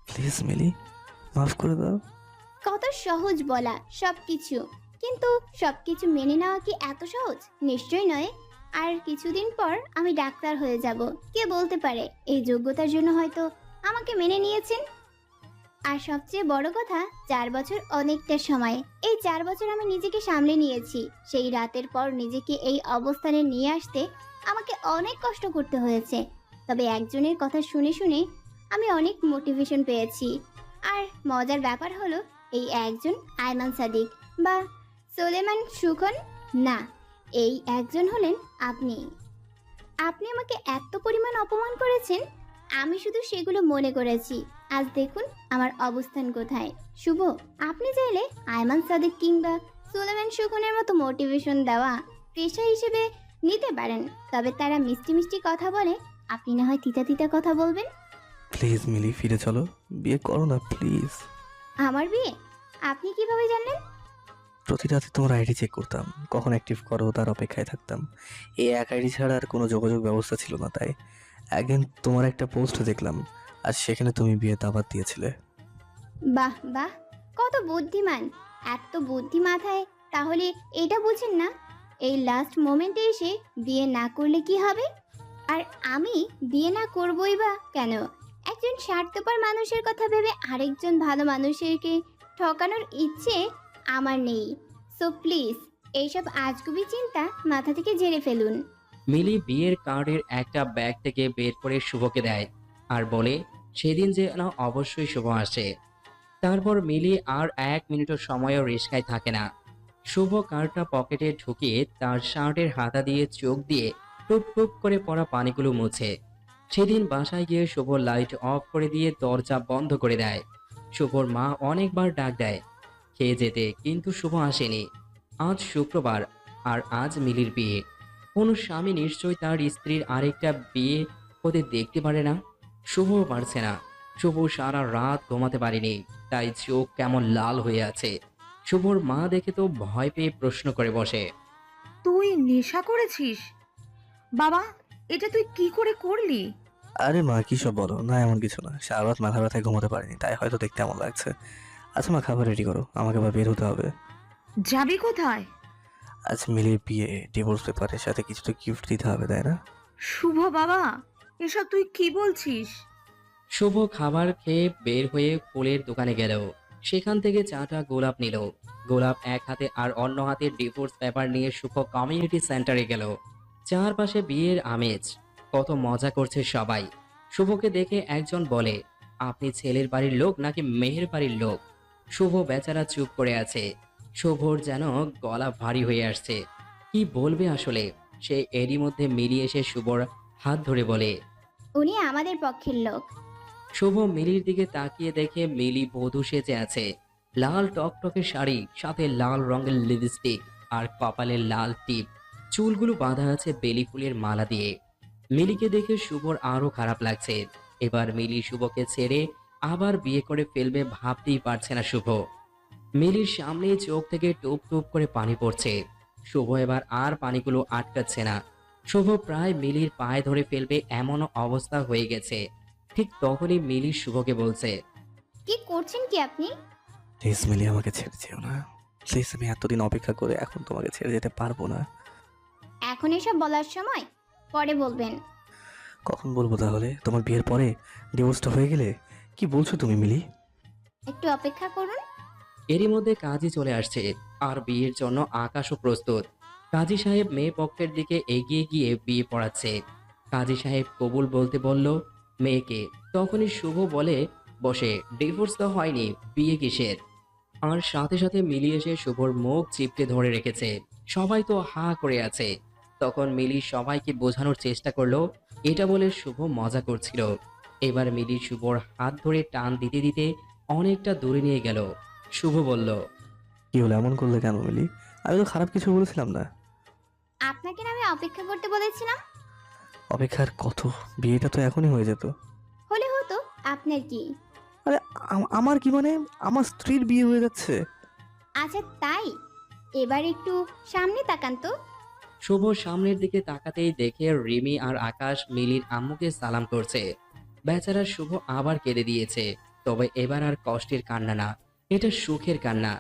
প্লিজ মিলি, মাফ করে দাও। কত সহজ বলা সবকিছু, কিন্তু সবকিছু মেনে নেওয়া কি এত সহজ? নিশ্চয়ই নয়। আর কিছুদিন পর আমি ডাক্তার হয়ে যাব, কে বলতে পারে এই যোগ্যতার জন্য হয়তো আমাকে মেনে নিয়েছেন। আর সবচেয়ে বড় কথা, 4 বছর অনেকটা সময়। এই 4 বছর আমি নিজেকে সামলে নিয়েছি। সেই রাতের পর নিজেকে এই অবস্থানে নিয়ে আসতে আমাকে অনেক কষ্ট করতে হয়েছে। তবে একজনের কথা শুনে শুনে আমি অনেক মোটিভেশন পেয়েছি। আর মজার ব্যাপার হলো, এই একজন আয়মান সাদিক বা সোলেমান সুখন না, এই একজন হলেন আপনি। আপনি আমাকে এত পরিমাণ অপমান করেছেন, আমি শুধু সেগুলো মনে করেছি। আজ দেখুন আমার অবস্থান কোথায়। শুভ, আপনি চাইলে আয়মান সাদিক কিংবা সুলেমান সুখনের মতো মোটিভেশন দেওয়া পেশা হিসেবে নিতে পারেন, তবে তারা মিষ্টি মিষ্টি কথা বলে, আপনি না হয় তিতা তিতা কথা বলবেন। প্লিজ মিলি, ফিরে চলো, বিয়ে করো না প্লিজ। আমার বিয়ে? আপনি কিভাবে জানলেন? প্রতি রাতে তোমার আইডি চেক করতাম, কখন অ্যাক্টিভ করো তার অপেক্ষায় থাকতাম। এই এক আইডি ছাড়া আর কোনো যোগাযোগ ব্যবস্থা ছিল না, তাই একদিন তোমার একটা পোস্ট দেখলাম, আর সেখানে তুমি বিয়ে দাওয়াত দিয়েছিলে। বাহ বাহ, কত বুদ্ধিমান! এত বুদ্ধি মাথায়, তাহলে এটা বুঝেন না এই লাস্ট মোমেন্টে এসে বিয়ে না করলে কি হবে? আর আমি বিয়ে না করবই বা কেন? একজন স্বার্থপর মানুষের কথা ভেবে আরেকজন ভালো মানুষেরকে ঠকানোর ইচ্ছে আমার নেই। সো প্লিজ এইসব আজগুবি চিন্তা মাথা থেকে ঝেড়ে ফেলুন। মিলি বিয়ের কার্ডের একটা ব্যাগ থেকে বের করে শুভকে দেয় আর বলে সেদিন যেন অবশ্যই শুভ আসে। তারপর মিলি আর 1 মিনিটও সময়ও রিস্কায় থাকে না। শুভ কার্ডটা পকেটে ঢুকিয়ে তার শার্টের হাতা দিয়ে চোখ দিয়ে টুপ টুপ করে পড়া পানিগুলো মুছে। সেদিন বাসায় গিয়ে শুভ লাইট অফ করে দিয়ে দরজা বন্ধ করে দেয়। শুভর মা অনেকবার ডাক দেয় খেয়ে যেতে, কিন্তু শুভ আসেনি। আজ শুক্রবার, আর আজ মিলির বিয়ে। কোনো স্বামী নিশ্চয়ই তার স্ত্রীর আরেকটা বিয়ে হতে দেখতে পারে না। শুভও পারছে না। শুভ সারা রাত ঘুমাতে পারেনি, তাই চোখ কেমন লাল হয়ে আছে। শুভর মা দেখে তো ভয় পেয়ে প্রশ্ন করে বসে, তুই নেশা করেছিস? বাবা, এটা তুই কি করে করলি? আরে মা, কি সব বলো না, এমন কিছু না, সারা রাত মাথা ব্যথায় ঘুমাতে পারিনি, তাই হয়তো দেখতে এমন লাগছে। আচ্ছা মা, খাবার রেডি করো, আমাকে আবার বের হতে হবে। যাবি কোথায়? আজ মিলির বিয়ে, ডিভোর্স পেপারের সাথে কিছু তো গিফট দিতে হবে, তাই না? শুভ বাবা, এসব তুই কি বলছিস? শুভ খাবার খেয়ে বের হয়ে ফুলের দোকানে গেল। সেখান থেকে চাটা গোলাপ নিল। গোলাপ এক হাতে আর অন্য হাতে ডিভোর্স পেপার নিয়ে শুভ কমিউনিটি সেন্টারে গেল। চারপাশে বিয়ের আমেজ, কত মজা করছে সবাই। শুভকে দেখে একজন বলে, আপনি ছেলের বাড়ির লোক নাকি মেয়ের বাড়ির লোক? শুভ বেচারা চুপ করে আছে। শুভর যেন গলা ভারী হয়ে আসছে, কি বলবে আসলে। সে এরই মধ্যে মিলি এসে শুভর হাত ধরে বলে, উনি আমাদের পক্ষের লোক। শুভ মিলির দিকে তাকিয়ে দেখে মিলি বধূ সেজে আছে। লাল টকটকে শাড়ি, সাথে লাল রঙের লিপস্টিক আর কপালে লাল টিপ। চুলগুলো বাঁধা আছে বেলি ফুলের মালা দিয়ে। মিলিকে দেখে শুভর আরো খারাপ লাগছে। এবার মিলি শুভকে ছেড়ে আবার বিয়ে করে ফেলবে ভাবতেই পারছে না শুভ। মিলির সামনে চোখ থেকে টুপ টুপ করে পানি পড়ছে। শুভ এবার আর পানিগুলো আটকাচ্ছে না। শুভ প্রায় মিলির পায়ে ধরে ফেলবে এমন অবস্থা হয়ে গেছে। ঠিক তখনই মিলি শুভকে বলছে, কি করছেন কি আপনি? প্লিজ মিলি, আমাকে ছেড়ে যেও না প্লিজ, আমি এতদিন অপেক্ষা করে এখন তোমাকে ছেড়ে যেতে পারবো না। এখন এসব বলার সময়, পরে বলবেন। কখন বলবো তাহলে? তোমার বিয়ের পরে ডিভোর্সটা হয়ে গেলে? কি বলছো তুমি মিলি? একটু অপেক্ষা করুন। এরই মধ্যে কাজী চলে আসছে আর বিয়ের জন্য আকাশও প্রস্তুত। কাজী সাহেব মেয়ে পক্ষের দিকে এগিয়ে গিয়ে বিয়ে পড়াচ্ছে। কাজী সাহেব কবুল বলতে বলল মেয়েকে, তখনই শুভ বলে বসে, ডিভোর্স তো হয়নি, বিয়ে কিসের? আর সাথে সাথে মিলি এসে শুভর মুখ চিপটে ধরে রেখেছে। সবাই তো হা করে আছে। তখন মিলি সবাইকে বোঝানোর চেষ্টা করলো এটা বলে শুভ মজা করছিল। এবার মিলি শুভর হাত ধরে টান দিতে দিতে অনেকটা দূরে নিয়ে গেল। শুভ বলল, কি হলো, এমন করলে কেন মিলি? আমি তো খারাপ কিছু বলেছিলাম না। আপনাকে না আমি অপেক্ষা করতে বলেছিলাম। অপেক্ষার কত, বিয়েটা তো এখনই হয়ে যেত। হলে হতো, আপনার কি? আরে আমার কি মানে? আমার স্ত্রীর বিয়ে হয়ে যাচ্ছে। আচ্ছা তাই, এবার একটু সামনে তাকান তো। শুভ সামনের দিকে তাকাতেই দেখে রিমি আর আকাশ মিলির আম্মুকে সালাম করছে। বেচারা শুভ আবার কেঁদে দিয়েছে, তবে এবার আর কষ্টের কান্না না, এটা সুখের কান্না।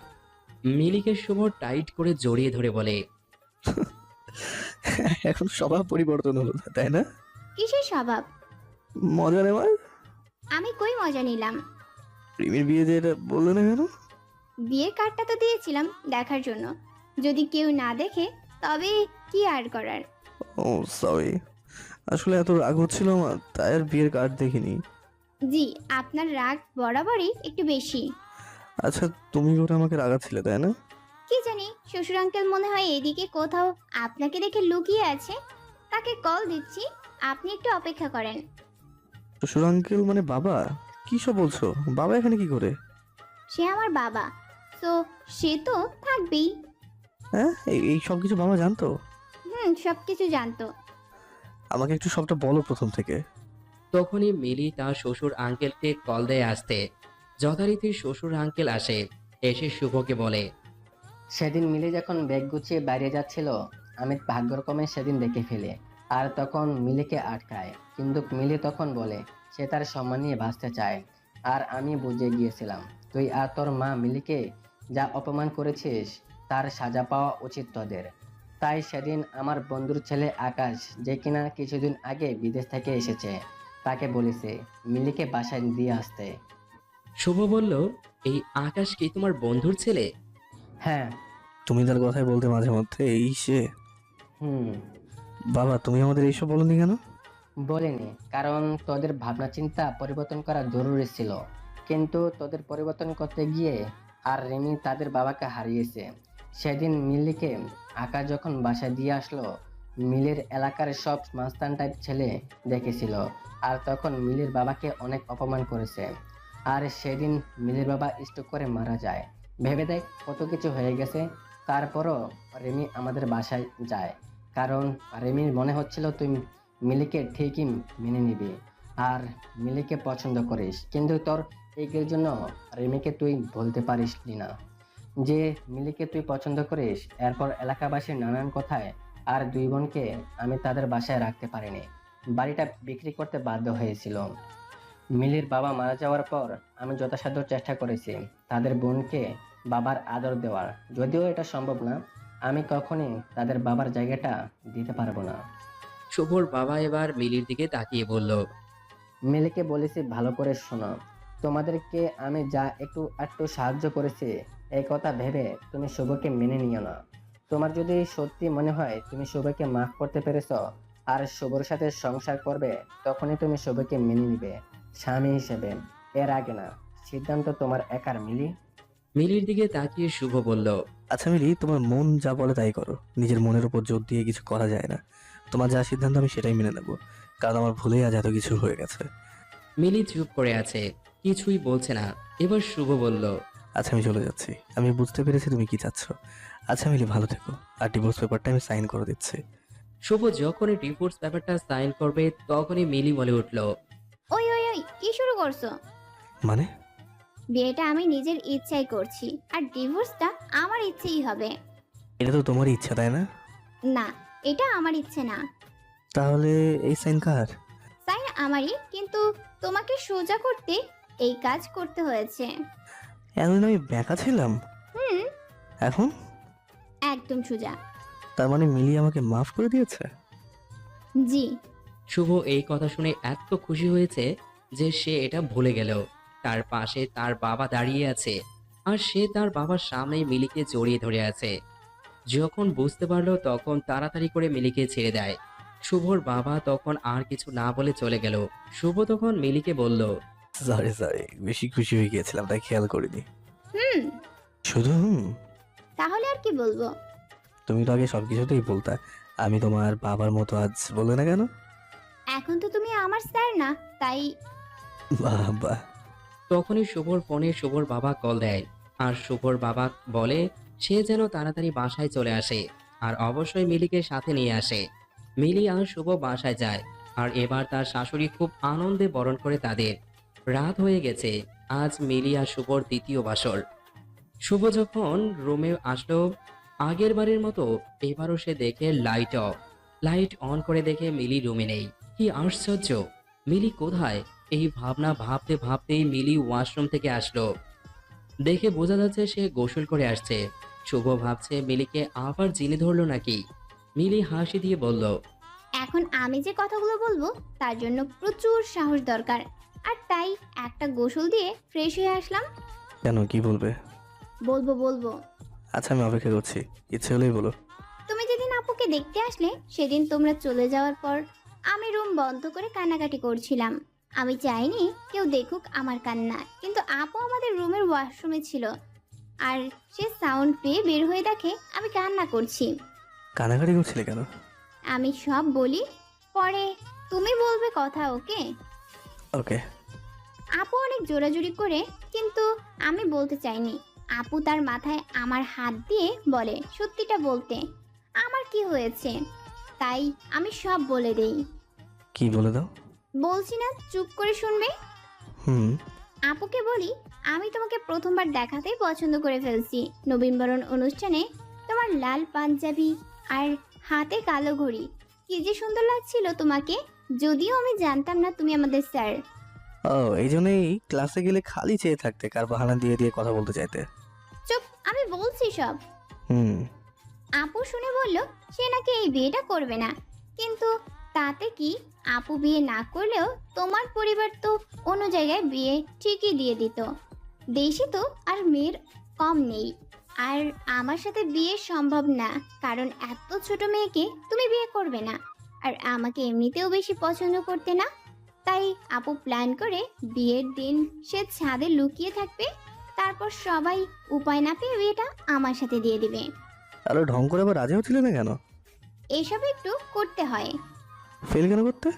মিলিকে শুভ টাইট করে জড়িয়ে ধরে বলে, এখন স্বভাব পরিবর্তন হলো, তাই না? কিসের স্বভাব? মজা নেওয়ার। আমি কই মজা নিলাম? রিমির বিয়ে যে এটা বললে না কেন? বিয়ের কার্ডটা তো দিয়েছিলাম দেখার জন্য, যদি কেউ না দেখে তবে কি আর করার। ও সরি, আসলে এত রাগ হচ্ছিল আমার, তাই আর বিয়ের কার্ড দেখিনি। জি, আপনার রাগ বরাবরই একটু বেশি। আচ্ছা, তুমি ওটা আমাকে রাগাচ্ছিলে, তাই না? কি জানি, শ্বশুর আঙ্কেল মনে হয় এদিকে কোথাও আপনাকে দেখে লুকিয়ে আছে। তাকে কল দিচ্ছি, আপনি একটু অপেক্ষা করেন। শ্বশুর আঙ্কেল মানে বাবা? কি সব বলছো? বাবা এখানে কি করে? সে আমার বাবা, তো সে তো থাকবেই। হ্যাঁ, এই সব কিছু বাবা জানতো? সবকিছু জানতো। আমাকে একটু সবটা বলো প্রথম থেকে। তখনই মিলি তার শ্বশুর আঙ্কেলকে কল দেয় আসতে। যথারীতি শ্বশুর আঙ্কেল আসে, এসে শুভকে বলে, সেদিন মিলি যখন ব্যাগ গুছিয়ে বাইরে যাচ্ছিল, আমি ভাগ্যক্রমে সেদিন দেখে ফেলি আর তখন মিলিকে আটকায়। কিন্তু মিলি তখন বলে সে তার সম্মান নিয়ে বাঁচতে চায়। আর আমি বুঝে গিয়েছিলাম তুই আর তোর মা মিলিকে যা অপমান করেছিস তার সাজা পাওয়া উচিত তোদের। তাই সেদিন আমার বন্ধুর ছেলে আকাশ, যে কিনা কিছুদিন আগে বিদেশ থেকে এসেছে, তাকে বলেছে মিলিকে বাসায় দিয়ে আসতে। শুভ বলল, এই আকাশ কি তোমার বন্ধুর ছেলে? হ্যাঁ। তুমি তার কথাই বলতে মাঝে মধ্যে এই সে। বাবা, তুমি আমাদের এইসব বলনি কেন? বলিনি, কারণ তোদের ভাবনা চিন্তা পরিবর্তন করা জরুরি ছিল। কিন্তু তোদের পরিবর্তন করতে গিয়ে আর রিমি তাদের বাবাকে হারিয়েছে। সেদিন মিলিকে আকাশ যখন বাসায় দিয়ে আসলো, মিলের এলাকার সব মাস্তান টাইপ ছেলে দেখেছিল আর তখন মিলের বাবাকে অনেক অপমান করেছে। আর সেদিন মিলের বাবা স্ট্রোক করে মারা যায়। ভেবে দেখ কত কিছু হয়ে গেছে। তারপরও রিমি আমাদের বাসায় যায়, কারণ রিমির মনে হচ্ছিল তুই মিলিকে ঠিকই মেনে নিবি আর মিলিকে পছন্দ করিস। কিন্তু তোর এর জন্য রিমিকে তুই বলতে পারিস না যে মিলিকে তুই পছন্দ করিস। এরপর এলাকাবাসীর নানান কথায় আর দুই বোনকে আমি তাদের বাসায় রাখতে পারিনি, বাড়িটা বিক্রি করতে বাধ্য হয়েছিল। মিলির বাবা মারা যাওয়ার পর আমি যথাসাধ্য চেষ্টা করেছি তাদের বোনকে বাবার আদর দেওয়ার, যদিও এটা সম্ভব না। আমি কখনই তাদের বাবার জায়গাটা দিতে পারবো না। শুভর বাবা এবার মিলির দিকে তাকিয়ে বলল, মিলিকে বলেছি ভালো করে শোনো, তোমাদেরকে আমি যা একটু একটু সাহায্য করেছি এই কথা ভেবে তুমি শুভকে মেনে নিও না। তোমার যদি সত্যি মনে হয় তুমি শুভকে মাফ করতে পেরেছ আর শুভর সাথে সংসার করবে, তখনই তুমি শুভকে মেনে নিবে স্বামী হিসেবে, এর আগে না। সিদ্ধান্ত তোমার একার। মিলি মিলির দিকে তাকিয়ে শুভ বলল, আচ্ছা মিলি, তোমার মন যা বলে তাই করো। নিজের মনের উপর জোর দিয়ে কিছু করা যায় না। তোমার যা সিদ্ধান্ত আমি সেটাই মেনে নেব, কারণ আমার ভুলেই আজ এত কিছু হয়ে গেছে। মিলি চুপ করে আছে, কিছুই বলছে না। এবার শুভ বলল, আচ্ছা আমি চলে যাচ্ছি, আমি বুঝতে পেরেছি তুমি কি চাচ্ছ। আচ্ছা মিলি, ভালো থেকো, আর ডিভোর্স পেপারটা আমি সাইন করে দিচ্ছি। শুভ যখনই ডিভোর্স পেপারটা সাইন করবে তখনই মিলি বলে উঠল, ওই ওই ওই, কি শুরু করছো? মানে? বিয়েটা আমি নিজের ইচ্ছাই করছি আর ডিভোর্সটা আমার ইচ্ছেই হবে। এটা তো তোমারই ইচ্ছা, তাই না? না, এটা আমার ইচ্ছে না। তাহলে এই সাইন কার? সাইন আমারই, কিন্তু তোমাকে সোজা করতে এই কাজ করতে হয়েছে। এতদিন আমি ব্যাকা ছিলাম, এখন একদম সোজা। তার মানে মিলি আমাকে মাফ করে দিয়েছে? জি। শুভ এই কথা শুনে এত খুশি হয়েছে যে সে এটা ভুলে গেল। তার পাশে তার বাবা দাঁড়িয়ে আছে আর সে তার বাবার সামনেই মিলিকে জড়িয়ে ধরে আছে। যখন বুঝতে পারলো তখন তাড়াতাড়ি করে মিলিকে ছেড়ে দেয়। শুভর বাবা তখন আর কিছু না বলে চলে গেল। শুভ তখন মিলিকে বলল, সরি সরি, বেশি খুশি হয়ে গিয়েছিলাম তাই খেয়াল করিনি। হুম, শুধু তাহলে আর কি বলবো? তুমি তো আগে সবকিছুতেই বলতা আমি তোমার বাবার মতো, আজ বললে না কেন? এখন তো তুমি আমার স্যার না, তাই। বাহ বাহ। তখনই শুভর ফোনে শুভর বাবা কল দেয় আর শুভর বাবা বলে সে যেন তাড়াতাড়ি বাসায় চলে আসে আর অবশ্যই মিলিকে সাথে নিয়ে আসে। মিলি আর শুভ বাসায় যায় আর এবার তার শাশুড়ি খুব আনন্দে বরণ করে তাদের। রাত হয়ে গেছে, আজ মিলি আর শুভর দ্বিতীয় বাসর। শুভ যখন রুমে আসলো আগের বারের মতো এবারও সে দেখে লাইট অফ। লাইট অন করে দেখে মিলি রুমে নেই। কি আশ্চর্য, মিলি কোথায়? এই ভাবনা ভাবতে ভাবতেই মিলি ওয়াশরুম থেকে আসলো। দেখে বোঝা যাচ্ছে সে গোসল করে আসছে। শুভ ভাবছে মিলিকে আবার জিনে ধরলো নাকি। মিলি হাসি দিয়ে বলল, এখন আমি যে কথাগুলো বলবো তার জন্য প্রচুর সাহস দরকার, আর তাই একটা গোসল দিয়ে ফ্রেশ হয়ে আসলাম। কেন, কি বলবে? বলবো বলবো। আচ্ছা আমি অপেক্ষা করছি, ইচ্ছে হলেই বলো। তুমি যেদিন আপুকে দেখতে আসলে সেদিন তোমরা চলে যাওয়ার পর আমি রুম বন্ধ করে কান্নাকাটি করছিলাম। আমি চাইনি কেউ দেখুক আমার কান্না, কিন্তু আপু আমাদের রুমের ওয়াশরুমে ছিল আর সে সাউন্ড পেয়ে বের হয়ে দেখে আমি কান্না করছি। কানাকাটি করছিলে কেন? আমি সব বলি, পরে তুমি বলবে কথা, ওকে? ওকে। আপু অনেক জোরাজুরি করে, কিন্তু আমি বলতে চাইনি। আপু তার মাথায় আমার হাত দিয়ে বলে সত্যিটা বলতে আমার কি হয়েছে, তাই আমি সব বলে দেই। কি বলে দাও? বলছি না, চুপ করে শুনবে। হুম। আপুকে বলি আমি তোমাকে প্রথমবার দেখাতেই পছন্দ করে ফেলছি। নবীনবরণ অনুষ্ঠানে তোমার লাল পাঞ্জাবি আর হাতে কালো ঘড়ি, কি যে সুন্দর লাগছিল তোমাকে। যদিও আমি জানতাম না তুমি আমাদের স্যার। ও, এই জন্যই ক্লাসে গেলে খালি চেয়ে থাকতে, কার বাহানা দিয়ে দিয়ে কথা বলতে চাইতে। চুপ, আমি বলছি সব। হুম। আপু শুনে বলল সে নাকি এই বিয়েটা করবে না, কিন্তু তাতে কি, আপু বিয়ে না করলেও তোমার পরিবার তো অন্য জায়গায় বিয়ে ঠিকই দিয়ে দিত। দেশে তো আর মেয়ের কম নেই, আর আমার সাথে বিয়ে সম্ভব না, কারণ এত ছোট মেয়েকে তুমি বিয়ে করবে না, আর আমাকে এমনিতেও বেশি পছন্দ করতে না। তাই আপু প্ল্যান করে বিয়ের দিন সে ছাদে লুকিয়ে থাকবে, তারপর সবাই উপায় না পেয়ে বিয়েটা আমার সাথে দিয়ে দিবে। তাহলে ঢং করে আবার রাজি হচ্ছিলে না কেন? এসব একটু করতে হয়। ফেল কেন করতে?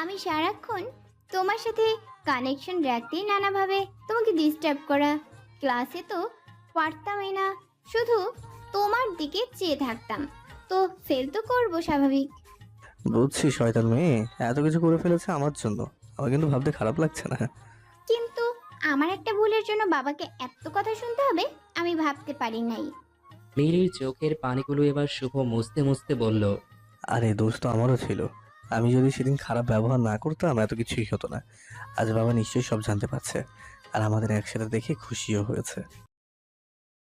আমি সারাক্ষণ তোমার সাথে কানেকশন রাখতেই নানাভাবে তোমাকে ডিস্টার্ব করা, ক্লাসে তো পারতামই না, শুধু তোমার দিকে চেয়ে থাকতাম, তো ফেল তো করবো স্বাভাবিক। বুঝছি, শয়তান মেয়ে এত কিছু করে ফেলেছে আমার জন্য, আমার কিন্তু ভাবতে খারাপ লাগছে না। কিন্তু আমার একটা ভুলের জন্য বাবাকে এত কথা শুনতে হবে আমি ভাবতে পারি নাই। মিলির চোখের পানিগুলো এবার শুভ মুছতে মুছতে বলল, আরে দোষ তো আমারও ছিল। আমি যদি সেদিন খারাপ ব্যবহার না করতাম এত কিছুই হতো না। আজ বাবা নিশ্চয়ই সব জানতে পারছে, আর আমাদের একসাথে দেখে খুশিও হয়েছে।